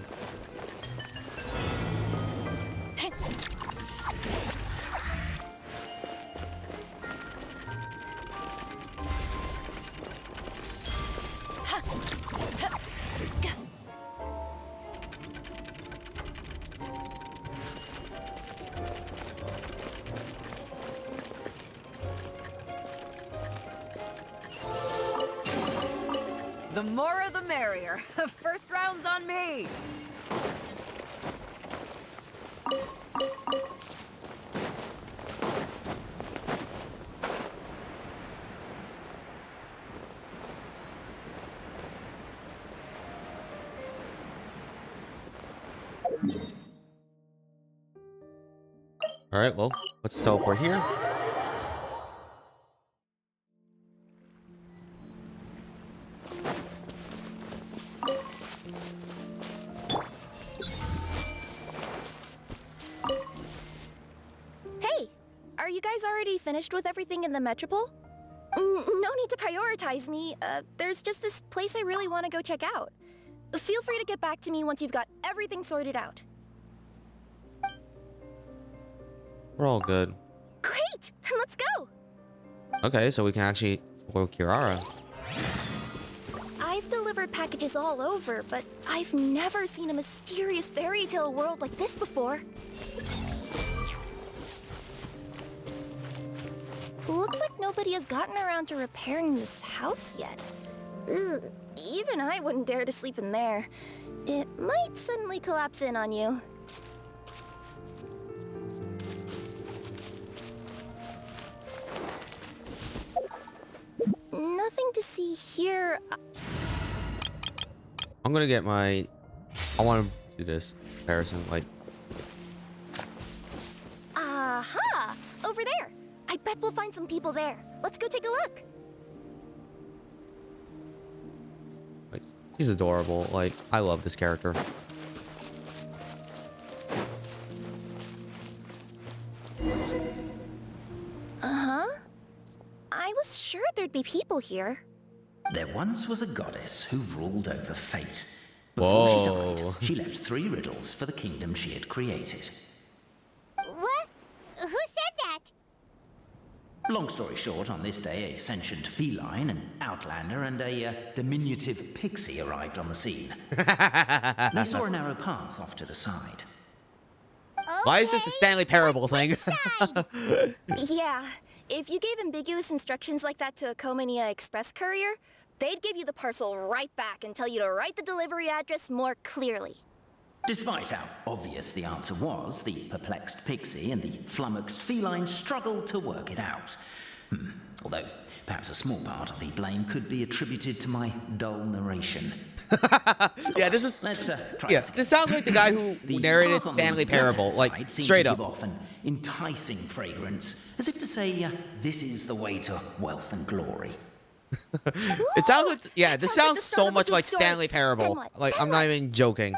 The more the merrier. First round's on me. All right, well, let's teleport here. Hey, are you guys already finished with everything in the Metropole? No need to prioritize me. There's just this place I really want to go check out. Feel free to get back to me once you've got everything sorted out. We're all good. Great! Then let's go! Okay, so we can actually follow Kirara. I've delivered packages all over, but I've never seen a mysterious fairy tale world like this before. Looks like nobody has gotten around to repairing this house yet. Ugh, even I wouldn't dare to sleep in there. It might suddenly collapse in on you. Nothing to see here. I'm gonna get my. I want to do this comparison. Like, Aha! Over there! I bet we'll find some people there. Let's go take a look. he's adorable. Like, I love this character. Uh-huh. I was sure there'd be people here. There once was a goddess who ruled over fate. Whoa. Before she died, she left 3 riddles for the kingdom she had created. What? Who said that? Long story short, on this day, a sentient feline, an outlander, and a diminutive pixie arrived on the scene. They saw a narrow path off to the side. Why is this a Stanley Parable thing? Yeah, if you gave ambiguous instructions like that to a Comania Express courier, they'd give you the parcel right back and tell you to write the delivery address more clearly. Despite how obvious the answer was, the perplexed pixie and the flummoxed feline struggled to work it out. Although, perhaps a small part of the blame could be attributed to my dull narration. Yeah, this is. Let's try Yeah, this again. this sounds like the guy who narrated path on the Stanley left-hand Parable, like side seemed straight to up. give off an enticing fragrance, as if to say, this is the way to wealth and glory. It sounds like, yeah, this sounds like sounds the start so of a much good like story. Stanley Parable. Then what? Like, Then I'm not even joking.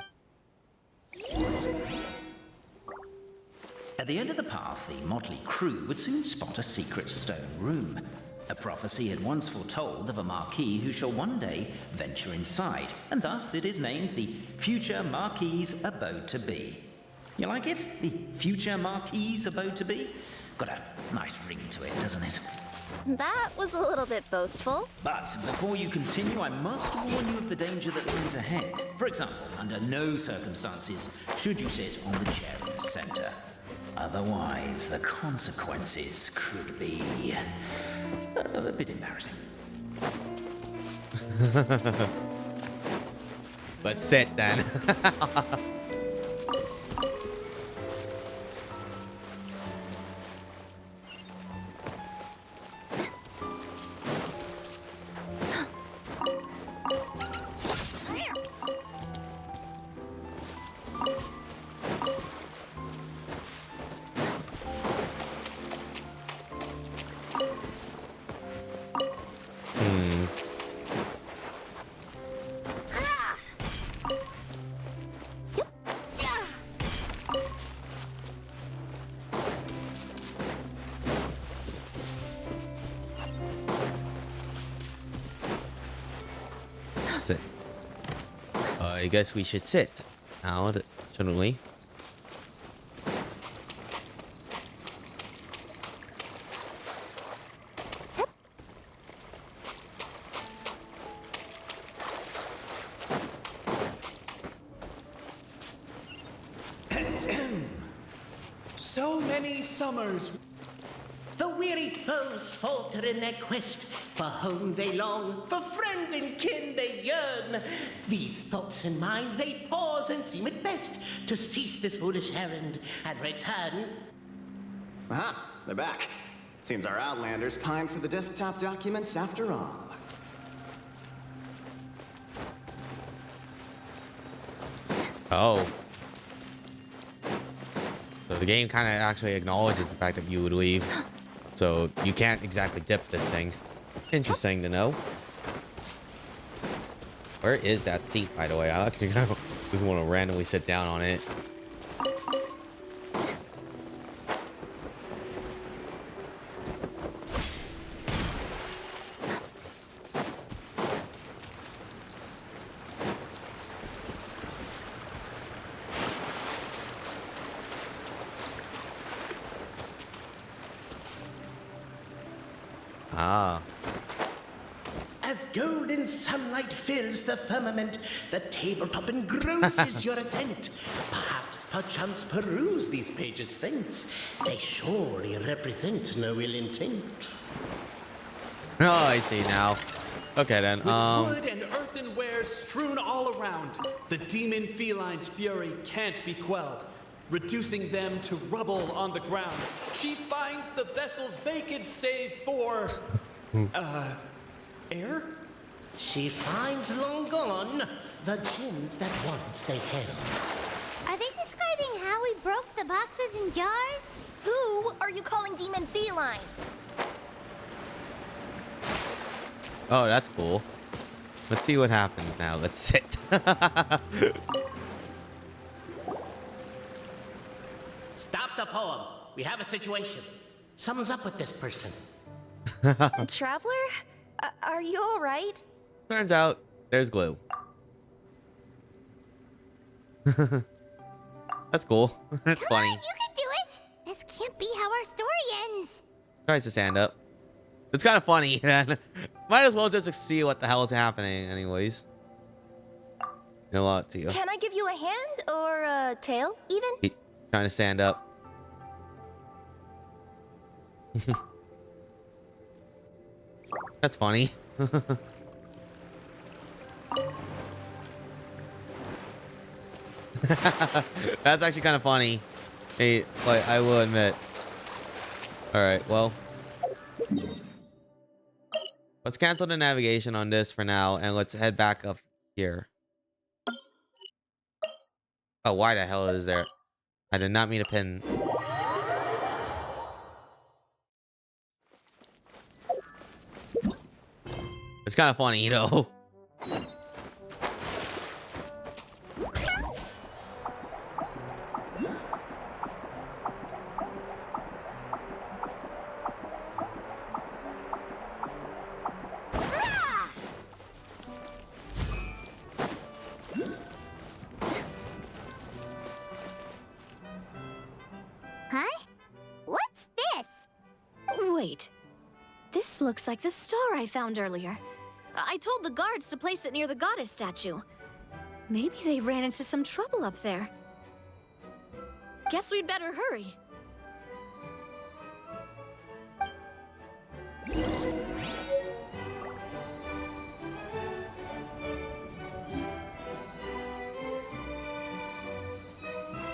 At the end of the path, the motley crew would soon spot a secret stone room. A prophecy had once foretold of a Marquis who shall one day venture inside, and thus it is named the Future Marquis' Abode to Be. You like it? The Future Marquis' Abode to Be? Got a nice ring to it, doesn't it? That was a little bit boastful. But before you continue, I must warn you of the danger that lies ahead. For example, under no circumstances should you sit on the chair in the center. Otherwise, the consequences could be a bit embarrassing. Let's sit then. Sit. I guess we should sit now, shouldn't we? So many summers. The weary foes falter in their quest. For home they long, for friend and kin they yearn. These thoughts in mind they pause and seem it best to cease this foolish errand and return. Aha, they're back. Seems our Outlanders pined for the desktop documents after all. Oh. So the game kind of actually acknowledges the fact that you would leave. So you can't exactly dip this thing. Interesting to know. Where is that seat, by the way? I actually just want to randomly sit down on it. Ah. As golden sunlight fills the firmament, the tabletop engrosses your attent. Perhaps, perchance, peruse these pages thence. They surely represent no ill intent. Oh, I see now. Okay then. With wood and earthenware strewn all around, the demon feline's fury can't be quelled. Reducing them to rubble on the ground, she finds the vessel's vacant save for, air? She finds long gone the gems that once they held. Are they describing how we broke the boxes and jars? Who are you calling demon feline? Oh, that's cool. Let's see what happens now. Let's sit. Stop the poem. We have a situation. Something's up with this person. Traveler? Are you alright? Turns out there's glue. That's cool. That's Come funny. on, you can do it! This can't be how our story ends. Tries to stand up. It's kind of funny. Might as well just see what the hell is happening anyways. You know what, to you. Can I give you a hand or a tail, even? Trying to stand up. That's funny. That's actually kind of funny. Hey, like, I will admit. Alright, well. Let's cancel the navigation on this for now, and let's head back up here. Oh, why the hell is there? I did not mean to pin. It's kind of funny, though. Huh? What's this? Wait. This looks like the star I found earlier. I told the guards to place it near the goddess statue. Maybe they ran into some trouble up there. Guess we'd better hurry.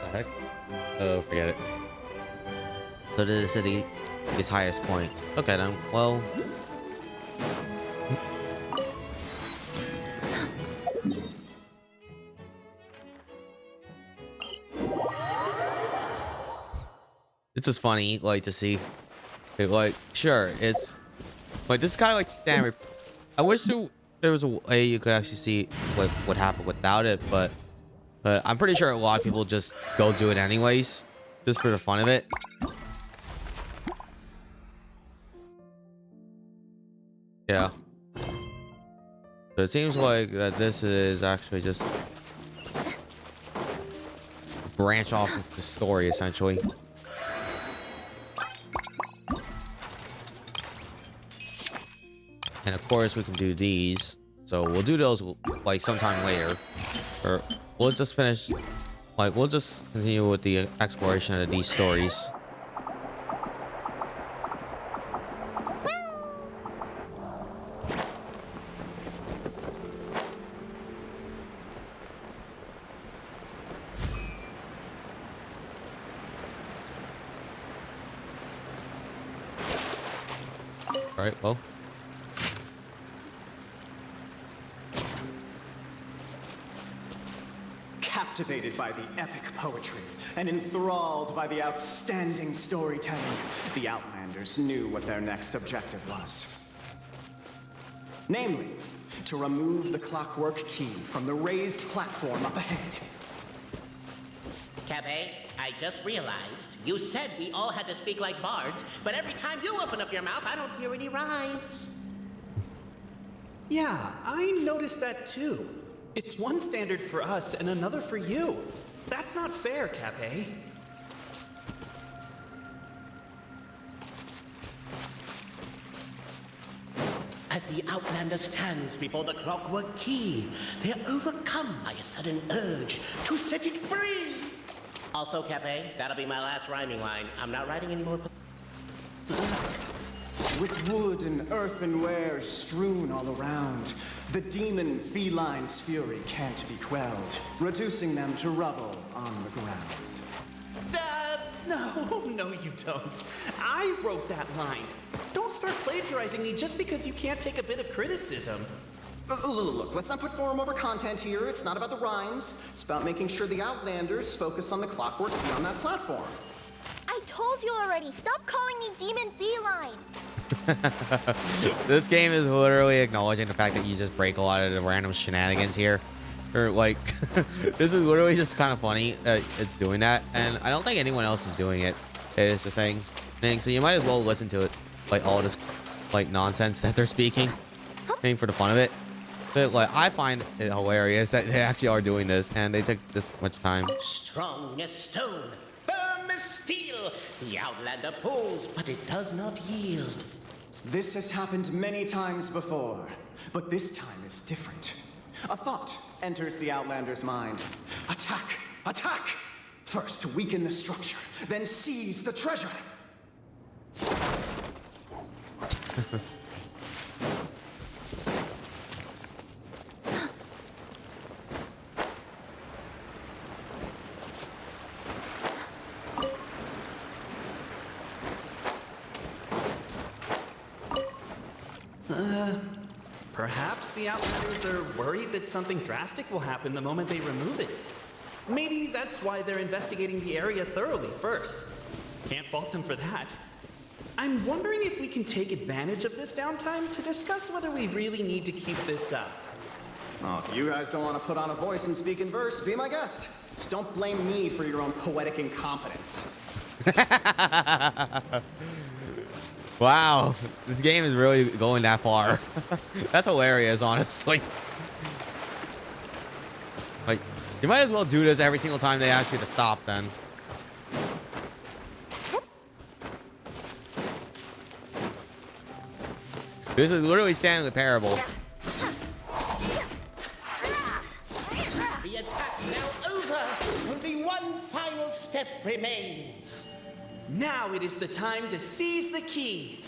The heck? Oh, forget it. So to the city, its highest point. Okay then. Well. It's just funny, like, to see. Like, sure, it's like this is kind of like standard. I wish there was a way you could actually see what would happen without it, but I'm pretty sure a lot of people just go do it anyways, just for the fun of it. Yeah. So it seems like that this is actually just branch off of the story essentially. And of course we can do these. So we'll do those like sometime later. Or we'll just finish, like we'll just continue with the exploration of these stories. All right, well. Captivated by the epic poetry and enthralled by the outstanding storytelling, the Outlanders knew what their next objective was. Namely, to remove the clockwork key from the raised platform up ahead. Cappy, I just realized you said we all had to speak like bards, but every time you open up your mouth, I don't hear any rhymes. Yeah, I noticed that too. It's one standard for us and another for you. That's not fair, Cappy. As the Outlander stands before the clockwork key, they are overcome by a sudden urge to set it free. Also, Cappy, that'll be my last rhyming line. I'm not writing any more. With wood and earthenware strewn all around, the demon feline's fury can't be quelled, reducing them to rubble on the ground. No, you don't. I wrote that line. Don't start plagiarizing me just because you can't take a bit of criticism. Look, let's not put form over content here. It's not about the rhymes. It's about making sure the Outlanders focus on the clockwork key on that platform. I told you already. Stop calling me Demon Feline. This game is literally acknowledging the fact that you just break a lot of the random shenanigans here. Or like, this is literally just kind of funny that it's doing that, and I don't think anyone else is doing it. It is the thing, so you might as well listen to it, like all this, like nonsense that they're speaking, for the fun of it. But like, I find it hilarious that they actually are doing this, and they take this much time. Strong as stone, firm as steel, the Outlander pulls, but it does not yield. This has happened many times before, but this time is different. A thought enters the Outlander's mind. Attack! Attack! First weaken the structure, then seize the treasure. Perhaps the Outlanders are worried that something drastic will happen the moment they remove it. Maybe that's why they're investigating the area thoroughly first. Can't fault them for that. I'm wondering if we can take advantage of this downtime to discuss whether we really need to keep this up. Oh, if you guys don't want to put on a voice and speak in verse, be my guest. Just don't blame me for your own poetic incompetence. Wow, this game is really going that far. That's hilarious, honestly. Like, you might as well do this every single time they ask you to stop, then. This is literally standing the parable. The attack's now over. Only one final step remains. Now it is the time to seize the key.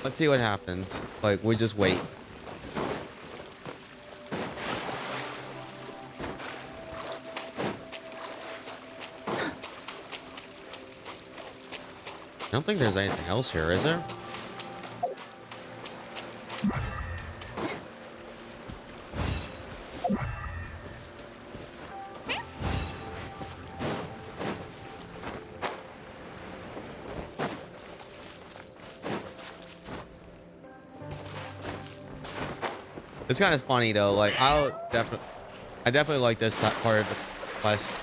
Let's see what happens. Like, we just wait. I don't think there's anything else here, is there? It's kind of funny though. Like, I definitely like this part of the quest.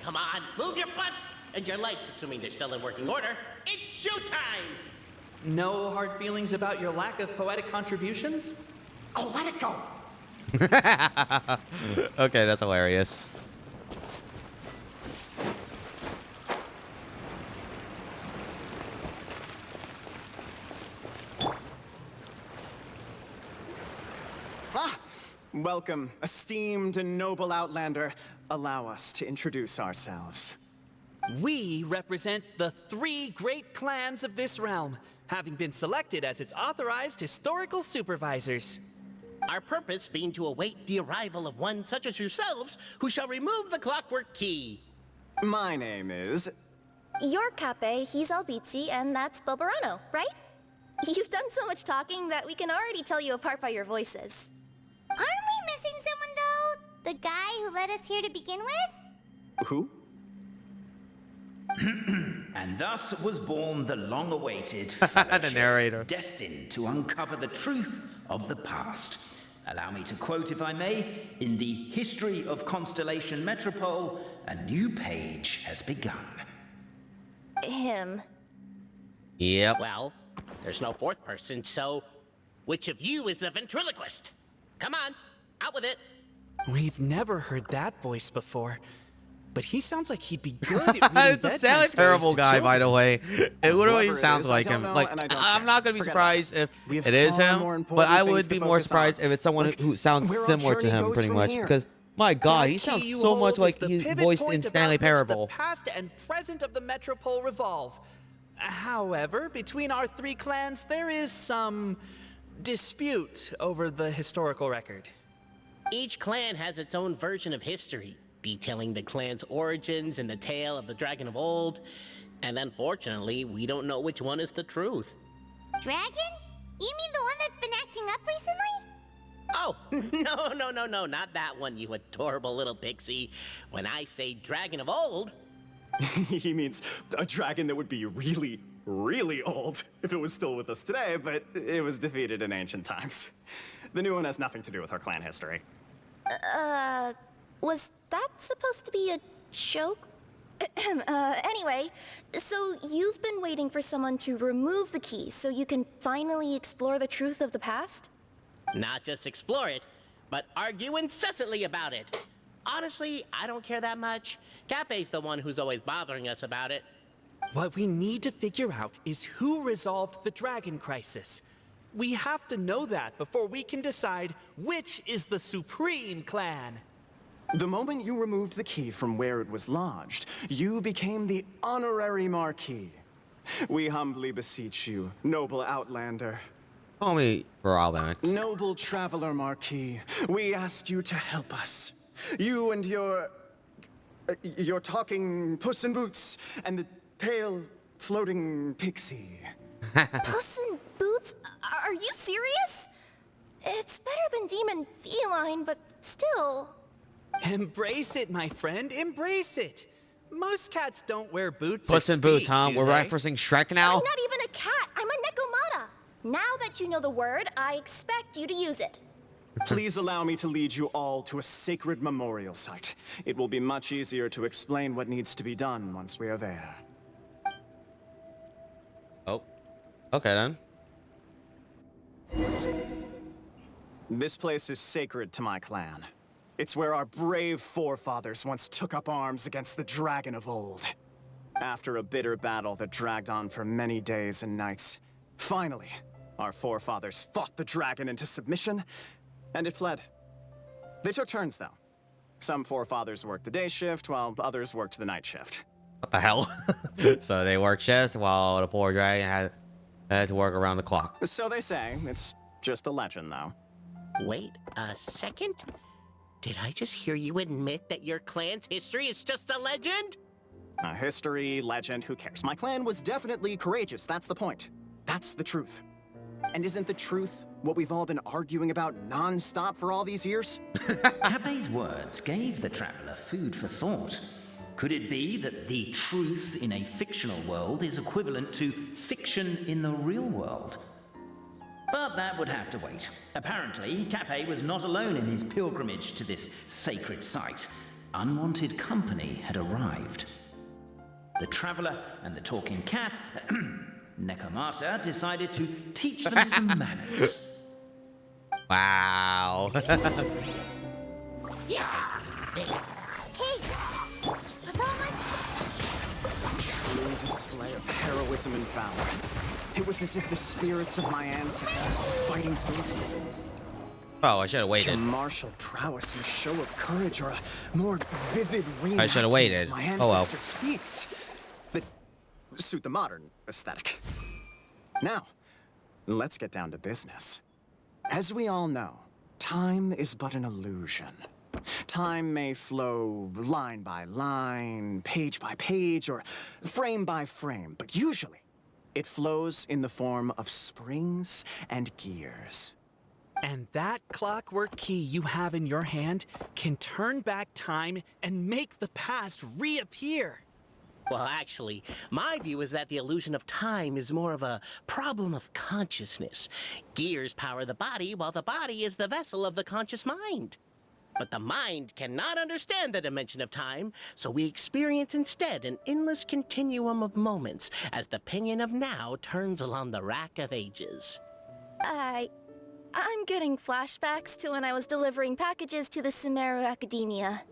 come on, move your butts and your legs, assuming they're still in working order. It's showtime! No hard feelings about your lack of poetic contributions? Oh, let it go! Okay, that's hilarious. Ah, welcome, esteemed and noble Outlander. Allow us to introduce ourselves. We represent the 3 great clans of this realm, having been selected as its authorized historical supervisors. Our purpose being to await the arrival of one such as yourselves who shall remove the clockwork key. My name is... You're Cape, he's Albizzi, and that's Bobarano, right? You've done so much talking that we can already tell you apart by your voices. Aren't we missing someone, though? The guy who led us here to begin with? Who? And thus was born the long-awaited the narrator, destined to uncover the truth of the past. Allow me to quote, if I may, in the history of Constellation Metropole, a new page has begun. Him. Yep. Well, there's no 4th person, so which of you is the ventriloquist? Come on, out with it. We've never heard that voice before, but he sounds like he'd be good at reading It's a bedtime terrible stories to guy, children. by the way. It literally Whoever it sounds is, like I don't him. know, Like, and I don't I'm care. not gonna be Forget surprised if We have it is far him, more but important I things would to be more focus on. surprised if it's someone who sounds where our similar to journey him, goes pretty from much. here. Because my God, That he key sounds you so hold much is like the he's pivot voiced point in Stanley about which Parable. The past and present of the Metropole revolve. However, between our 3 clans, there is some dispute over the historical record. Each clan has its own version of history, detailing the clan's origins and the tale of the Dragon of Old. And unfortunately, we don't know which one is the truth. Dragon? You mean the one that's been acting up recently? Oh, no, not that one, you adorable little pixie. When I say Dragon of Old... He means a dragon that would be really, really old if it was still with us today, but it was defeated in ancient times. The new one has nothing to do with our clan history. Was that supposed to be a joke? Anyway, so you've been waiting for someone to remove the key so you can finally explore the truth of the past? Not just explore it, but argue incessantly about it. Honestly, I don't care that much. Cape's the one who's always bothering us about it. What we need to figure out is who resolved the dragon crisis. We have to know that before we can decide which is the supreme clan. The moment you removed the key from where it was lodged, you became the honorary Marquis. We humbly beseech you, noble Outlander. Call me Robin. Noble Traveler Marquis, we ask you to help us. You and your talking Puss in Boots and the pale floating pixie. Puss in Boots? Are you serious? It's better than Demon Feline, but still. Embrace it, my friend, embrace it. Most cats don't wear boots. Puss in Boots, huh? We're referencing Shrek now? I'm not even a cat, I'm a Nekomata. Now that you know the word, I expect you to use it. Please allow me to lead you all to a sacred memorial site. It will be much easier to explain what needs to be done once we are there. Oh, okay then. This place is sacred to my clan. It's where our brave forefathers once took up arms against the Dragon of Old. After a bitter battle that dragged on for many days and nights, finally, our forefathers fought the dragon into submission, and it fled. They took turns, though. Some forefathers worked the day shift, while others worked the night shift. What the hell? So they work shifts while the poor dragon had to work around the clock. So they say. It's just a legend, though. Wait a second? Did I just hear you admit that your clan's history is just a legend? History, legend, who cares? My clan was definitely courageous, that's the point. That's the truth. And isn't the truth what we've all been arguing about non-stop for all these years? Cape's words gave the traveler food for thought. Could it be that the truth in a fictional world is equivalent to fiction in the real world? But that would have to wait. Apparently, Cape was not alone in his pilgrimage to this sacred site. unwanted company had arrived. The traveler and the talking cat, Nekomata, decided to teach them some manners. Wow. True display of heroism and valor. It was as if the spirits of my ancestors were fighting through me. Oh, I should have waited. Your martial prowess and show of courage are a more vivid reenactment I should have waited. of my Oh well. ancestors' feats that suit the modern aesthetic. Now, let's get down to business. As we all know, time is but an illusion. Time may flow line by line, page by page, or frame by frame, but usually it flows in the form of springs and gears. And that clockwork key you have in your hand can turn back time and make the past reappear. Well, actually, my view is that the illusion of time is more of a problem of consciousness. Gears power the body, while the body is the vessel of the conscious mind. But the mind cannot understand the dimension of time, so we experience instead an endless continuum of moments as the pinion of now turns along the rack of ages. I'm getting flashbacks to when I was delivering packages to the Sumeru Academia.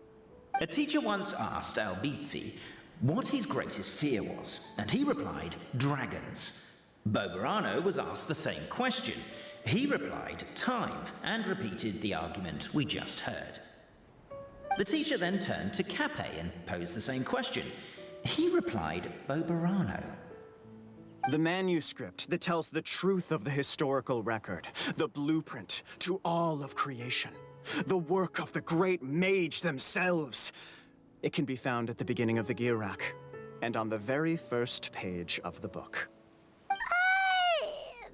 A teacher once asked Albizzi what his greatest fear was, and he replied, dragons. Boberano was asked the same question. He replied, time, and repeated the argument we just heard. The teacher then turned to Cape and posed the same question. He replied, Boberano. The manuscript that tells the truth of the historical record, the blueprint to all of creation, the work of the great mage themselves. It can be found at the beginning of the Girac, and on the very first page of the book.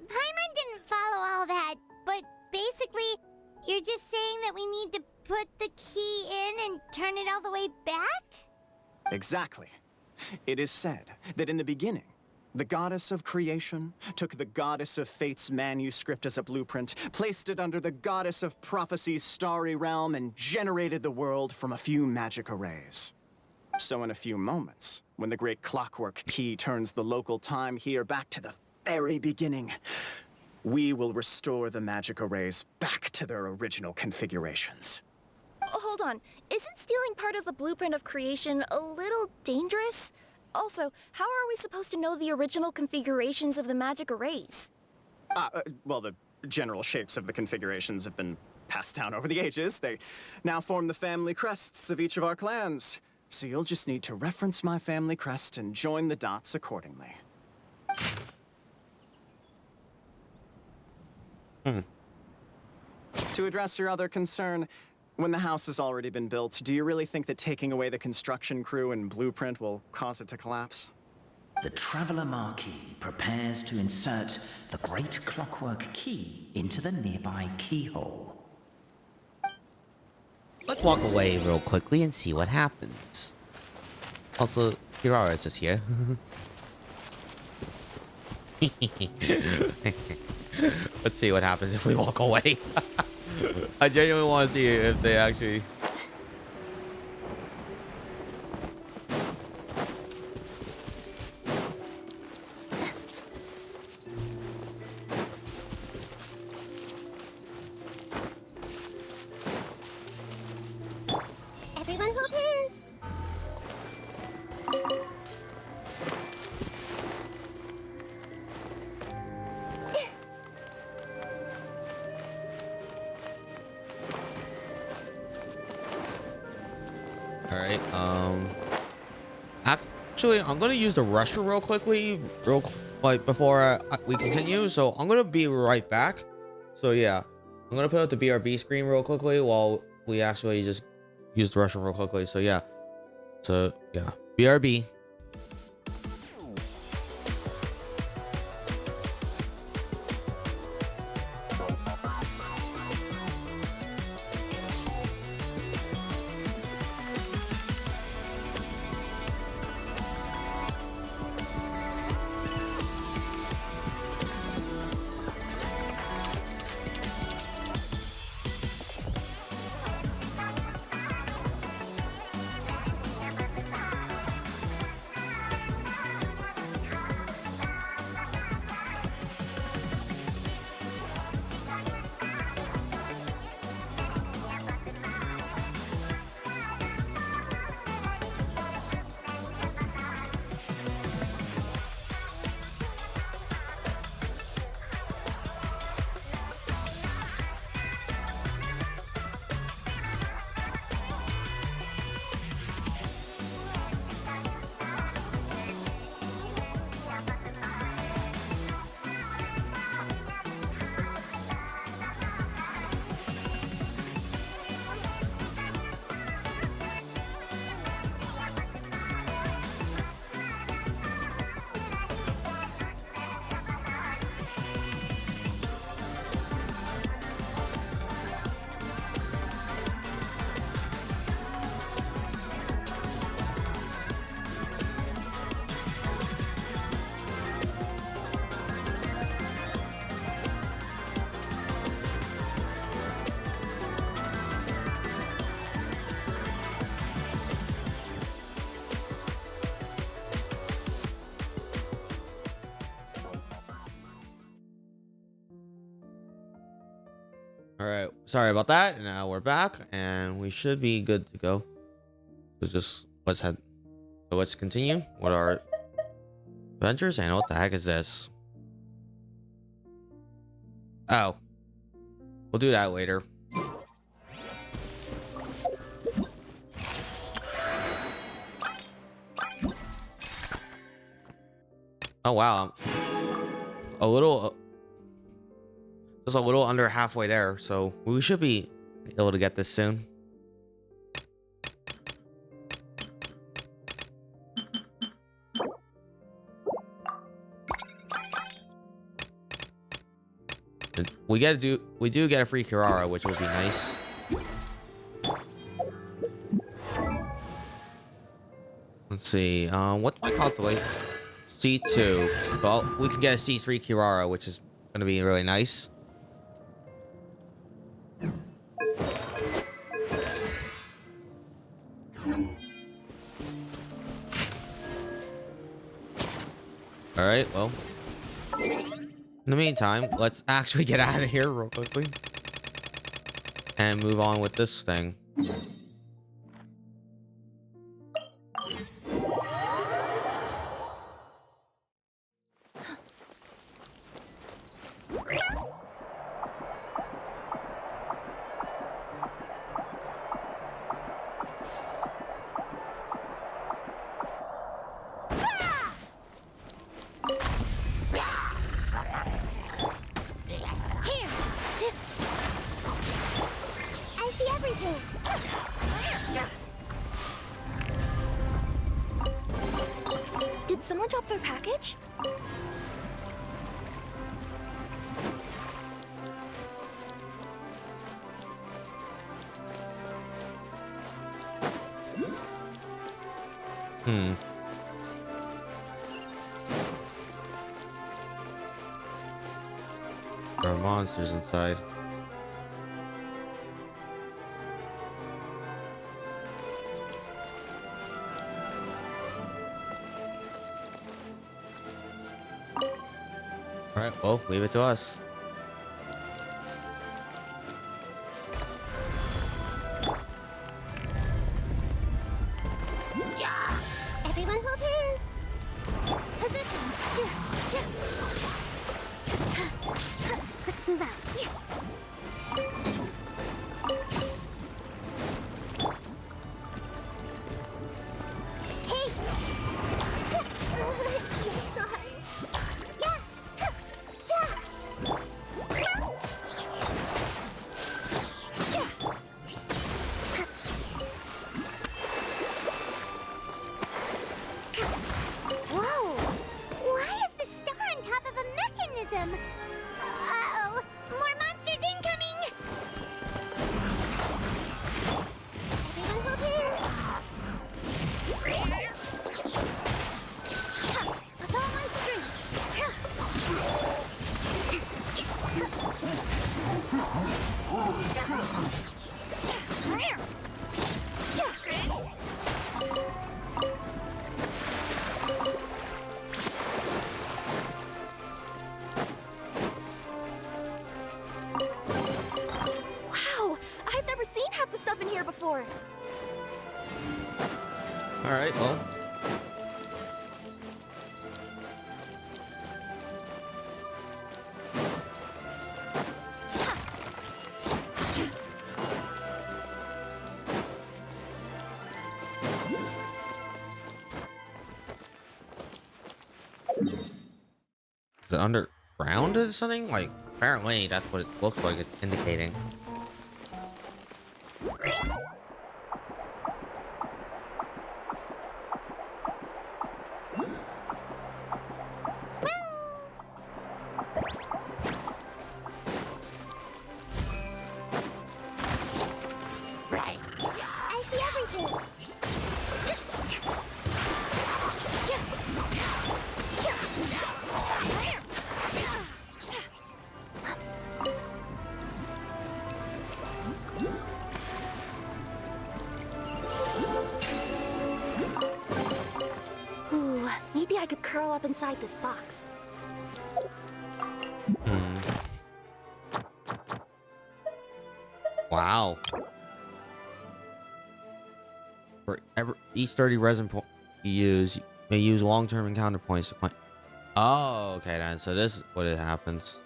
Paimon didn't follow all that, but basically, you're just saying that we need to put the key in and turn it all the way back? Exactly. It is said that in the beginning, the goddess of creation took the goddess of fate's manuscript as a blueprint, placed it under the goddess of prophecy's starry realm, and generated the world from a few magic arrays. So in a few moments, when the great clockwork key turns the local time here back to the very beginning, we will restore the magic arrays back to their original configurations. Hold on, isn't stealing part of the blueprint of creation a little dangerous? Also, how are we supposed to know the original configurations of the magic arrays? Well, the general shapes of the configurations have been passed down over the ages. They now form the family crests of each of our clans. So you'll just need to reference my family crest and join the dots accordingly. To address your other concern, when the house has already been built, do you really think that taking away the construction crew and blueprint will cause it to collapse? The Traveler Marquis prepares to insert the great clockwork key into the nearby keyhole. Let's walk away real quickly and see what happens. Also, Kirara is just here. Let's see what happens if we walk away. I genuinely want to see if they actually... Everyone hold hands. Alright, actually, I'm gonna use the restroom real quickly, before we continue, so I'm gonna be right back. So yeah, I'm gonna put up the BRB screen real quickly while we actually just use the restroom real quickly. So yeah, BRB. All right, sorry about that. Now we're back, and we should be good to go. Let's continue with our adventures. And what the heck is this? Oh, we'll do that later. Oh wow, just a little under halfway there, so we should be able to get this soon. We do get a free Kirara, which will be nice. Let's see, what's my constellation? C2. Well, we can get a C3 Kirara, which is gonna be really nice. All right, well, in the meantime, let's actually get out of here real quickly and move on with this thing. Did someone drop their package? There are monsters inside. Alright, well, leave it to us. Everyone hold hands. Positions. Let's move out. Hey! See the stars. Yeah! Whoa! Why is the star on top of a mechanism? Uh-oh! More monsters incoming! Everyone hold hands. With all my strength. Wow, I've never seen half the stuff in here before. Alright, well. Is it underground or something? Like, apparently that's what it looks like it's indicating. I see everything. Ooh, maybe I could curl up inside this box. Wow. For each 30 resin point you use, you may use long-term encounter points to point. Oh, okay then. So this is what it happens.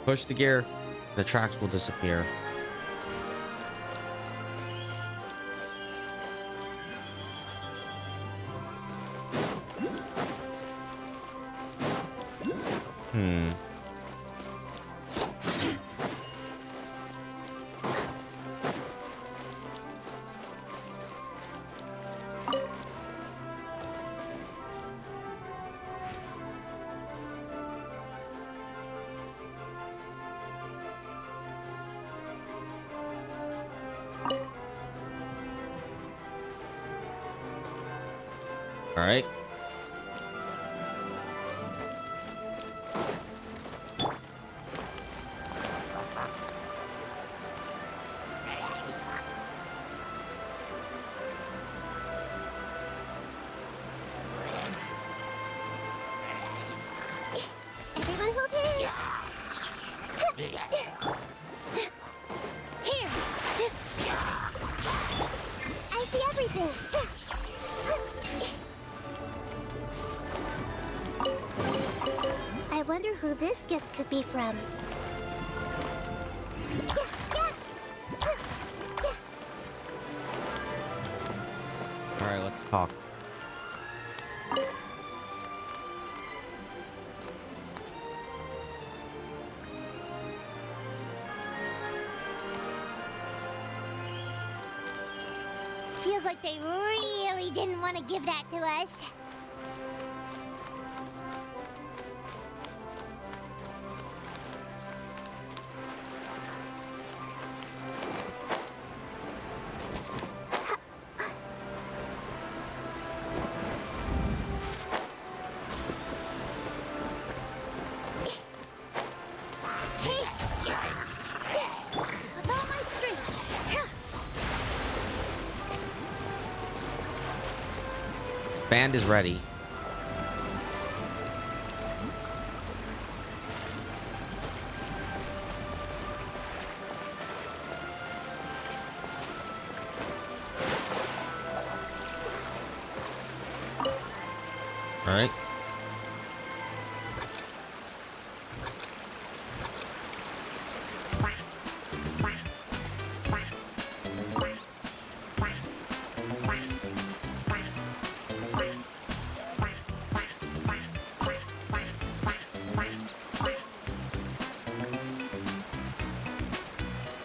Push the gear, the tracks will disappear. All right. Everyone hold hands. Here. I see everything. I wonder who this gift could be from. All right, let's talk. Feels like they really didn't want to give that to us. With all my strength. Band is ready. All right.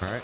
All right.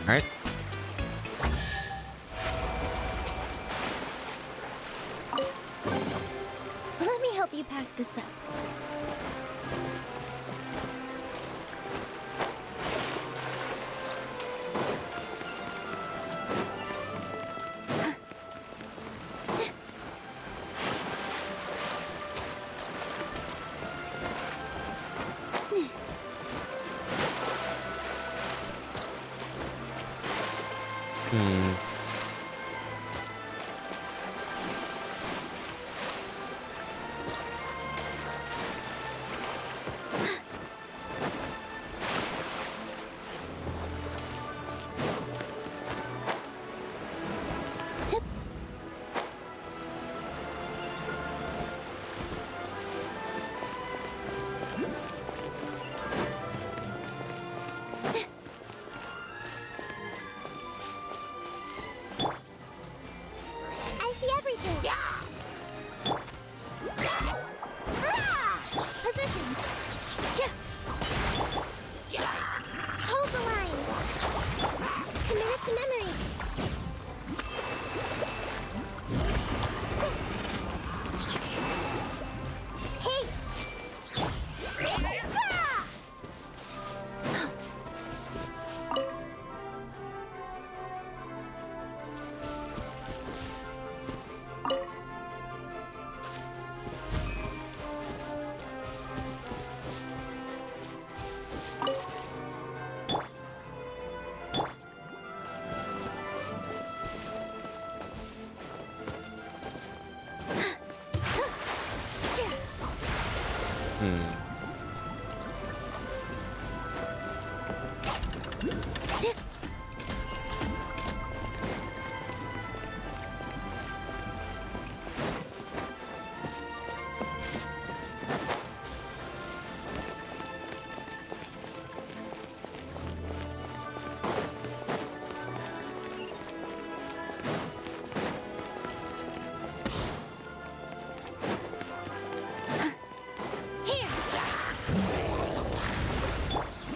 All right. Let me help you pack this up.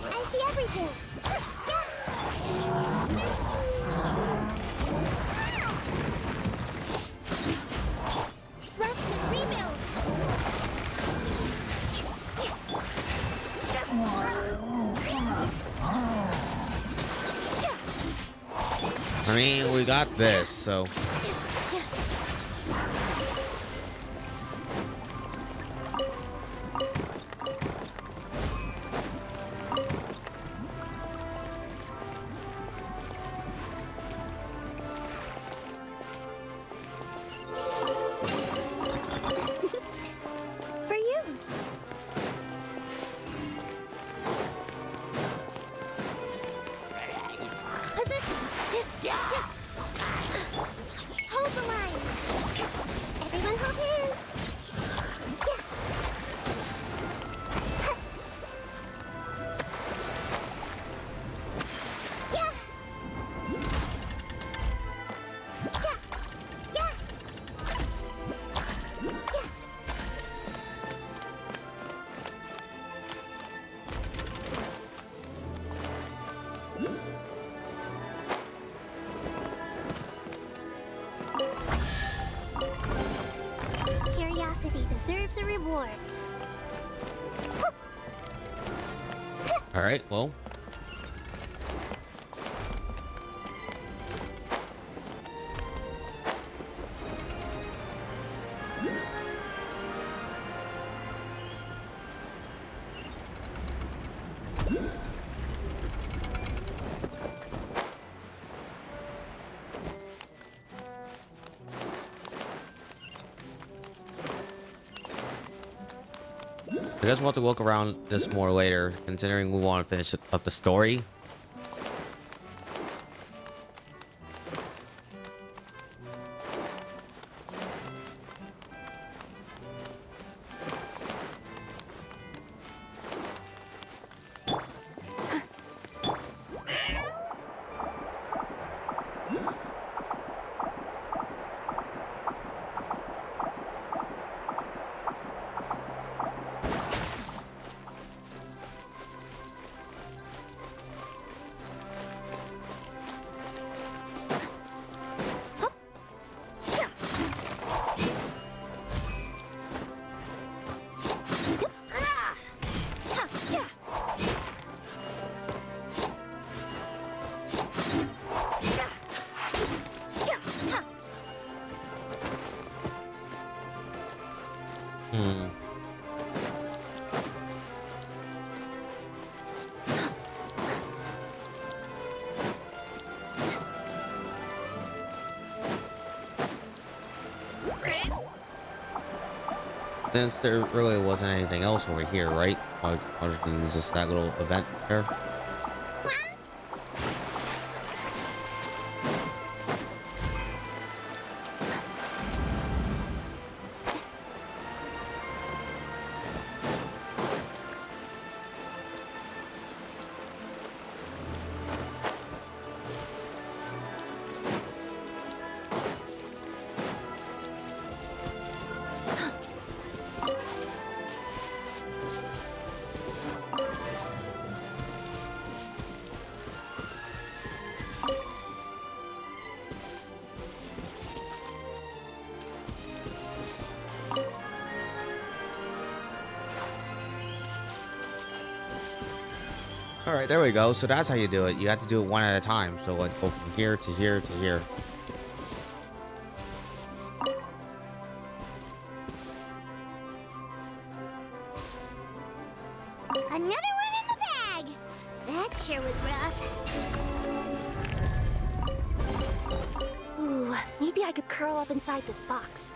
I see everything. Rest and rebuild. I mean, we got this, so. For you. Positions. Hold the line. Everyone hold hands. Yeah. Curiosity deserves a reward. All right, well. I guess we'll have to look around this more later, considering we want to finish up the story. Since there really wasn't anything else over here, right? Other than just that little event there. All right, there we go. So that's how you do it. You have to do it one at a time. So like go from here to here to here. Another one in the bag. That sure was rough. Ooh, maybe I could curl up inside this box.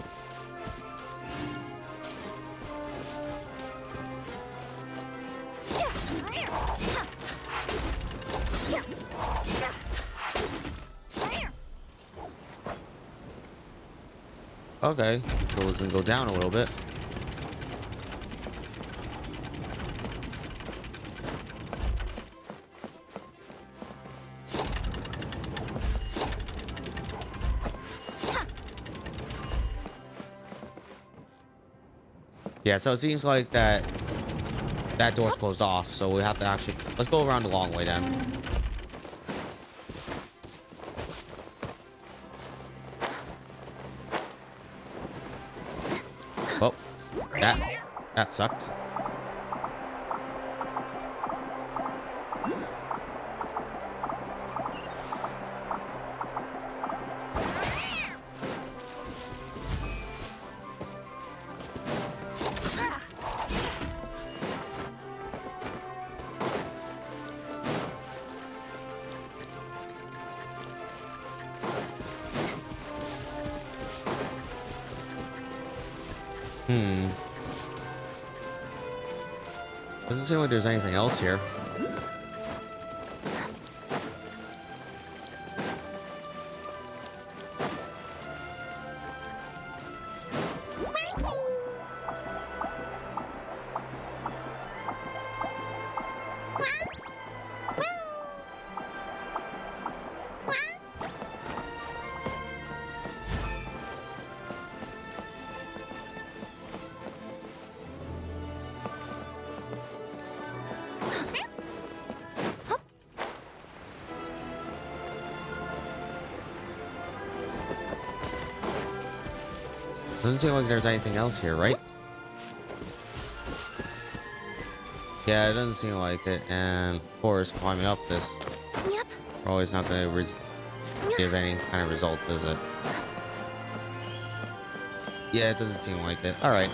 Okay, so we can go down a little bit. Yeah, so it seems like that door's closed off, so we have to actually let's go around the long way then. Oh, that sucks. Doesn't seem like there's anything else here. Doesn't seem like there's anything else here, right? Yeah, it doesn't seem like it. And of course, climbing up this probably is not going to give any kind of result, is it? Yeah, it doesn't seem like it. All right.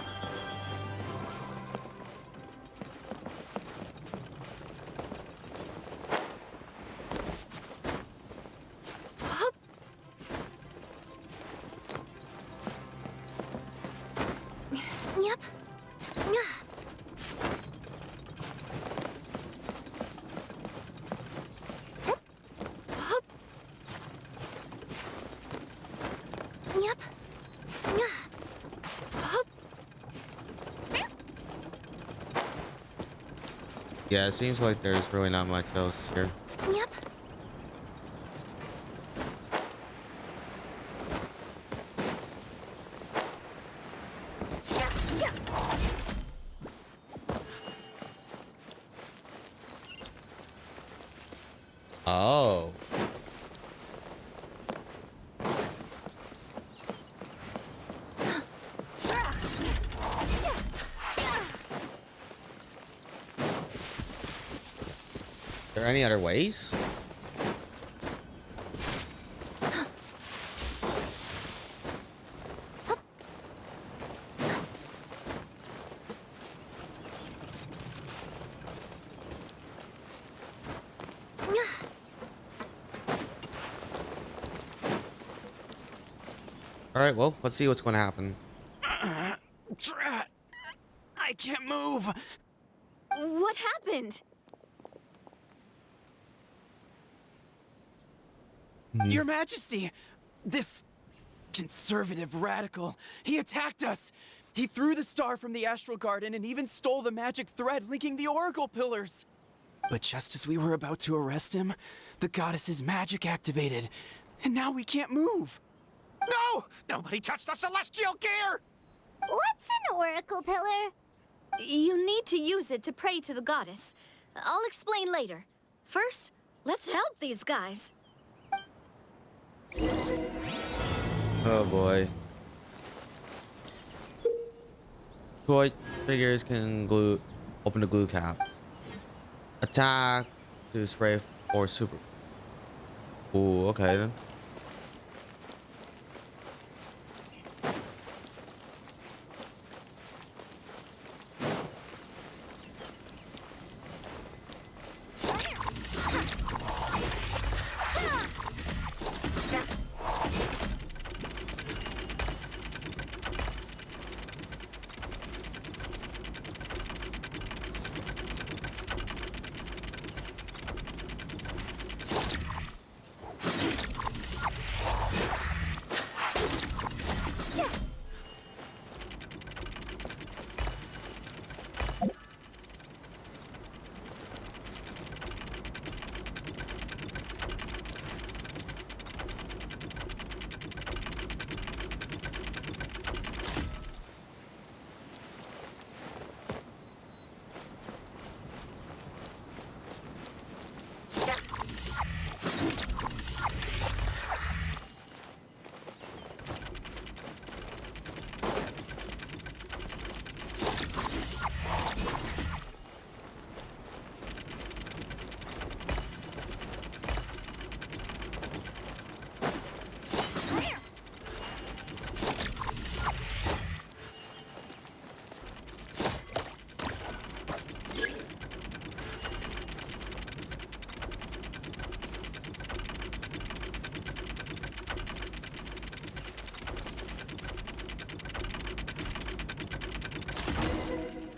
Yeah, it seems like there's really not much else here. Yep. Oh. Are there any other ways? All right, well, let's see what's going to happen. Drat! I can't move. What happened? Your Majesty, this conservative radical, he attacked us. He threw the star from the Astral Garden and even stole the magic thread linking the Oracle Pillars. But just as we were about to arrest him, the goddess's magic activated, and now we can't move. No! Nobody touched the celestial gear! What's an Oracle Pillar? You need to use it to pray to the goddess. I'll explain later. First, let's help these guys. Oh boy. Toy figures can open the glue cap. Attack to spray or super. Ooh, okay then.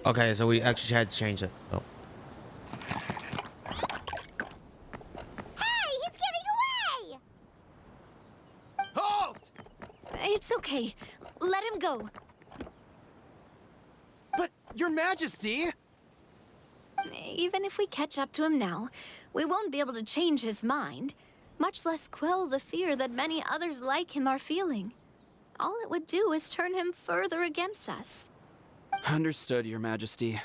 Okay, so we actually had to change it. Oh. Hey, he's getting away! Halt! It's okay. Let him go. But, Your Majesty! Even if we catch up to him now, we won't be able to change his mind, much less quell the fear that many others like him are feeling. All it would do is turn him further against us. Understood, Your Majesty.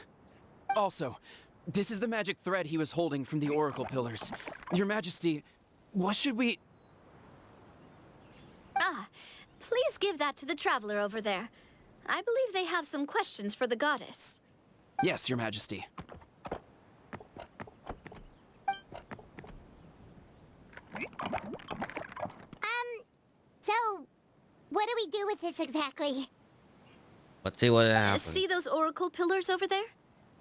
Also, this is the magic thread he was holding from the Oracle Pillars. Your Majesty, what should we... Please give that to the traveler over there. I believe they have some questions for the goddess. Yes, Your Majesty. So, what do we do with this exactly? Let's see what happens. See those oracle pillars over there?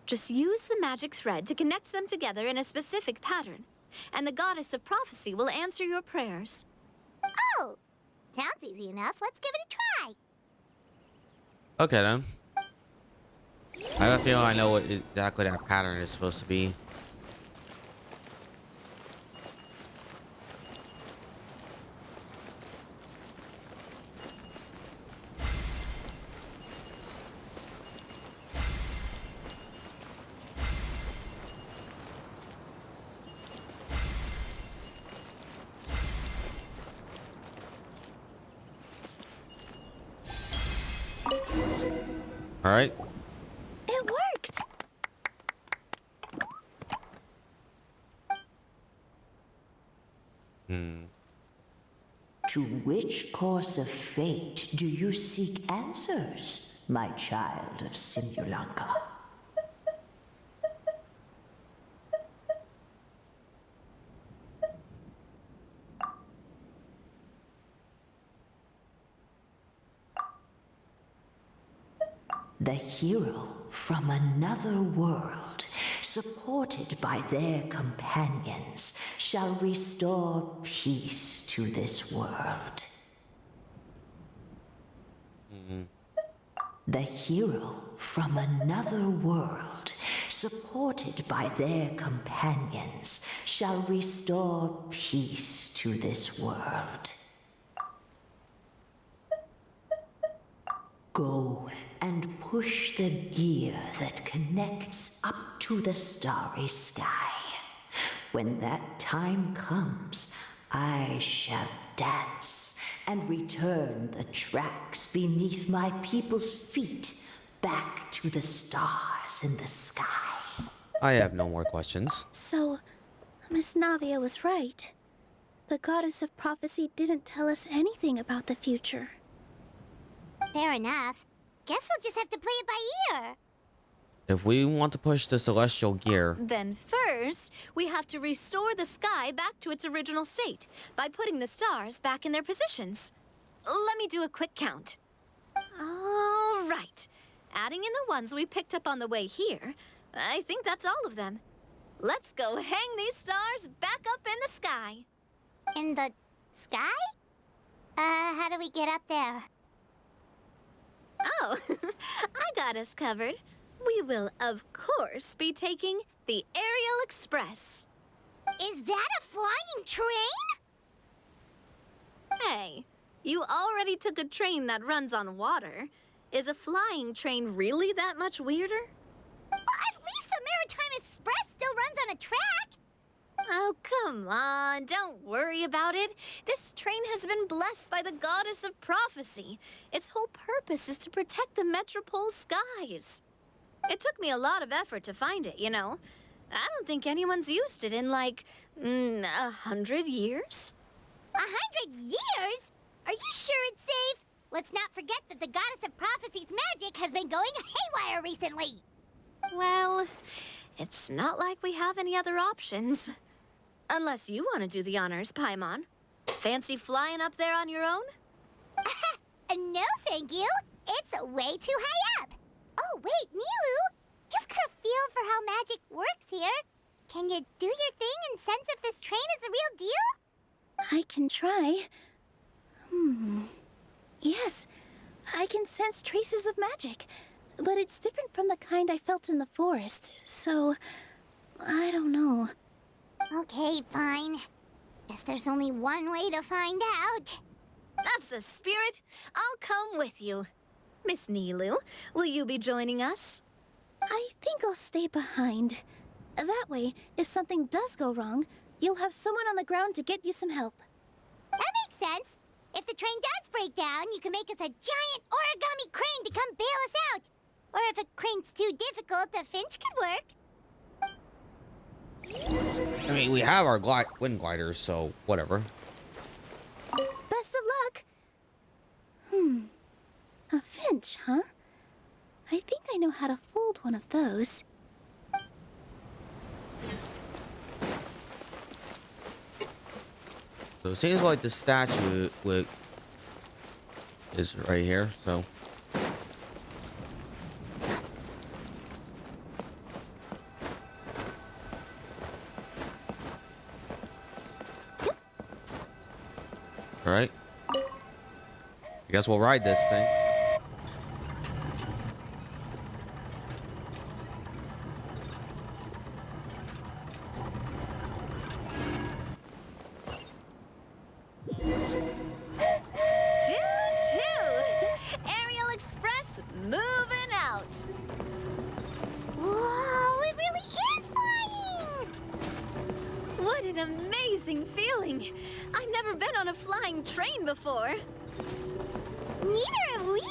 Just use the magic thread to connect them together in a specific pattern, and the goddess of prophecy will answer your prayers. Oh, sounds easy enough. Let's give it a try. Okay, then. I have a feeling I know what exactly that pattern is supposed to be. All right. It worked! To which course of fate do you seek answers, my child of Simulanka? The hero from another world, supported by their companions, shall restore peace to this world. The hero from another world, supported by their companions, shall restore peace to this world. Go and push the gear that connects up to the starry sky. When that time comes, I shall dance and return the tracks beneath my people's feet back to the stars in the sky. I have no more questions. So, Miss Navia was right. The goddess of prophecy didn't tell us anything about the future. Fair enough. Guess we'll just have to play it by ear. If we want to push the celestial gear, Then first, we have to restore the sky back to its original state by putting the stars back in their positions. Let me do a quick count. All right. Adding in the ones we picked up on the way here, I think that's all of them. Let's go hang these stars back up in the sky. In the sky? How do we get up there? Oh, I got us covered. We will, of course, be taking the Aerial Express. Is that a flying train? Hey, you already took a train that runs on water. Is a flying train really that much weirder? Well, at least the Maritime Express still runs on a track. Oh, come on, don't worry about it. This train has been blessed by the goddess of prophecy. Its whole purpose is to protect the Metropole skies. It took me a lot of effort to find it, you know. I don't think anyone's used it in, like, 100 years? 100 years? Are you sure it's safe? Let's not forget that the goddess of prophecy's magic has been going haywire recently. Well, it's not like we have any other options. Unless you want to do the honors, Paimon. Fancy flying up there on your own? No, thank you. It's way too high up. Oh, wait, Nilou. You've got a feel for how magic works here. Can you do your thing and sense if this train is the real deal? I can try. Yes, I can sense traces of magic. but it's different from the kind I felt in the forest, so I don't know. Okay, fine. Guess there's only one way to find out. That's the spirit. I'll come with you. Miss Nilou, will you be joining us? I think I'll stay behind. That way, if something does go wrong, you'll have someone on the ground to get you some help. That makes sense. If the train does break down, you can make us a giant origami crane to come bail us out. Or if a crane's too difficult, a finch could work. I mean, we have our wind gliders, so whatever. Best of luck. A finch, huh? I think I know how to fold one of those. So it seems like the statue is right here, so. All right. I guess we'll ride this thing. Aerial Express moving out. Whoa, it really is flying! What an amazing feeling. I've never been on a flying train before. Neither have we.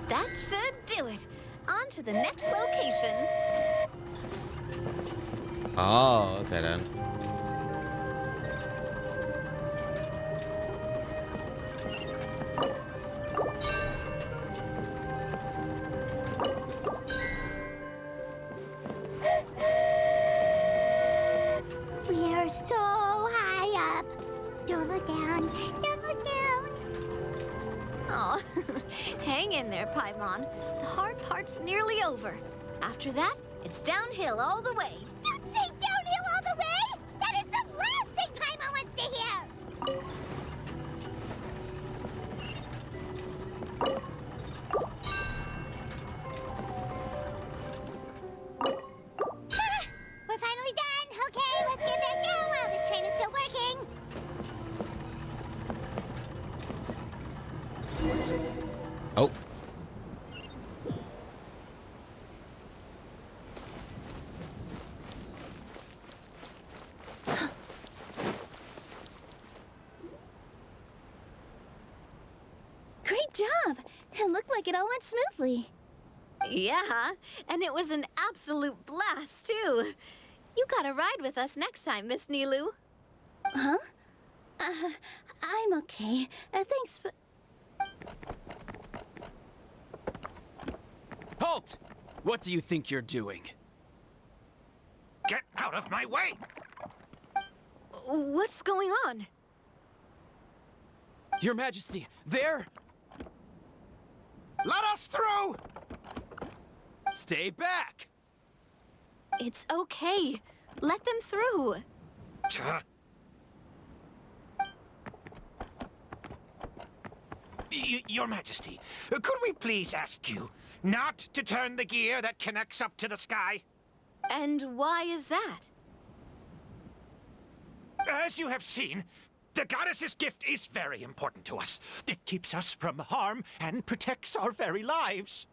That should do it. On to the next location. Oh, okay then. We are so high up. Don't look down. Don't look down. Oh, hang in there, Paimon. The hard part's nearly over. After that, it's downhill all the way. Don't say downhill all the way! That is the last thing Paimon wants to hear! We're finally done! Okay, let's get back down while this train is still working! Oh. Great job! It looked like it all went smoothly. Yeah, and it was an absolute blast, too. You gotta ride with us next time, Miss Nilou. Huh? I'm okay. Thanks for... Halt! What do you think you're doing? Get out of my way! What's going on? Your Majesty, there! Let us through! Stay back! It's okay. Let them through. Your Majesty, could we please ask you not to turn the gear that connects up to the sky? And why is that? As you have seen, the goddess's gift is very important to us. It keeps us from harm and protects our very lives.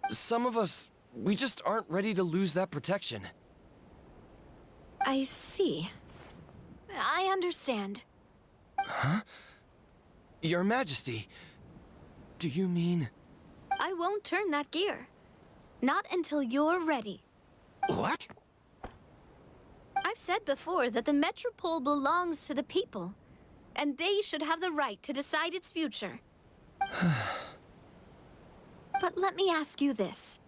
Some of us, we just aren't ready to lose that protection. I see. I understand. Huh? Your Majesty, do you mean... I won't turn that gear. Not until you're ready. What? I've said before that the Metropole belongs to the people, and they should have the right to decide its future. But let me ask you this.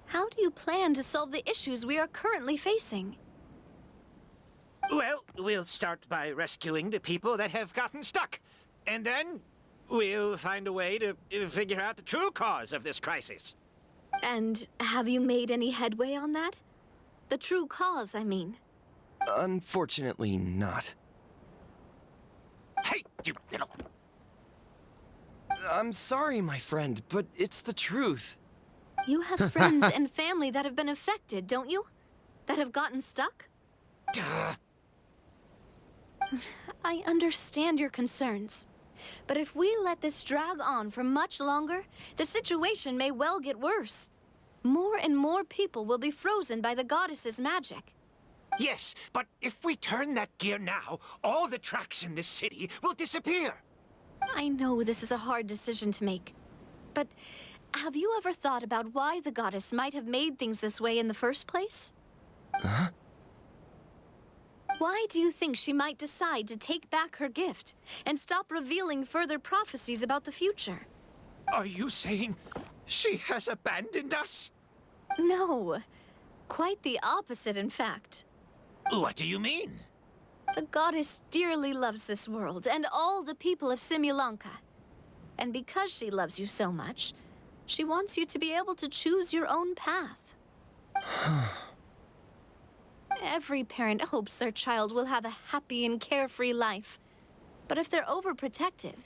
How do you plan to solve the issues we are currently facing? Well, we'll start by rescuing the people that have gotten stuck. And then we'll find a way to figure out the true cause of this crisis. And have you made any headway on that? The true cause, I mean. Unfortunately not. Hey, you little... I'm sorry, my friend, but it's the truth. You have friends and family that have been affected, don't you? That have gotten stuck? Duh. I understand your concerns. But if we let this drag on for much longer, the situation may well get worse. More and more people will be frozen by the goddess's magic. Yes, but if we turn that gear now, all the tracks in this city will disappear. I know this is a hard decision to make. But have you ever thought about why the goddess might have made things this way in the first place? Huh? Why do you think she might decide to take back her gift and stop revealing further prophecies about the future? Are you saying she has abandoned us? No. Quite the opposite, in fact. What do you mean? The goddess dearly loves this world and all the people of Simulanka. And because she loves you so much, she wants you to be able to choose your own path. Every parent hopes their child will have a happy and carefree life. But if they're overprotective,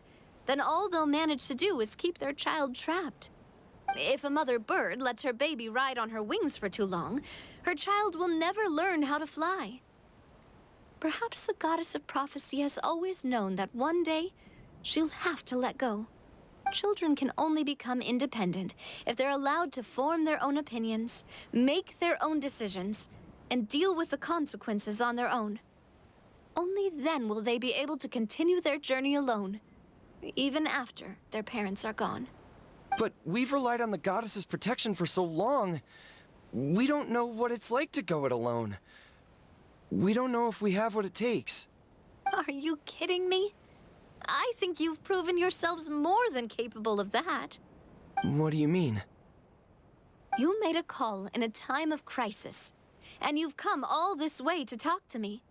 then all they'll manage to do is keep their child trapped. If a mother bird lets her baby ride on her wings for too long, her child will never learn how to fly. Perhaps the goddess of prophecy has always known that one day she'll have to let go. Children can only become independent if they're allowed to form their own opinions, make their own decisions, and deal with the consequences on their own. Only then will they be able to continue their journey alone, even after their parents are gone. But we've relied on the goddess's protection for so long. We don't know what it's like to go it alone. We don't know if we have what it takes. Are you kidding me? I think you've proven yourselves more than capable of that. What do you mean? You made a call in a time of crisis, and you've come all this way to talk to me.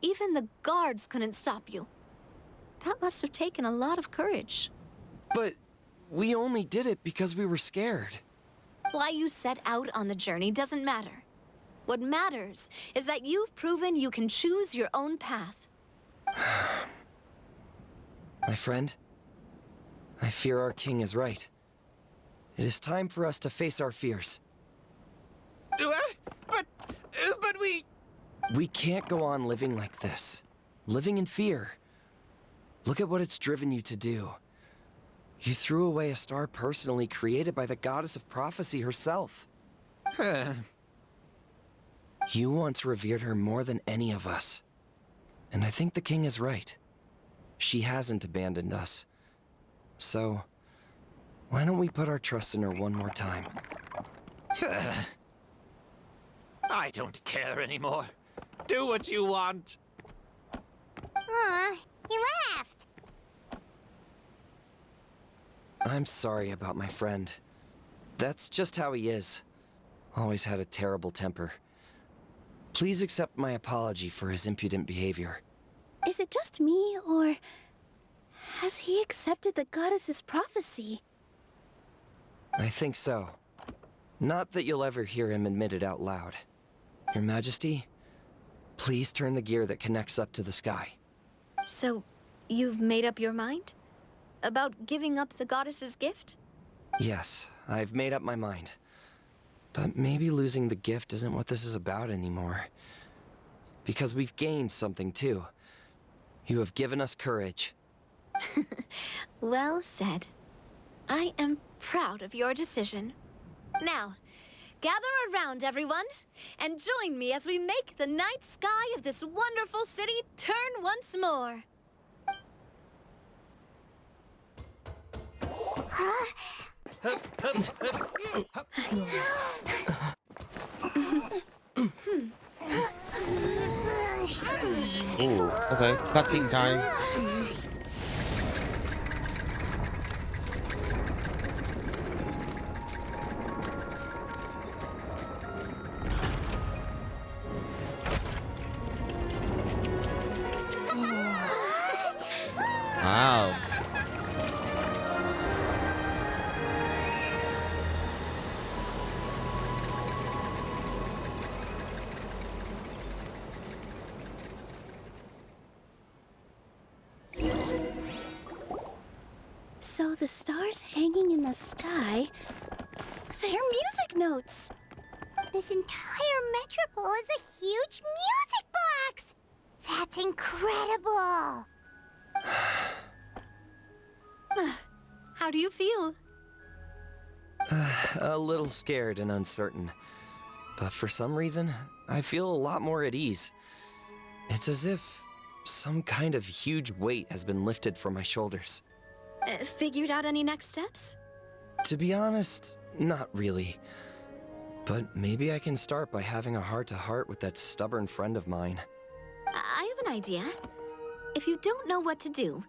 Even the guards couldn't stop you. That must have taken a lot of courage. But we only did it because we were scared. Why you set out on the journey doesn't matter. What matters is that you've proven you can choose your own path. My friend, I fear our king is right. It is time for us to face our fears. What? But we... We can't go on living like this. Living in fear. Look at what it's driven you to do. You threw away a star personally created by the goddess of prophecy herself. You once revered her more than any of us. And I think the king is right. She hasn't abandoned us. So, why don't we put our trust in her one more time? I don't care anymore. Do what you want. Aw, he laughed. I'm sorry about my friend. That's just how he is. Always had a terrible temper. Please accept my apology for his impudent behavior. Is it just me, or has he accepted the goddess's prophecy? I think so. Not that you'll ever hear him admit it out loud. Your Majesty, please turn the gear that connects up to the sky. So, you've made up your mind? About giving up the goddess's gift? Yes, I've made up my mind. But maybe losing the gift isn't what this is about anymore. Because we've gained something too. You have given us courage. Well said. I am proud of your decision. Now, gather around, everyone, and join me as we make the night sky of this wonderful city turn once more. Ooh, okay. Cutscene time. Wow. So the stars hanging in the sky, they're music notes. This entire metropole is a huge music box! That's incredible! How do you feel? A little scared and uncertain. But for some reason, I feel a lot more at ease. It's as if some kind of huge weight has been lifted from my shoulders. Figured out any next steps? To be honest, not really. But maybe I can start by having a heart-to-heart with that stubborn friend of mine. I have an idea. If you don't know what to do,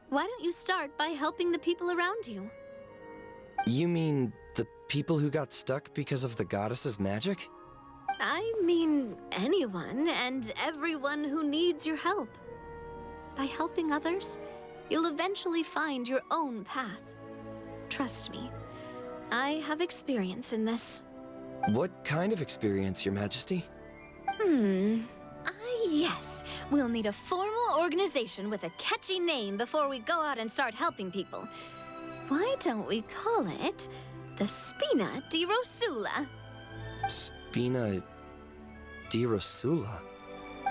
why don't you start by helping the people around you? You mean the people who got stuck because of the goddess's magic? I mean anyone and everyone who needs your help. By helping others, you'll eventually find your own path. Trust me, I have experience in this. What kind of experience, Your Majesty? Yes. We'll need a formal organization with a catchy name before we go out and start helping people. Why don't we call it the Spina di Rosula? Spina di Rosula?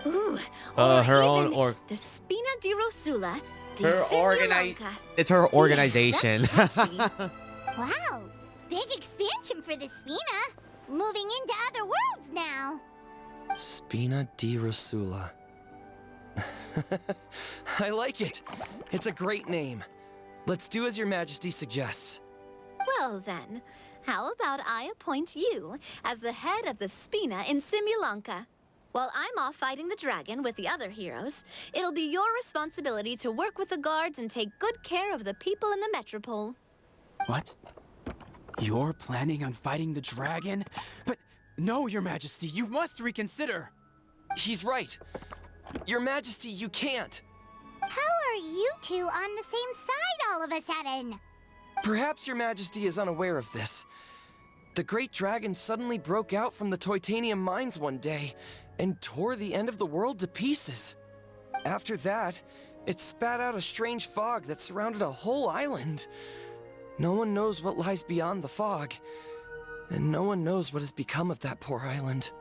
Ooh, her own the Spina di Rosula di her Similanka. It's her organization. Wow, big expansion for the Spina. Moving into other worlds now. Spina di Rosula. I like it. It's a great name. Let's do as Your Majesty suggests. Well then, how about I appoint you as the head of the Spina in Similanka? While I'm off fighting the dragon with the other heroes, it'll be your responsibility to work with the guards and take good care of the people in the metropole. What? You're planning on fighting the dragon? But no, Your Majesty, you must reconsider. He's right. Your Majesty, you can't. How are you two on the same side all of a sudden? Perhaps Your Majesty is unaware of this. The great dragon suddenly broke out from the Titanium mines one day and tore the end of the world to pieces. After that, it spat out a strange fog that surrounded a whole island. No one knows what lies beyond the fog, and no one knows what has become of that poor island.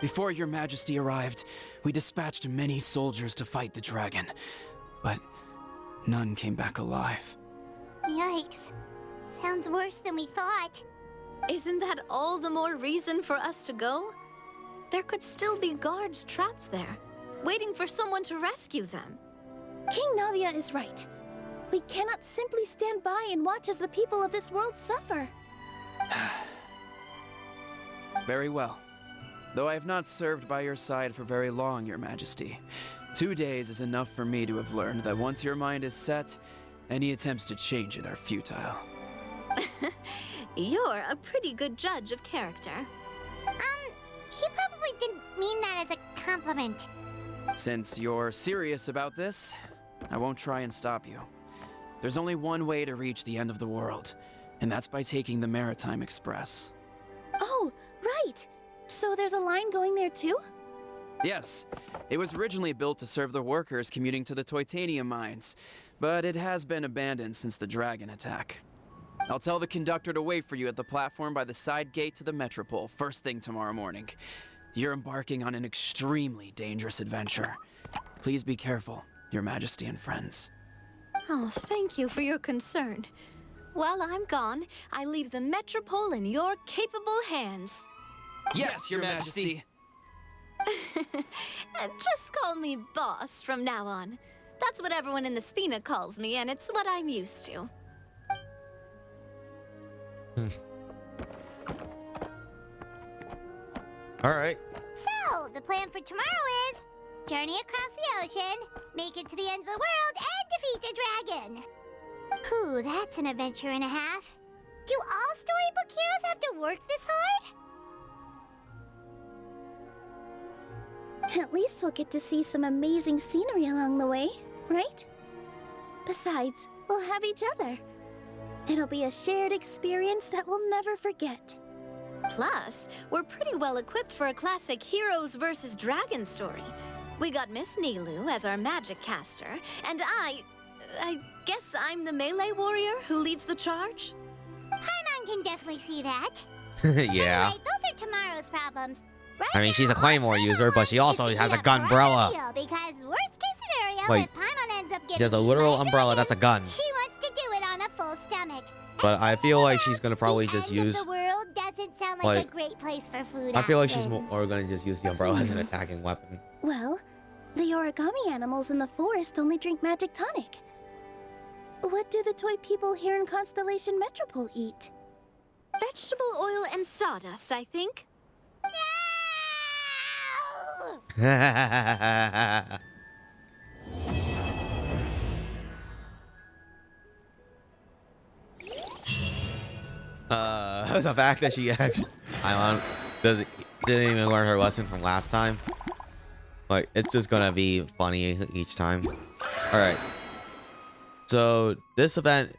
Before Your Majesty arrived, we dispatched many soldiers to fight the dragon, but none came back alive. Yikes. Sounds worse than we thought. Isn't that all the more reason for us to go? There could still be guards trapped there, waiting for someone to rescue them. King Navia is right. We cannot simply stand by and watch as the people of this world suffer. Very well. Though I have not served by your side for very long, Your Majesty. 2 days is enough for me to have learned that once your mind is set, any attempts to change it are futile. You're a pretty good judge of character. He probably didn't mean that as a compliment. Since you're serious about this, I won't try and stop you. There's only one way to reach the end of the world, and that's by taking the Maritime Express. Oh, right! So there's a line going there too? Yes, it was originally built to serve the workers commuting to the Titanium mines, but it has been abandoned since the dragon attack. I'll tell the conductor to wait for you at the platform by the side gate to the Metropole first thing tomorrow morning. You're embarking on an extremely dangerous adventure. Please be careful, Your Majesty and friends. Oh, thank you for your concern. While I'm gone, I leave the Metropole in your capable hands. Yes, Your Majesty! Just call me boss from now on. That's what everyone in the Spina calls me, and it's what I'm used to. All right. So, the plan for tomorrow is journey across the ocean, make it to the end of the world, and defeat a dragon. Whew, that's an adventure and a half. Do all storybook heroes have to work this hard? At least we'll get to see some amazing scenery along the way, right? Besides, we'll have each other. It'll be a shared experience that we'll never forget. Plus, we're pretty well equipped for a classic Heroes vs. Dragon story. We got Miss Nilou as our magic caster, and I guess I'm the melee warrior who leads the charge? Paimon can definitely see that. Yeah. Anyway, those are tomorrow's problems. I mean, she's a Claymore user, but she also has a gun umbrella. Because worst case scenario, Wait. if Paimon ends up She getting has a literal eaten by umbrella. dragon, That's a gun. she wants to do it on a full stomach. But I feel like she's gonna probably just use. The world doesn't sound like a Like, great place for food. I feel like she's options. more gonna just use the umbrella as an attacking weapon. Well, the origami animals in the forest only drink magic tonic. What do the toy people here in Constellation Metropole eat? Vegetable oil and sawdust, I think. The fact that she actually, didn't even learn her lesson from last time. Like, it's just gonna be funny each time. All right. So this event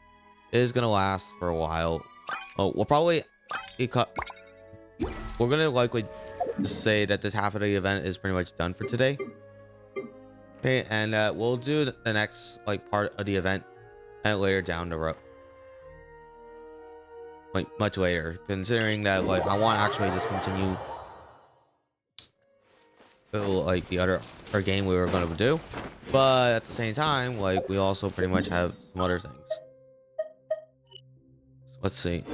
is gonna last for a while. Oh, we'll probably we're gonna likely just say that this half of the event is pretty much done for today. Okay, and we'll do the next like part of the event and later down the road. Like much later, considering that like I want to actually just continue like the other game we were going to do, but at the same time like we also pretty much have some other things. So let's see.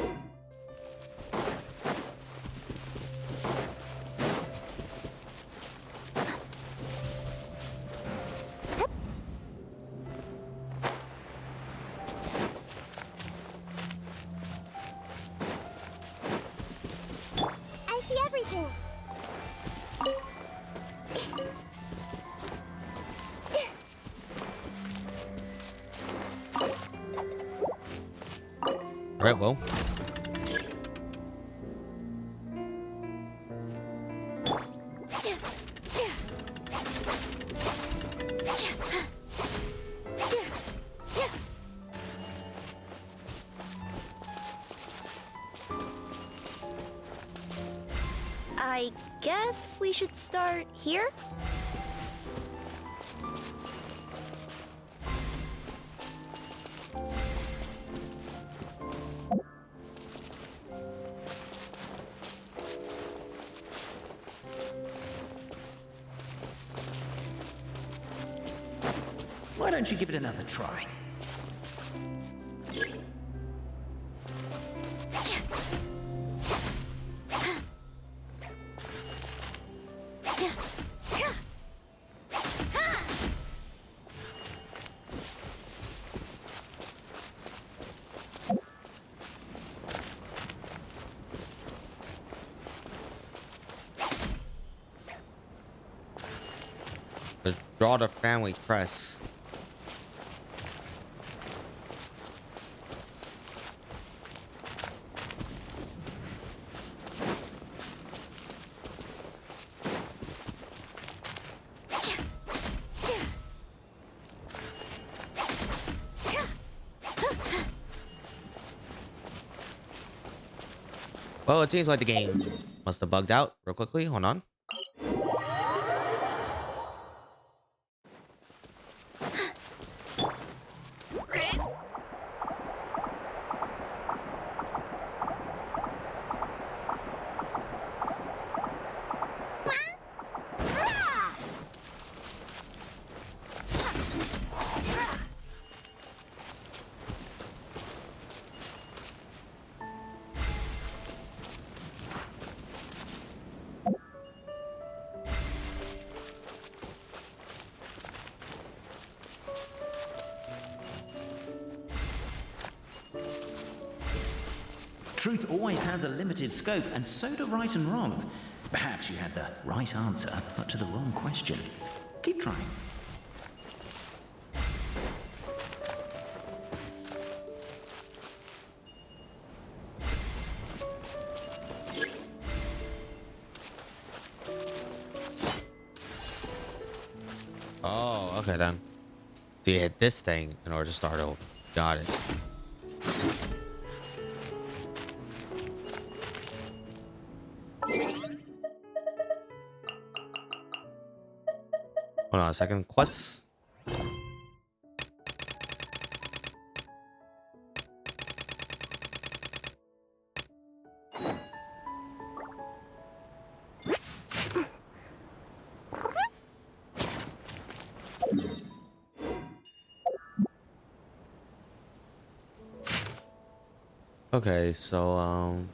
I see everything. All right, well. I guess we should start here? Why don't you give it another try? Draw the family crest. Well, it seems like the game must have bugged out real quickly. Hold on. Truth always has a limited scope, and so do right and wrong. Perhaps you had the right answer, but to the wrong question. Keep trying. Oh, okay then. So you hit this thing in order to start over. Got it. Hold on a second. Quest. Okay, so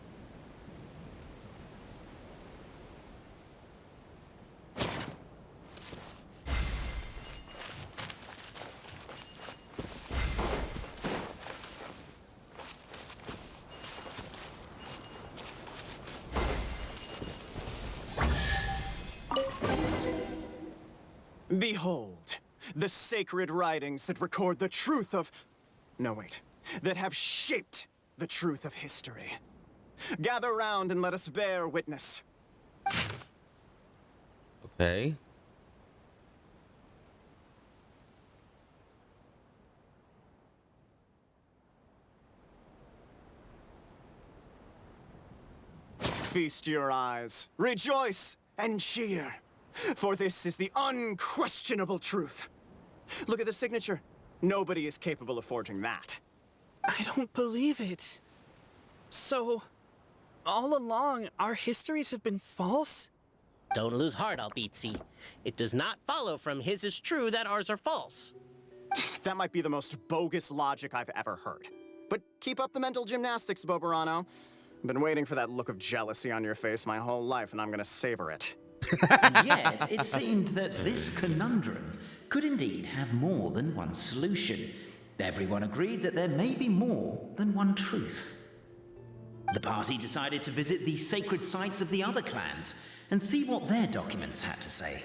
Behold, the sacred writings that record the truth of... No, wait. That have shaped the truth of history. Gather round and let us bear witness. okay. Feast your eyes, rejoice, and cheer. For this is the unquestionable truth. Look at the signature. Nobody is capable of forging that. I don't believe it. So, all along, our histories have been false? Don't lose heart, Albizzi. It does not follow from his is true that ours are false. That might be the most bogus logic I've ever heard. But keep up the mental gymnastics, Boberano. I've been waiting for that look of jealousy on your face my whole life, and I'm gonna savor it. And yet, it seemed that this conundrum could indeed have more than one solution. Everyone agreed that there may be more than one truth. The party decided to visit the sacred sites of the other clans and see what their documents had to say.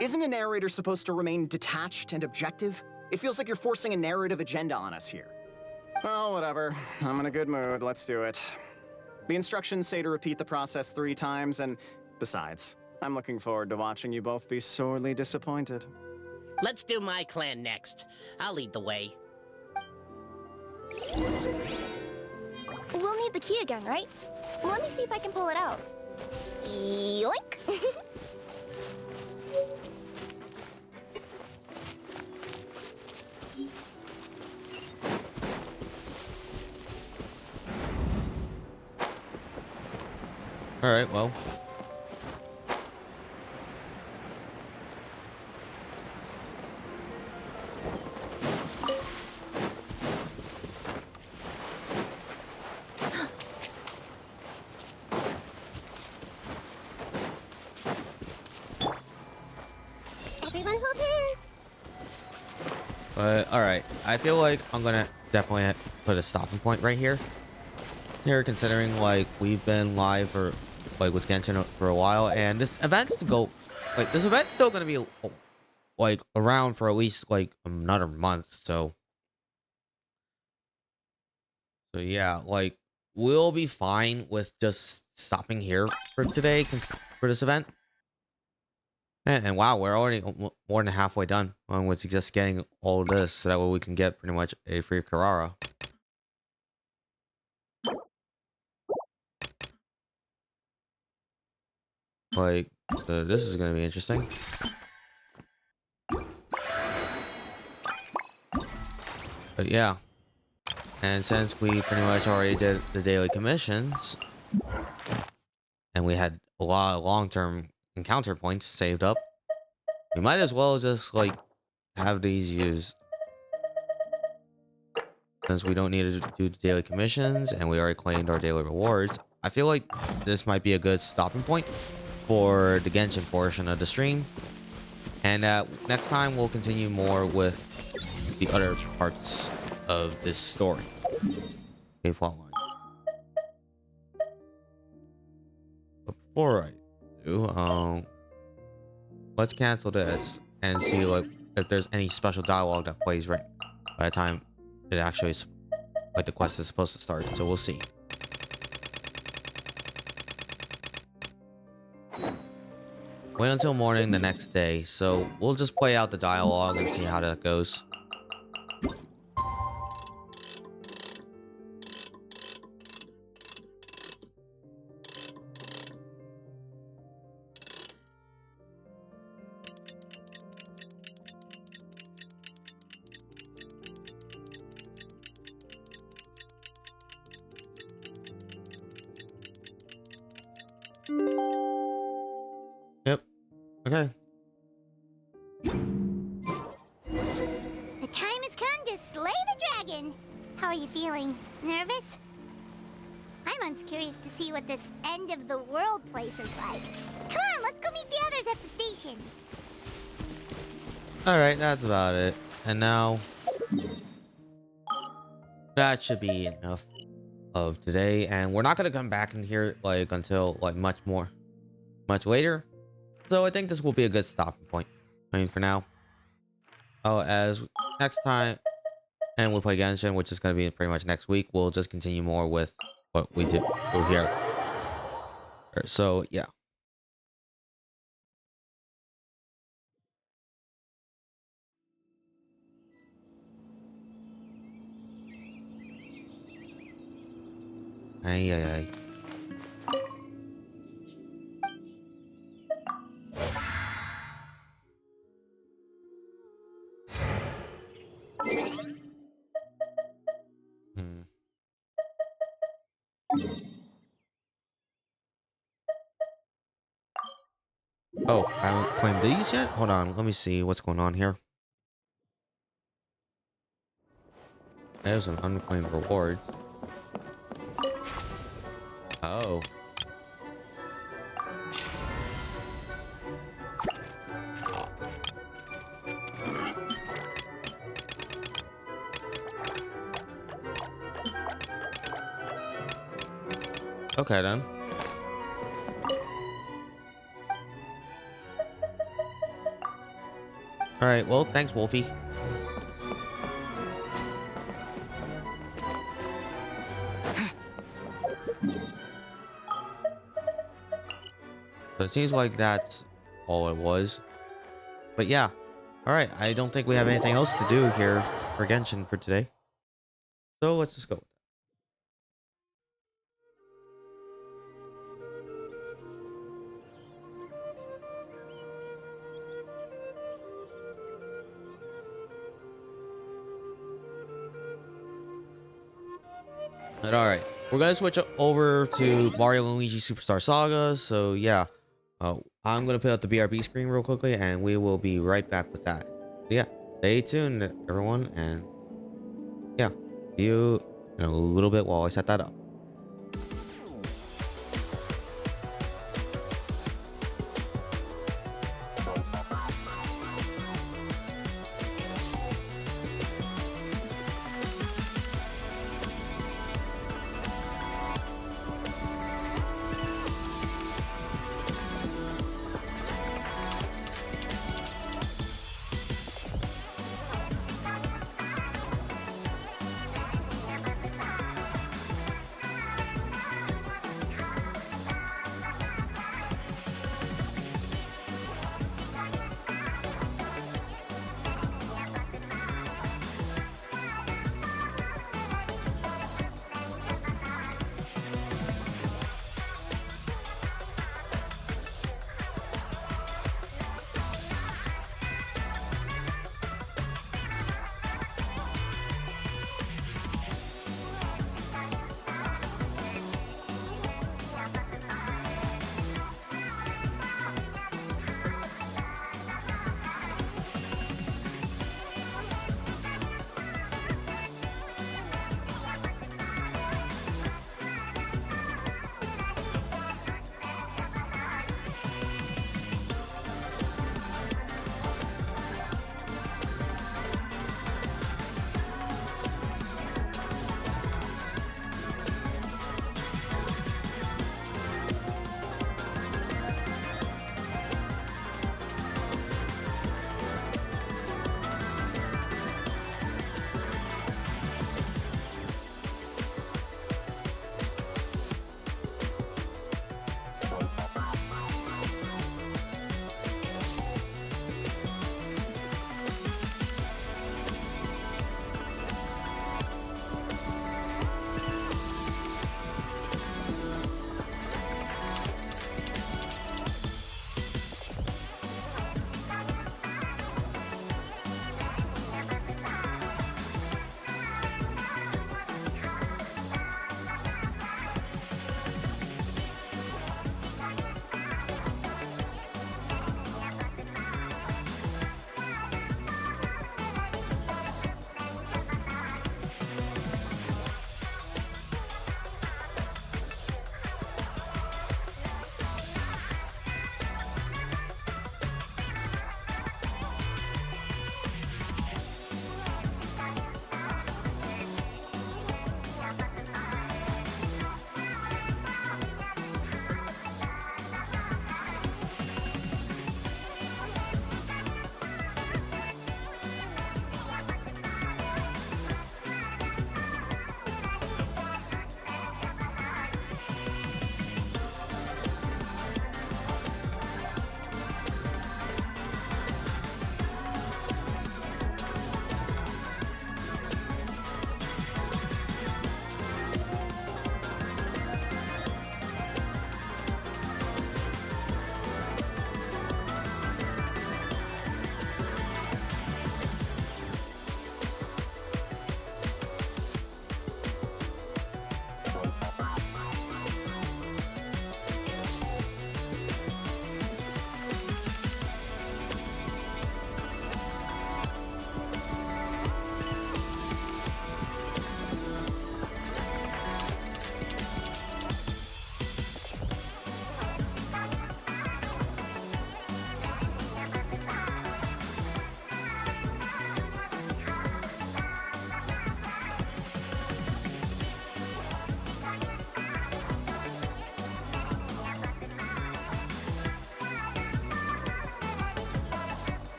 Isn't a narrator supposed to remain detached and objective? It feels like you're forcing a narrative agenda on us here. Oh, whatever. I'm in a good mood. Let's do it. The instructions say to repeat the process 3 times, and besides, I'm looking forward to watching you both be sorely disappointed. Let's do my clan next. I'll lead the way. We'll need the key again, right? Let me see if I can pull it out. Yoink! All right, well. Everyone hold hands. But all right, I feel like I'm gonna definitely put a stopping point right here. Considering like we've been live for like with Genshin for a while, and this event's still gonna be like around for at least like another month. So yeah, like we'll be fine with just stopping here for today for this event. And wow, we're already more than halfway done with just getting all of this, so that way we can get pretty much a free Carrara. Like, this is gonna be interesting. But yeah. And since we pretty much already did the daily commissions, and we had a lot of long-term encounter points saved up, we might as well just, like, have these used. Since we don't need to do the daily commissions, and we already claimed our daily rewards, I feel like this might be a good stopping point for the Genshin portion of the stream. And next time we'll continue more with the other parts of this story. Okay, plotline. But before I do, let's cancel this and see like if there's any special dialogue that plays right by the time it actually like the quest is supposed to start. So we'll see. Wait until morning the next day, so we'll just play out the dialogue and see how that goes. Yep. Okay. The time has come to slay the dragon. How are you feeling? Nervous? Paimon's curious to see what this end of the world place is like. Come on, let's go meet the others at the station. Alright, that's about it. And now that should be enough of today. And we're not gonna come back in here like until like much later. So I think this will be a good stopping point. I mean, for now. Oh, as next time, and we'll play Genshin, which is gonna be pretty much next week. We'll just continue more with what we do here. So yeah. Ay, ay, ay. Oh, I haven't claimed these yet? Hold on, let me see what's going on here. There's an unclaimed reward. Oh. Okay then. Alright, well, thanks, Wolfie. So it seems like that's all it was. But yeah. Alright, I don't think we have anything else to do here for Genshin for today. So let's just go. But alright, we're gonna switch over to Mario and Luigi Superstar Saga. So yeah, I'm gonna put up the BRB screen real quickly, and we will be right back with that. So yeah, stay tuned, everyone, and yeah, see you in a little bit while I set that up.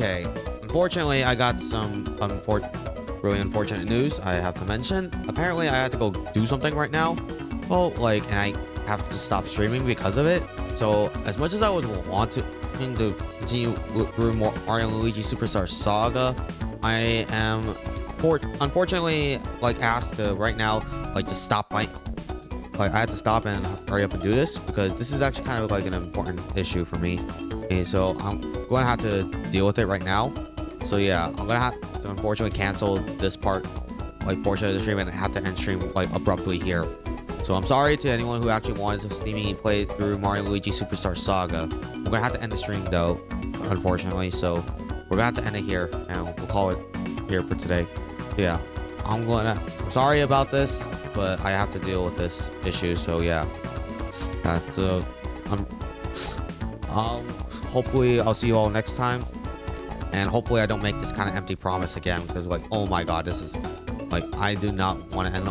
Okay, unfortunately, I got some really unfortunate news I have to mention. Apparently, I had to go do something right now. Well, like, and I have to stop streaming because of it. So, as much as I would want to continue through Mario and Luigi Superstar Saga, I am unfortunately like asked to right now like just stop I had to stop and hurry up and do this because this is actually kind of like an important issue for me, and so I'm going to have to deal with it right now. So yeah, I'm gonna have to unfortunately cancel this portion of the stream and have to end stream like abruptly here. So I'm sorry to anyone who actually wanted to see me play through Mario and Luigi Superstar Saga. I'm gonna have to end the stream though, unfortunately. So we're gonna have to end it here, and we'll call it here for today. Yeah, I'm sorry about this, but I have to deal with this issue. So yeah, hopefully I'll see you all next time, and hopefully I don't make this kind of empty promise again, because like, oh my god, this is like, I do not want to end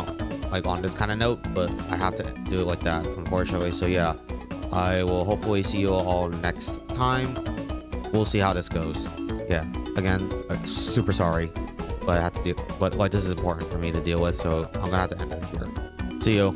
like on this kind of note, but I have to do it like that, unfortunately. So yeah, I will hopefully see you all next time. We'll see how this goes. Yeah, again, super sorry, but I have to deal, but like this is important for me to deal with, so I'm gonna have to end it here. See you.